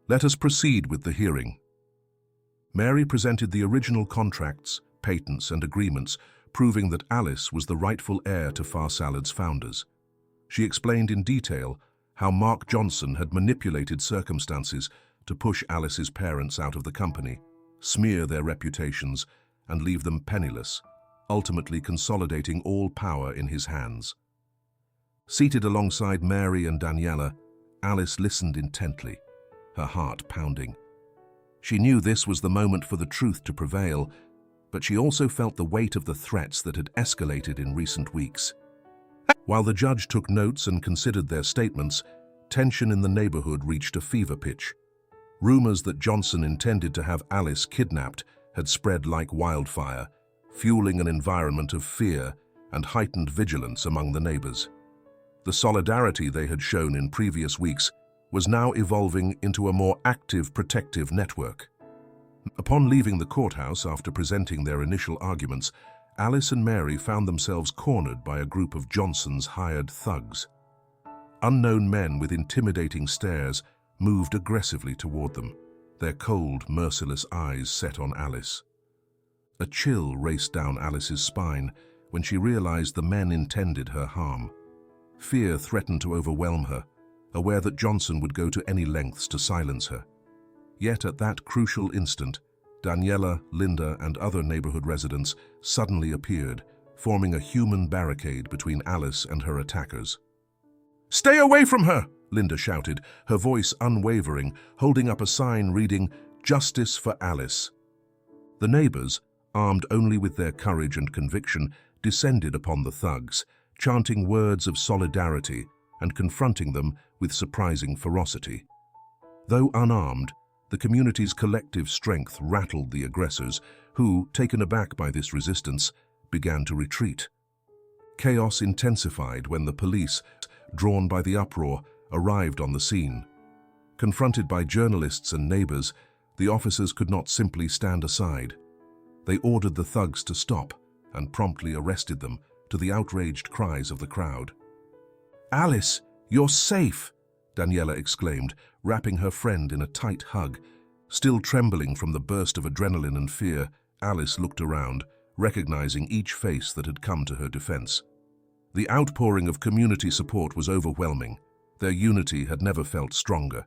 "Let us proceed with the hearing." Mary presented the original contracts, patents, and agreements, proving that Alice was the rightful heir to Farsalad's founders. She explained in detail how Mark Johnson had manipulated circumstances to push Alice's parents out of the company, smear their reputations, and leave them penniless, ultimately consolidating all power in his hands. Seated alongside Mary and Daniela, Alice listened intently, her heart pounding. She knew this was the moment for the truth to prevail, but she also felt the weight of the threats that had escalated in recent weeks. While the judge took notes and considered their statements, tension in the neighborhood reached a fever pitch. Rumors that Johnson intended to have Alice kidnapped had spread like wildfire, fueling an environment of fear and heightened vigilance among the neighbors. The solidarity they had shown in previous weeks was now evolving into a more active protective network. Upon leaving the courthouse after presenting their initial arguments, Alice and Mary found themselves cornered by a group of Johnson's hired thugs. Unknown men with intimidating stares moved aggressively toward them, their cold, merciless eyes set on Alice. A chill raced down Alice's spine when she realized the men intended her harm. Fear threatened to overwhelm her, aware that Johnson would go to any lengths to silence her. Yet at that crucial instant, Daniela, Linda, and other neighborhood residents suddenly appeared, forming a human barricade between Alice and her attackers. "Stay away from her!" Linda shouted, her voice unwavering, holding up a sign reading, "Justice for Alice." The neighbors, armed only with their courage and conviction, descended upon the thugs, chanting words of solidarity and confronting them with surprising ferocity. Though unarmed, the community's collective strength rattled the aggressors, who, taken aback by this resistance, began to retreat. Chaos intensified when the police, drawn by the uproar, arrived on the scene. Confronted by journalists and neighbors, the officers could not simply stand aside. They ordered the thugs to stop and promptly arrested them, to the outraged cries of the crowd. "Alice, you're safe!" Daniela exclaimed, wrapping her friend in a tight hug. Still trembling from the burst of adrenaline and fear, Alice looked around, recognizing each face that had come to her defense. The outpouring of community support was overwhelming. Their unity had never felt stronger.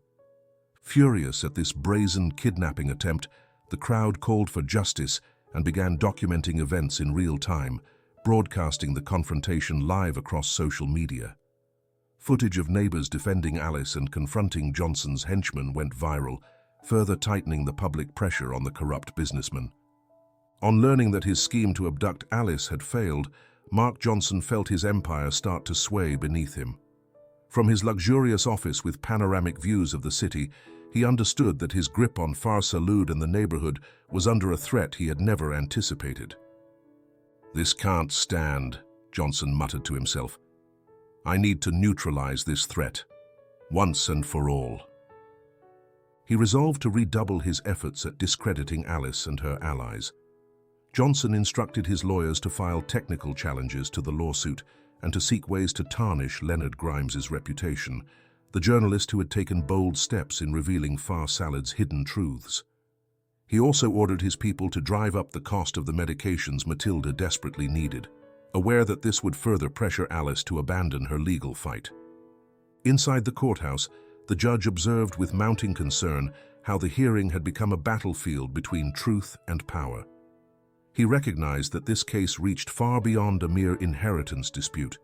Furious at this brazen kidnapping attempt, the crowd called for justice and began documenting events in real time, broadcasting the confrontation live across social media. Footage of neighbors defending Alice and confronting Johnson's henchmen went viral, further tightening the public pressure on the corrupt businessman. On learning that his scheme to abduct Alice had failed, Mark Johnson felt his empire start to sway beneath him. From his luxurious office with panoramic views of the city, he understood that his grip on Far Salud and the neighborhood was under a threat he had never anticipated. "This can't stand," Johnson muttered to himself. "I need to neutralize this threat, once and for all." He resolved to redouble his efforts at discrediting Alice and her allies. Johnson instructed his lawyers to file technical challenges to the lawsuit and to seek ways to tarnish Leonard Grimes's reputation, the journalist who had taken bold steps in revealing Far Salud's hidden truths. He also ordered his people to drive up the cost of the medications Matilda desperately needed, aware that this would further pressure Alice to abandon her legal fight. Inside the courthouse, the judge observed with mounting concern how the hearing had become a battlefield between truth and power. He recognized that this case reached far beyond a mere inheritance dispute.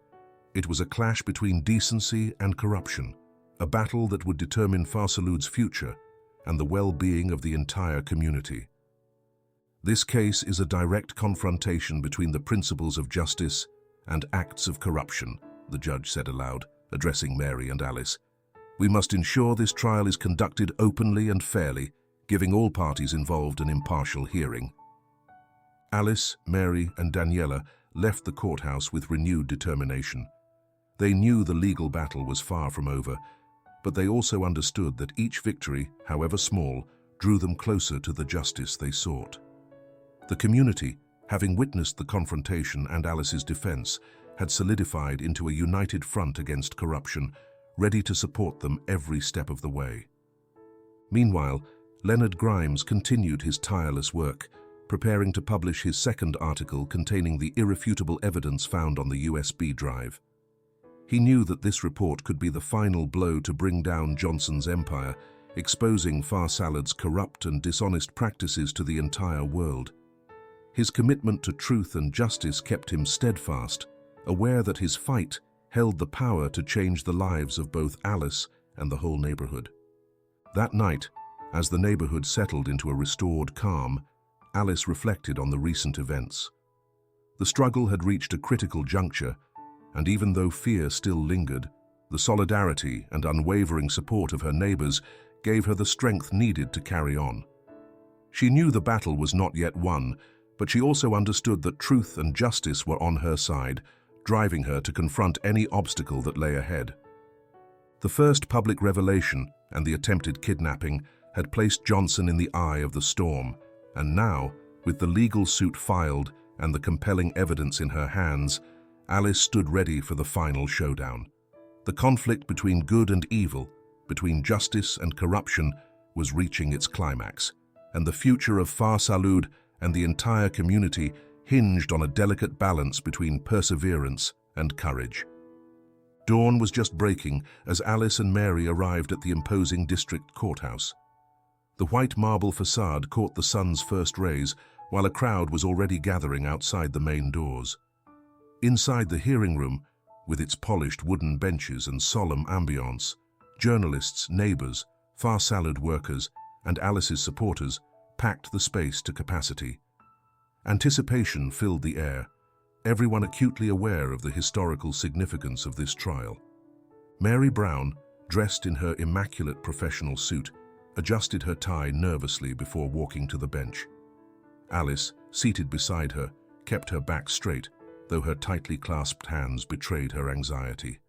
It was a clash between decency and corruption, a battle that would determine Far Salud's future and the well-being of the entire community. This case is a direct confrontation between the principles of justice and acts of corruption, the judge said aloud, addressing Mary and Alice. "We must ensure this trial is conducted openly and fairly, giving all parties involved an impartial hearing." Alice, Mary, and Daniela left the courthouse with renewed determination. They knew the legal battle was far from over, but they also understood that each victory, however small, drew them closer to the justice they sought. The community, having witnessed the confrontation and Alice's defense, had solidified into a united front against corruption, ready to support them every step of the way. Meanwhile, Leonard Grimes continued his tireless work, preparing to publish his second article containing the irrefutable evidence found on the USB drive. He knew that this report could be the final blow to bring down Johnson's empire, exposing Far Salud's corrupt and dishonest practices to the entire world. His commitment to truth and justice kept him steadfast, aware that his fight held the power to change the lives of both Alice and the whole neighborhood. That night, as the neighborhood settled into a restored calm, Alice reflected on the recent events. The struggle had reached a critical juncture, and even though fear still lingered, the solidarity and unwavering support of her neighbors gave her the strength needed to carry on. She knew the battle was not yet won, but she also understood that truth and justice were on her side, driving her to confront any obstacle that lay ahead. The first public revelation and the attempted kidnapping had placed Johnson in the eye of the storm, and now, with the legal suit filed and the compelling evidence in her hands, Alice stood ready for the final showdown. The conflict between good and evil, between justice and corruption, was reaching its climax, and the future of Far Salud and the entire community hinged on a delicate balance between perseverance and courage. Dawn was just breaking as Alice and Mary arrived at the imposing district courthouse. The white marble facade caught the sun's first rays, while a crowd was already gathering outside the main doors. Inside the hearing room, with its polished wooden benches and solemn ambience, journalists, neighbors, Far Salud workers, and Alice's supporters packed the space to capacity. Anticipation filled the air, everyone acutely aware of the historical significance of this trial. Mary Brown, dressed in her immaculate professional suit, adjusted her tie nervously before walking to the bench. Alice, seated beside her, kept her back straight, though her tightly clasped hands betrayed her anxiety.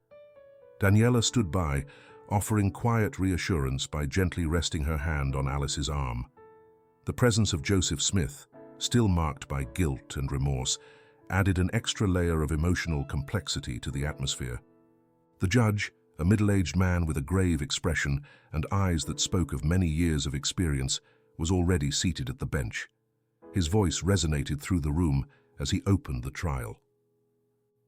Daniela stood by, offering quiet reassurance by gently resting her hand on Alice's arm. The presence of Joseph Smith, still marked by guilt and remorse, added an extra layer of emotional complexity to the atmosphere. The judge, a middle-aged man with a grave expression and eyes that spoke of many years of experience, was already seated at the bench. His voice resonated through the room as he opened the trial.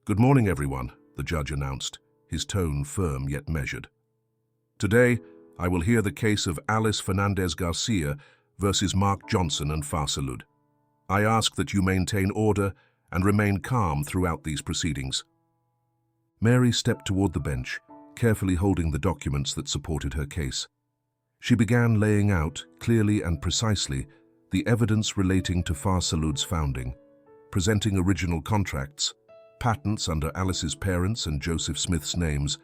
"Good morning, everyone," the judge announced, his tone firm yet measured. "Today, I will hear the case of Alice Fernandez Garcia versus Mark Johnson and Far Salud. I ask that you maintain order and remain calm throughout these proceedings." Mary stepped toward the bench, carefully holding the documents that supported her case. She began laying out, clearly and precisely, the evidence relating to Farsalud's founding, presenting original contracts, patents under Alice's parents' and Joseph Smith's names,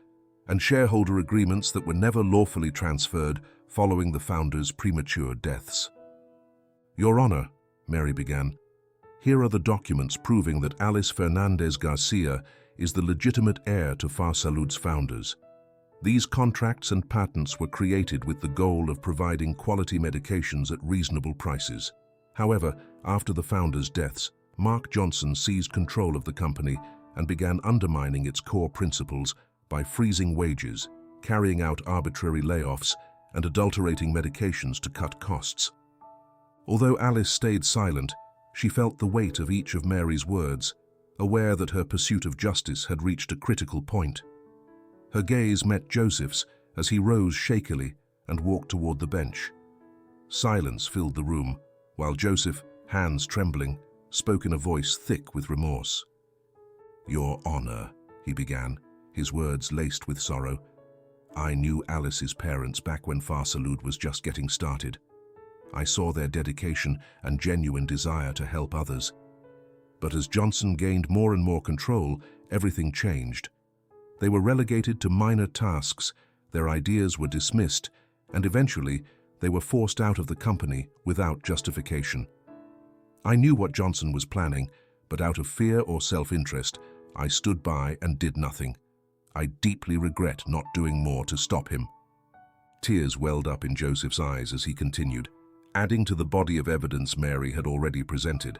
and shareholder agreements that were never lawfully transferred following the founders' premature deaths. "Your Honor," Mary began, "here are the documents proving that Alice Fernandez Garcia is the legitimate heir to Farsalud's founders. These contracts and patents were created with the goal of providing quality medications at reasonable prices. However, after the founders' deaths, Mark Johnson seized control of the company and began undermining its core principles by freezing wages, carrying out arbitrary layoffs, and adulterating medications to cut costs." Although Alice stayed silent, she felt the weight of each of Mary's words, aware that her pursuit of justice had reached a critical point. Her gaze met Joseph's as he rose shakily and walked toward the bench. Silence filled the room, while Joseph, hands trembling, spoke in a voice thick with remorse. "Your Honor," he began, his words laced with sorrow, "I knew Alice's parents back when Farsalud was just getting started. I saw their dedication and genuine desire to help others. But as Johnson gained more and more control, everything changed. They were relegated to minor tasks, their ideas were dismissed, and eventually they were forced out of the company without justification. I knew what Johnson was planning, but out of fear or self-interest, I stood by and did nothing. I deeply regret not doing more to stop him." Tears welled up in Joseph's eyes as he continued, adding to the body of evidence Mary had already presented.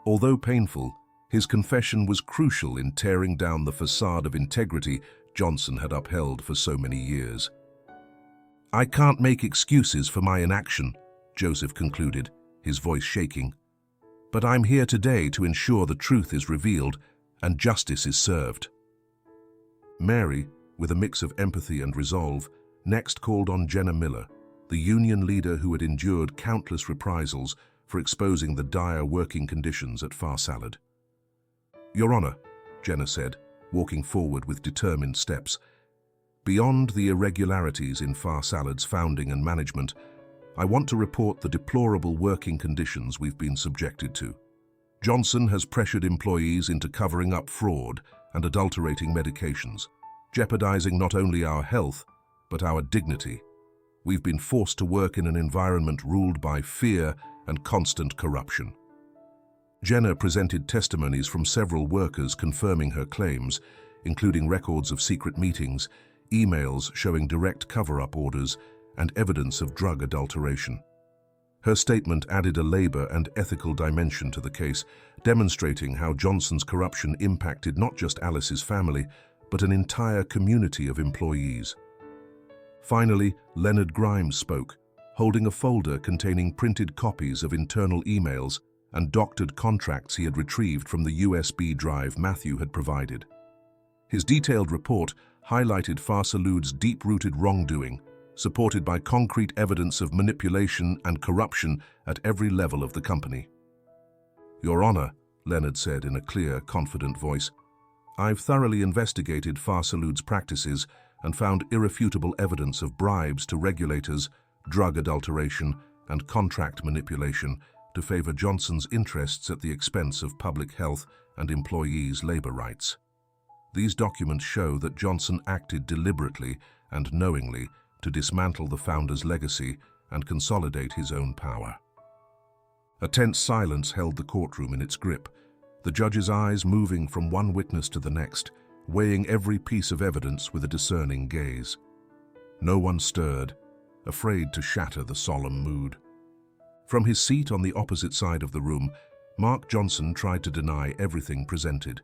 Although painful, his confession was crucial in tearing down the facade of integrity Johnson had upheld for so many years. "I can't make excuses for my inaction," Joseph concluded, his voice shaking. "But I'm here today to ensure the truth is revealed and justice is served." Mary, with a mix of empathy and resolve, next called on Jenna Miller, the union leader who had endured countless reprisals for exposing the dire working conditions at Farsalud. "Your Honor," Jenna said, walking forward with determined steps, "beyond the irregularities in Farsalud's founding and management, I want to report the deplorable working conditions we've been subjected to. Johnson has pressured employees into covering up fraud and adulterating medications, jeopardizing not only our health, but our dignity. We've been forced to work in an environment ruled by fear and constant corruption." Jenna presented testimonies from several workers confirming her claims, including records of secret meetings, emails showing direct cover-up orders, and evidence of drug adulteration. Her statement added a labor and ethical dimension to the case, demonstrating how Johnson's corruption impacted not just Alice's family, but an entire community of employees. Finally, Leonard Grimes spoke, holding a folder containing printed copies of internal emails and doctored contracts he had retrieved from the USB drive Matthew had provided. His detailed report highlighted Farsalud's deep-rooted wrongdoing, supported by concrete evidence of manipulation and corruption at every level of the company. "Your Honor," Leonard said in a clear, confident voice, "I've thoroughly investigated Farsalud's practices and found irrefutable evidence of bribes to regulators, drug adulteration, and contract manipulation to favor Johnson's interests at the expense of public health and employees' labor rights. These documents show that Johnson acted deliberately and knowingly to dismantle the founder's legacy and consolidate his own power." A tense silence held the courtroom in its grip, the judge's eyes moving from one witness to the next, weighing every piece of evidence with a discerning gaze. No one stirred, afraid to shatter the solemn mood. From his seat on the opposite side of the room, Mark Johnson tried to deny everything presented.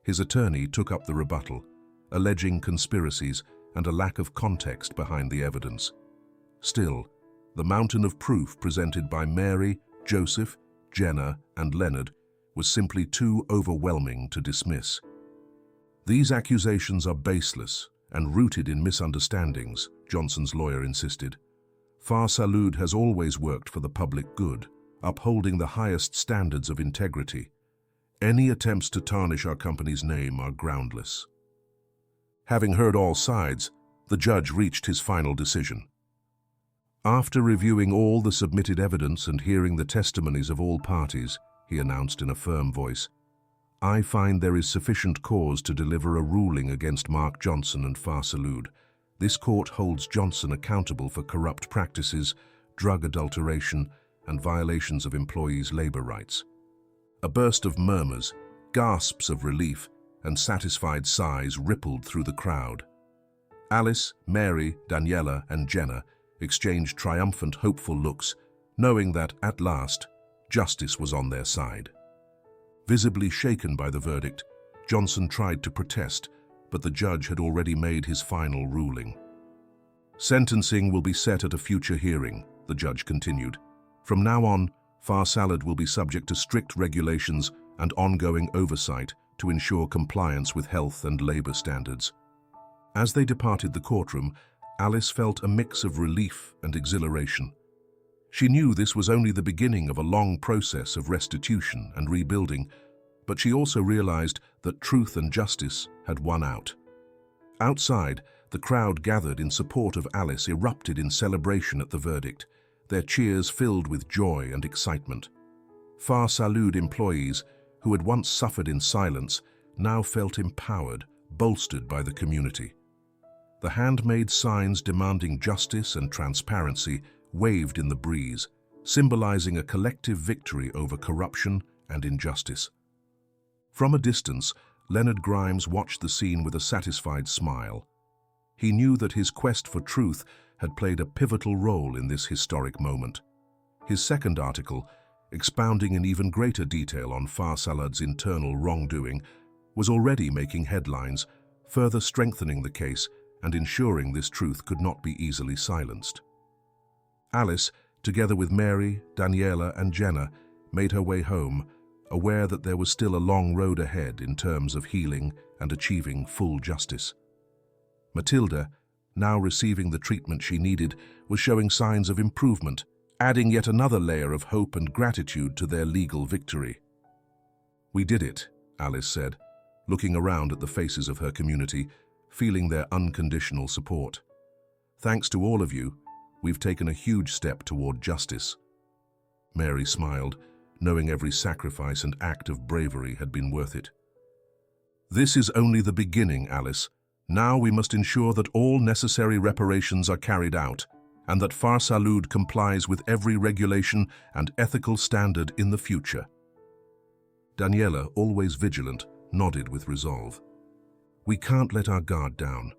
His attorney took up the rebuttal, alleging conspiracies and a lack of context behind the evidence. Still, the mountain of proof presented by Mary, Joseph, Jenna, and Leonard was simply too overwhelming to dismiss. "These accusations are baseless and rooted in misunderstandings," Johnson's lawyer insisted. "Farsalud has always worked for the public good, upholding the highest standards of integrity. Any attempts to tarnish our company's name are groundless." Having heard all sides, the judge reached his final decision. After reviewing all the submitted evidence and hearing the testimonies of all parties, he announced in a firm voice, I find there is sufficient cause to deliver a ruling against Mark Johnson and Far Salud. This court holds Johnson accountable for corrupt practices, drug adulteration, and violations of employees' labor rights. A burst of murmurs, gasps of relief, and satisfied sighs rippled through the crowd. Alice, Mary, Daniela, and Jenna exchanged triumphant, hopeful looks, knowing that, at last, justice was on their side. Visibly shaken by the verdict, Johnson tried to protest, but the judge had already made his final ruling. Sentencing will be set at a future hearing, the judge continued. From now on, Far Salud will be subject to strict regulations and ongoing oversight to ensure compliance with health and labor standards. As they departed the courtroom, Alice felt a mix of relief and exhilaration. She knew this was only the beginning of a long process of restitution and rebuilding, but she also realized that truth and justice had won out. Outside, the crowd gathered in support of Alice erupted in celebration at the verdict, their cheers filled with joy and excitement. Far Salud employees, who had once suffered in silence, now felt empowered, bolstered by the community. The handmade signs demanding justice and transparency waved in the breeze, symbolizing a collective victory over corruption and injustice. From a distance, Leonard Grimes watched the scene with a satisfied smile. He knew that his quest for truth had played a pivotal role in this historic moment. His second article, expounding in even greater detail on Far Salud's internal wrongdoing, was already making headlines, further strengthening the case and ensuring this truth could not be easily silenced. Alice, together with Mary, Daniela, and Jenna, made her way home, aware that there was still a long road ahead in terms of healing and achieving full justice. Matilda, now receiving the treatment she needed, was showing signs of improvement, adding yet another layer of hope and gratitude to their legal victory. "We did it," Alice said, looking around at the faces of her community, feeling their unconditional support. "Thanks to all of you, we've taken a huge step toward justice." Mary smiled, knowing every sacrifice and act of bravery had been worth it. "This is only the beginning, Alice. Now we must ensure that all necessary reparations are carried out, and that Far Salud complies with every regulation and ethical standard in the future." Daniela, always vigilant, nodded with resolve. "We can't let our guard down.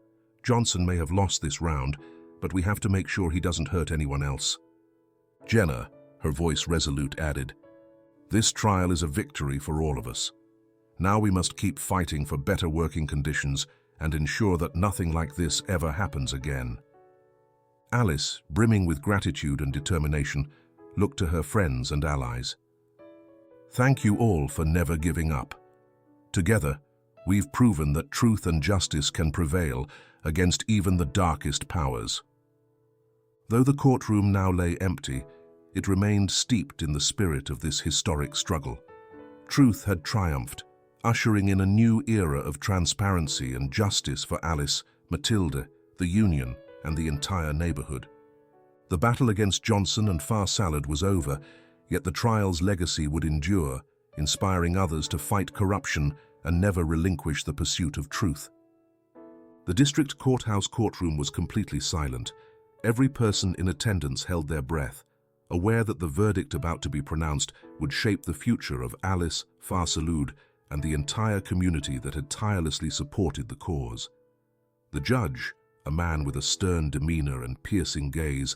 Johnson may have lost this round, but we have to make sure he doesn't hurt anyone else." Jenna, her voice resolute, added, "This trial is a victory for all of us. Now we must keep fighting for better working conditions and ensure that nothing like this ever happens again." Alice, brimming with gratitude and determination, looked to her friends and allies. "Thank you all for never giving up. Together, we've proven that truth and justice can prevail against even the darkest powers." Though the courtroom now lay empty, it remained steeped in the spirit of this historic struggle. Truth had triumphed, ushering in a new era of transparency and justice for Alice, Matilda, the Union, and the entire neighborhood. The battle against Johnson and Far Salud was over, yet the trial's legacy would endure, inspiring others to fight corruption and never relinquish the pursuit of truth. The district courthouse courtroom was completely silent. Every person in attendance held their breath, aware that the verdict about to be pronounced would shape the future of Alice, Far Salud, and the entire community that had tirelessly supported the cause. The judge, a man with a stern demeanor and piercing gaze,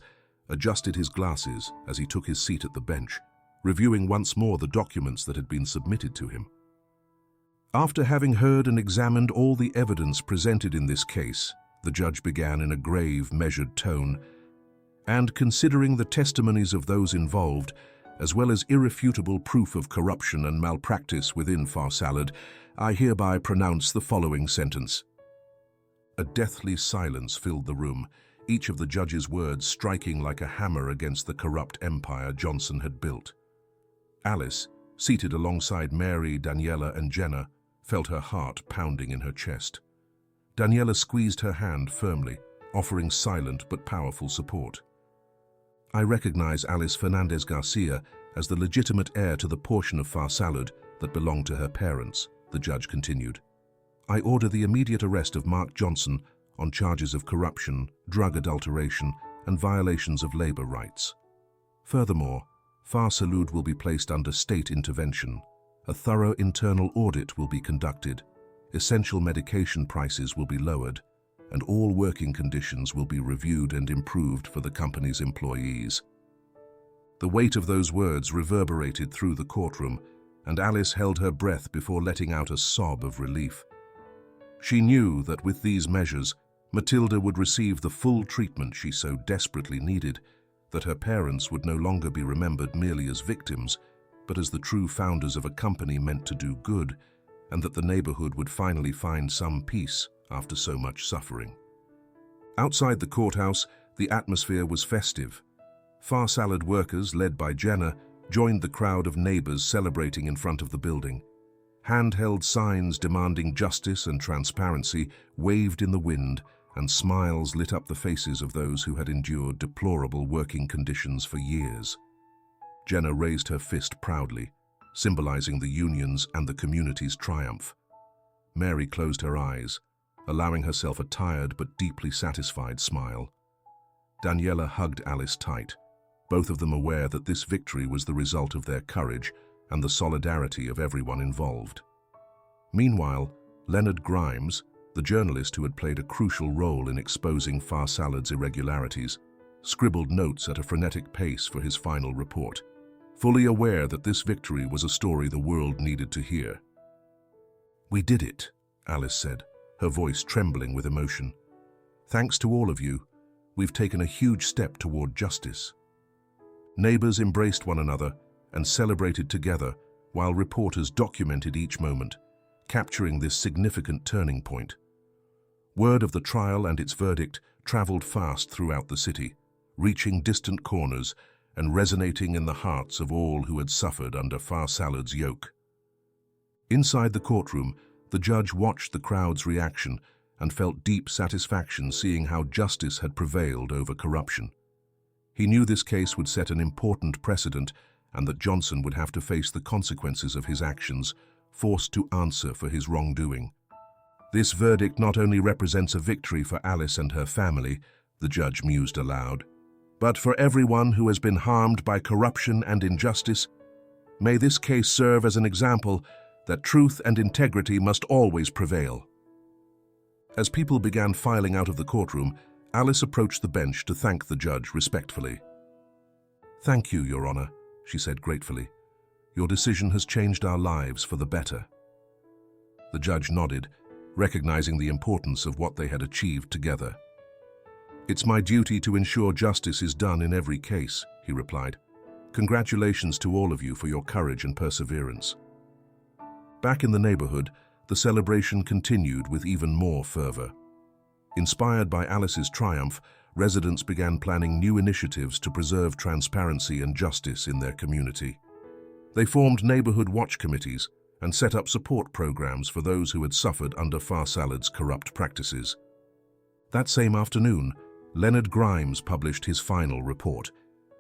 adjusted his glasses as he took his seat at the bench, reviewing once more the documents that had been submitted to him. After having heard and examined all the evidence presented in this case, the judge began in a grave, measured tone, "And considering the testimonies of those involved, as well as irrefutable proof of corruption and malpractice within Far Salud, I hereby pronounce the following sentence." A deathly silence filled the room, each of the judge's words striking like a hammer against the corrupt empire Johnson had built. Alice, seated alongside Mary, Daniela, and Jenna, felt her heart pounding in her chest. Daniela squeezed her hand firmly, offering silent but powerful support. I recognize Alice Fernandez Garcia as the legitimate heir to the portion of Far Salud that belonged to her parents, the judge continued. I order the immediate arrest of Mark Johnson on charges of corruption, drug adulteration, and violations of labor rights. Furthermore, Far Salud will be placed under state intervention. A thorough internal audit will be conducted, essential medication prices will be lowered, and all working conditions will be reviewed and improved for the company's employees. The weight of those words reverberated through the courtroom, and Alice held her breath before letting out a sob of relief. She knew that with these measures, Matilda would receive the full treatment she so desperately needed, that her parents would no longer be remembered merely as victims, but as the true founders of a company meant to do good, and that the neighborhood would finally find some peace after so much suffering. Outside the courthouse, the atmosphere was festive. Far Salud workers, led by Jenna, joined the crowd of neighbors celebrating in front of the building. Handheld signs demanding justice and transparency waved in the wind, and smiles lit up the faces of those who had endured deplorable working conditions for years. Jenna raised her fist proudly, symbolizing the union's and the community's triumph. Mary closed her eyes, allowing herself a tired but deeply satisfied smile. Daniela hugged Alice tight, both of them aware that this victory was the result of their courage and the solidarity of everyone involved. Meanwhile, Leonard Grimes, the journalist who had played a crucial role in exposing Far Salud's irregularities, scribbled notes at a frenetic pace for his final report, fully aware that this victory was a story the world needed to hear. "We did it," Alice said, her voice trembling with emotion. "Thanks to all of you, we've taken a huge step toward justice." Neighbors embraced one another and celebrated together while reporters documented each moment, capturing this significant turning point. Word of the trial and its verdict traveled fast throughout the city, reaching distant corners and resonating in the hearts of all who had suffered under Far Salud's yoke. Inside the courtroom, the judge watched the crowd's reaction and felt deep satisfaction seeing how justice had prevailed over corruption. He knew this case would set an important precedent and that Johnson would have to face the consequences of his actions, forced to answer for his wrongdoing. This verdict not only represents a victory for Alice and her family, the judge mused aloud, but for everyone who has been harmed by corruption and injustice. May this case serve as an example that truth and integrity must always prevail. As people began filing out of the courtroom, Alice approached the bench to thank the judge respectfully. "Thank you, Your Honor," she said gratefully. "Your decision has changed our lives for the better." The judge nodded, recognizing the importance of what they had achieved together. "It's my duty to ensure justice is done in every case," he replied. "Congratulations to all of you for your courage and perseverance." Back in the neighborhood, the celebration continued with even more fervor. Inspired by Alice's triumph, residents began planning new initiatives to preserve transparency and justice in their community. They formed neighborhood watch committees and set up support programs for those who had suffered under Far Salud's corrupt practices. That same afternoon, Leonard Grimes published his final report,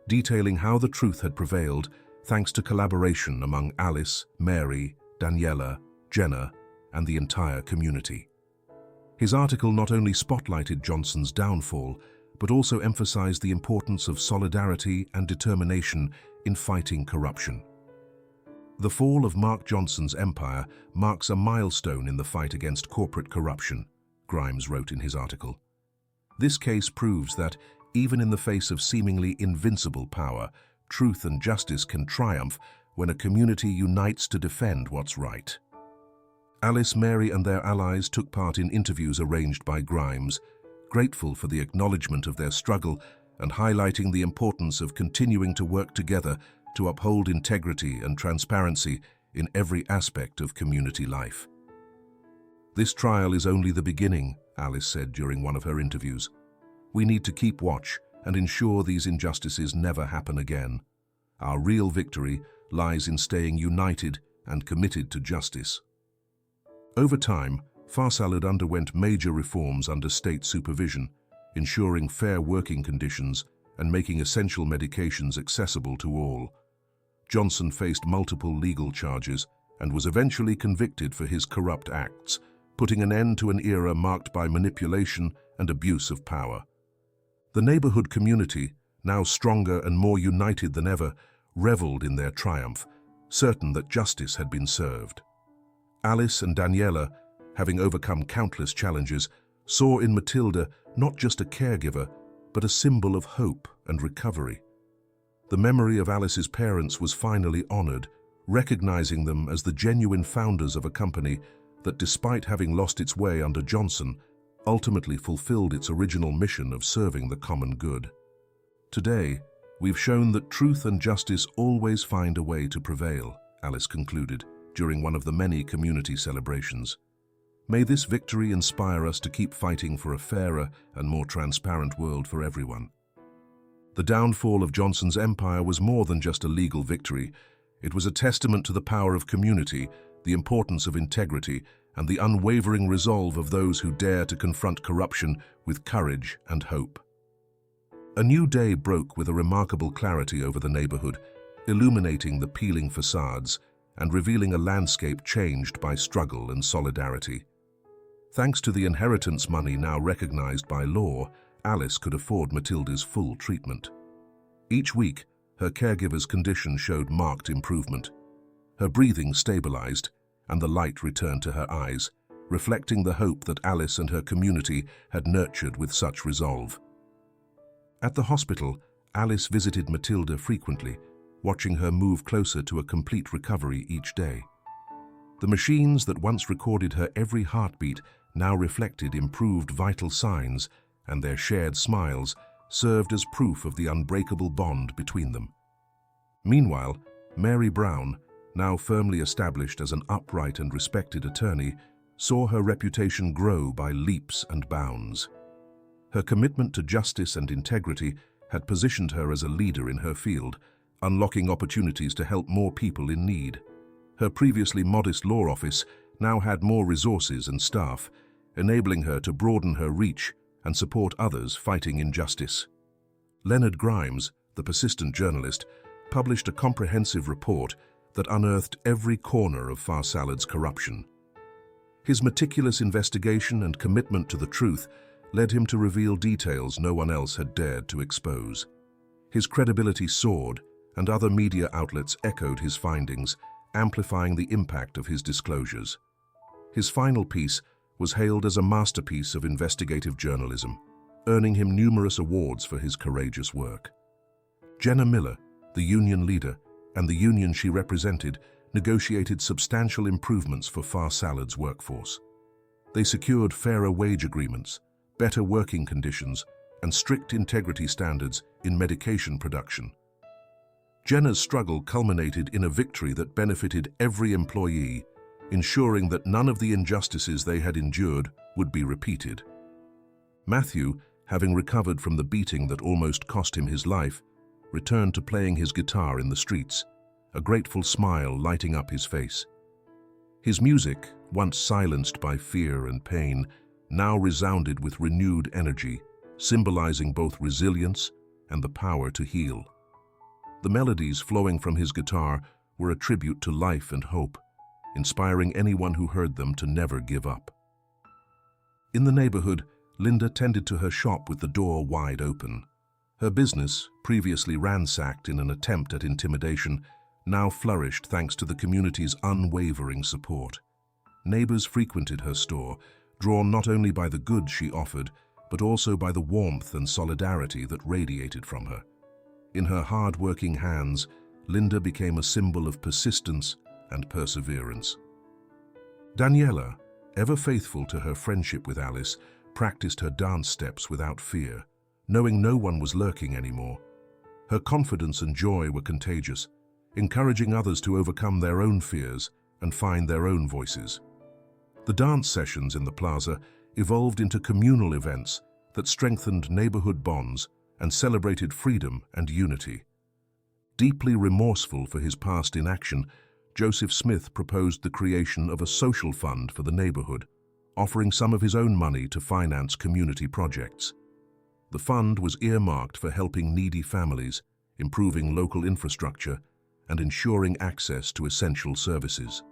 detailing how the truth had prevailed thanks to collaboration among Alice, Mary, Daniela, Jenna, and the entire community. His article not only spotlighted Johnson's downfall, but also emphasized the importance of solidarity and determination in fighting corruption. The fall of Mark Johnson's empire marks a milestone in the fight against corporate corruption, Grimes wrote in his article. This case proves that, even in the face of seemingly invincible power, truth and justice can triumph when a community unites to defend what's right. Alice, Mary, and their allies took part in interviews arranged by Grimes, grateful for the acknowledgement of their struggle and highlighting the importance of continuing to work together to uphold integrity and transparency in every aspect of community life. "This trial is only the beginning," Alice said during one of her interviews. "We need to keep watch and ensure these injustices never happen again. Our real victory lies in staying united and committed to justice." Over time, Far Salud underwent major reforms under state supervision, ensuring fair working conditions and making essential medications accessible to all. Johnson faced multiple legal charges and was eventually convicted for his corrupt acts, putting an end to an era marked by manipulation and abuse of power. The neighborhood community, now stronger and more united than ever, reveled in their triumph, certain that justice had been served. Alice and Daniela, having overcome countless challenges, saw in Matilda not just a caregiver, but a symbol of hope and recovery. The memory of Alice's parents was finally honored, recognizing them as the genuine founders of a company that, despite having lost its way under Johnson, ultimately fulfilled its original mission of serving the common good. Today, we've shown that truth and justice always find a way to prevail, Alice concluded during one of the many community celebrations. May this victory inspire us to keep fighting for a fairer and more transparent world for everyone. The downfall of Johnson's empire was more than just a legal victory. It was a testament to the power of community, the importance of integrity, and the unwavering resolve of those who dare to confront corruption with courage and hope. A new day broke with a remarkable clarity over the neighborhood, illuminating the peeling facades and revealing a landscape changed by struggle and solidarity. Thanks to the inheritance money now recognized by law, Alice could afford Matilda's full treatment. Each week, her caregiver's condition showed marked improvement. Her breathing stabilized, and the light returned to her eyes, reflecting the hope that Alice and her community had nurtured with such resolve. At the hospital, Alice visited Matilda frequently, watching her move closer to a complete recovery each day. The machines that once recorded her every heartbeat now reflected improved vital signs, and their shared smiles served as proof of the unbreakable bond between them. Meanwhile, Mary Brown, now firmly established as an upright and respected attorney, saw her reputation grow by leaps and bounds. Her commitment to justice and integrity had positioned her as a leader in her field, unlocking opportunities to help more people in need. Her previously modest law office now had more resources and staff, enabling her to broaden her reach and support others fighting injustice. Leonard Grimes, the persistent journalist, published a comprehensive report that unearthed every corner of Farsalad's corruption. His meticulous investigation and commitment to the truth led him to reveal details no one else had dared to expose. His credibility soared, and other media outlets echoed his findings, amplifying the impact of his disclosures. His final piece was hailed as a masterpiece of investigative journalism, earning him numerous awards for his courageous work. Jenna Miller, the union leader, and the union she represented, negotiated substantial improvements for Farsalad's workforce. They secured fairer wage agreements, better working conditions, and strict integrity standards in medication production. Jenna's struggle culminated in a victory that benefited every employee, ensuring that none of the injustices they had endured would be repeated. Matthew, having recovered from the beating that almost cost him his life, returned to playing his guitar in the streets, a grateful smile lighting up his face. His music, once silenced by fear and pain, now resounded with renewed energy, symbolizing both resilience and the power to heal. The melodies flowing from his guitar were a tribute to life and hope, inspiring anyone who heard them to never give up. In the neighborhood, Linda tended to her shop with the door wide open. Her business, previously ransacked in an attempt at intimidation, now flourished thanks to the community's unwavering support. Neighbors frequented her store, drawn not only by the goods she offered, but also by the warmth and solidarity that radiated from her. In her hard-working hands, Linda became a symbol of persistence and perseverance. Daniela, ever faithful to her friendship with Alice, practiced her dance steps without fear, knowing no one was lurking anymore. Her confidence and joy were contagious, encouraging others to overcome their own fears and find their own voices. The dance sessions in the plaza evolved into communal events that strengthened neighborhood bonds and celebrated freedom and unity. Deeply remorseful for his past inaction, Joseph Smith proposed the creation of a social fund for the neighborhood, offering some of his own money to finance community projects. The fund was earmarked for helping needy families, improving local infrastructure, and ensuring access to essential services.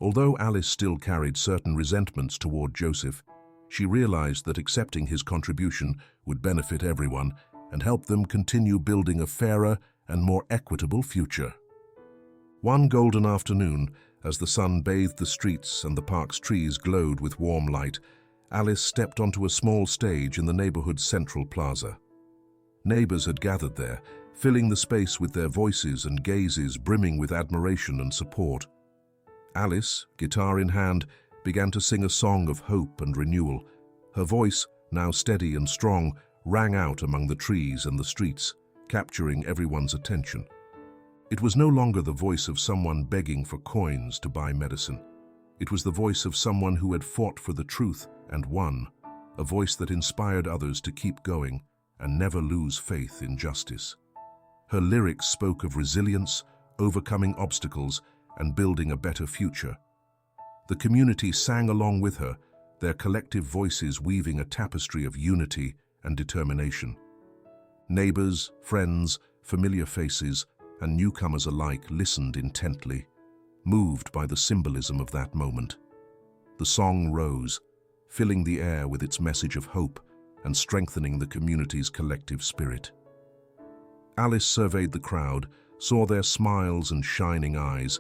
Although Alice still carried certain resentments toward Joseph, she realized that accepting his contribution would benefit everyone and help them continue building a fairer and more equitable future. One golden afternoon, as the sun bathed the streets and the park's trees glowed with warm light, Alice stepped onto a small stage in the neighborhood's central plaza. Neighbors had gathered there, filling the space with their voices and gazes brimming with admiration and support. Alice, guitar in hand, began to sing a song of hope and renewal. Her voice, now steady and strong, rang out among the trees and the streets, capturing everyone's attention. It was no longer the voice of someone begging for coins to buy medicine. It was the voice of someone who had fought for the truth and won, a voice that inspired others to keep going and never lose faith in justice. Her lyrics spoke of resilience, overcoming obstacles, and building a better future. The community sang along with her, their collective voices weaving a tapestry of unity and determination. Neighbors, friends, familiar faces, and newcomers alike listened intently, moved by the symbolism of that moment. The song rose, filling the air with its message of hope and strengthening the community's collective spirit. Alice surveyed the crowd, saw their smiles and shining eyes,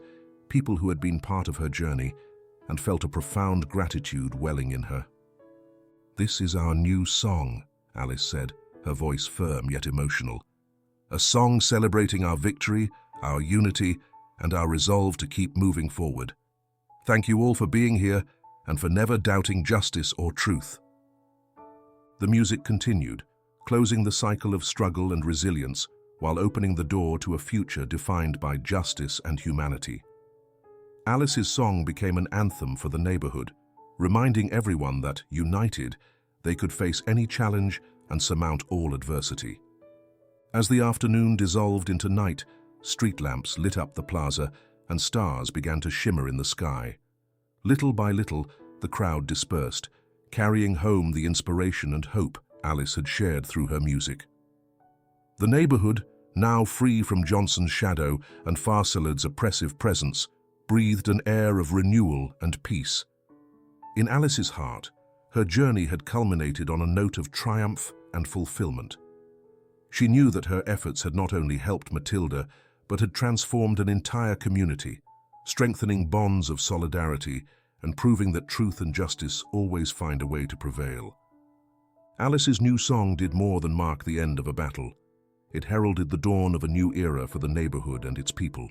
people who had been part of her journey, and felt a profound gratitude welling in her. "This is our new song," Alice said, her voice firm yet emotional. "A song celebrating our victory, our unity, and our resolve to keep moving forward. Thank you all for being here and for never doubting justice or truth." The music continued, closing the cycle of struggle and resilience while opening the door to a future defined by justice and humanity. Alice's song became an anthem for the neighborhood, reminding everyone that, united, they could face any challenge and surmount all adversity. As the afternoon dissolved into night, street lamps lit up the plaza and stars began to shimmer in the sky. Little by little, the crowd dispersed, carrying home the inspiration and hope Alice had shared through her music. The neighborhood, now free from Johnson's shadow and Farsillard's oppressive presence, breathed an air of renewal and peace. In Alice's heart, her journey had culminated on a note of triumph and fulfillment. She knew that her efforts had not only helped Matilda, but had transformed an entire community, strengthening bonds of solidarity and proving that truth and justice always find a way to prevail. Alice's new song did more than mark the end of a battle. It heralded the dawn of a new era for the neighborhood and its people.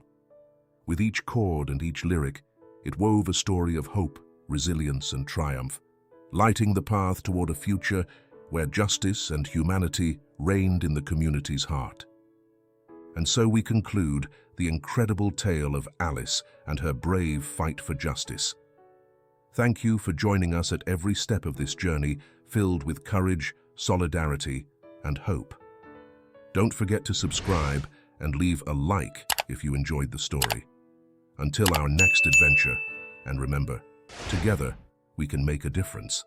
With each chord and each lyric, it wove a story of hope, resilience, and triumph, lighting the path toward a future where justice and humanity reigned in the community's heart. And so we conclude the incredible tale of Alice and her brave fight for justice. Thank you for joining us at every step of this journey filled with courage, solidarity, and hope. Don't forget to subscribe and leave a like if you enjoyed the story. Until our next adventure, and remember, together we can make a difference.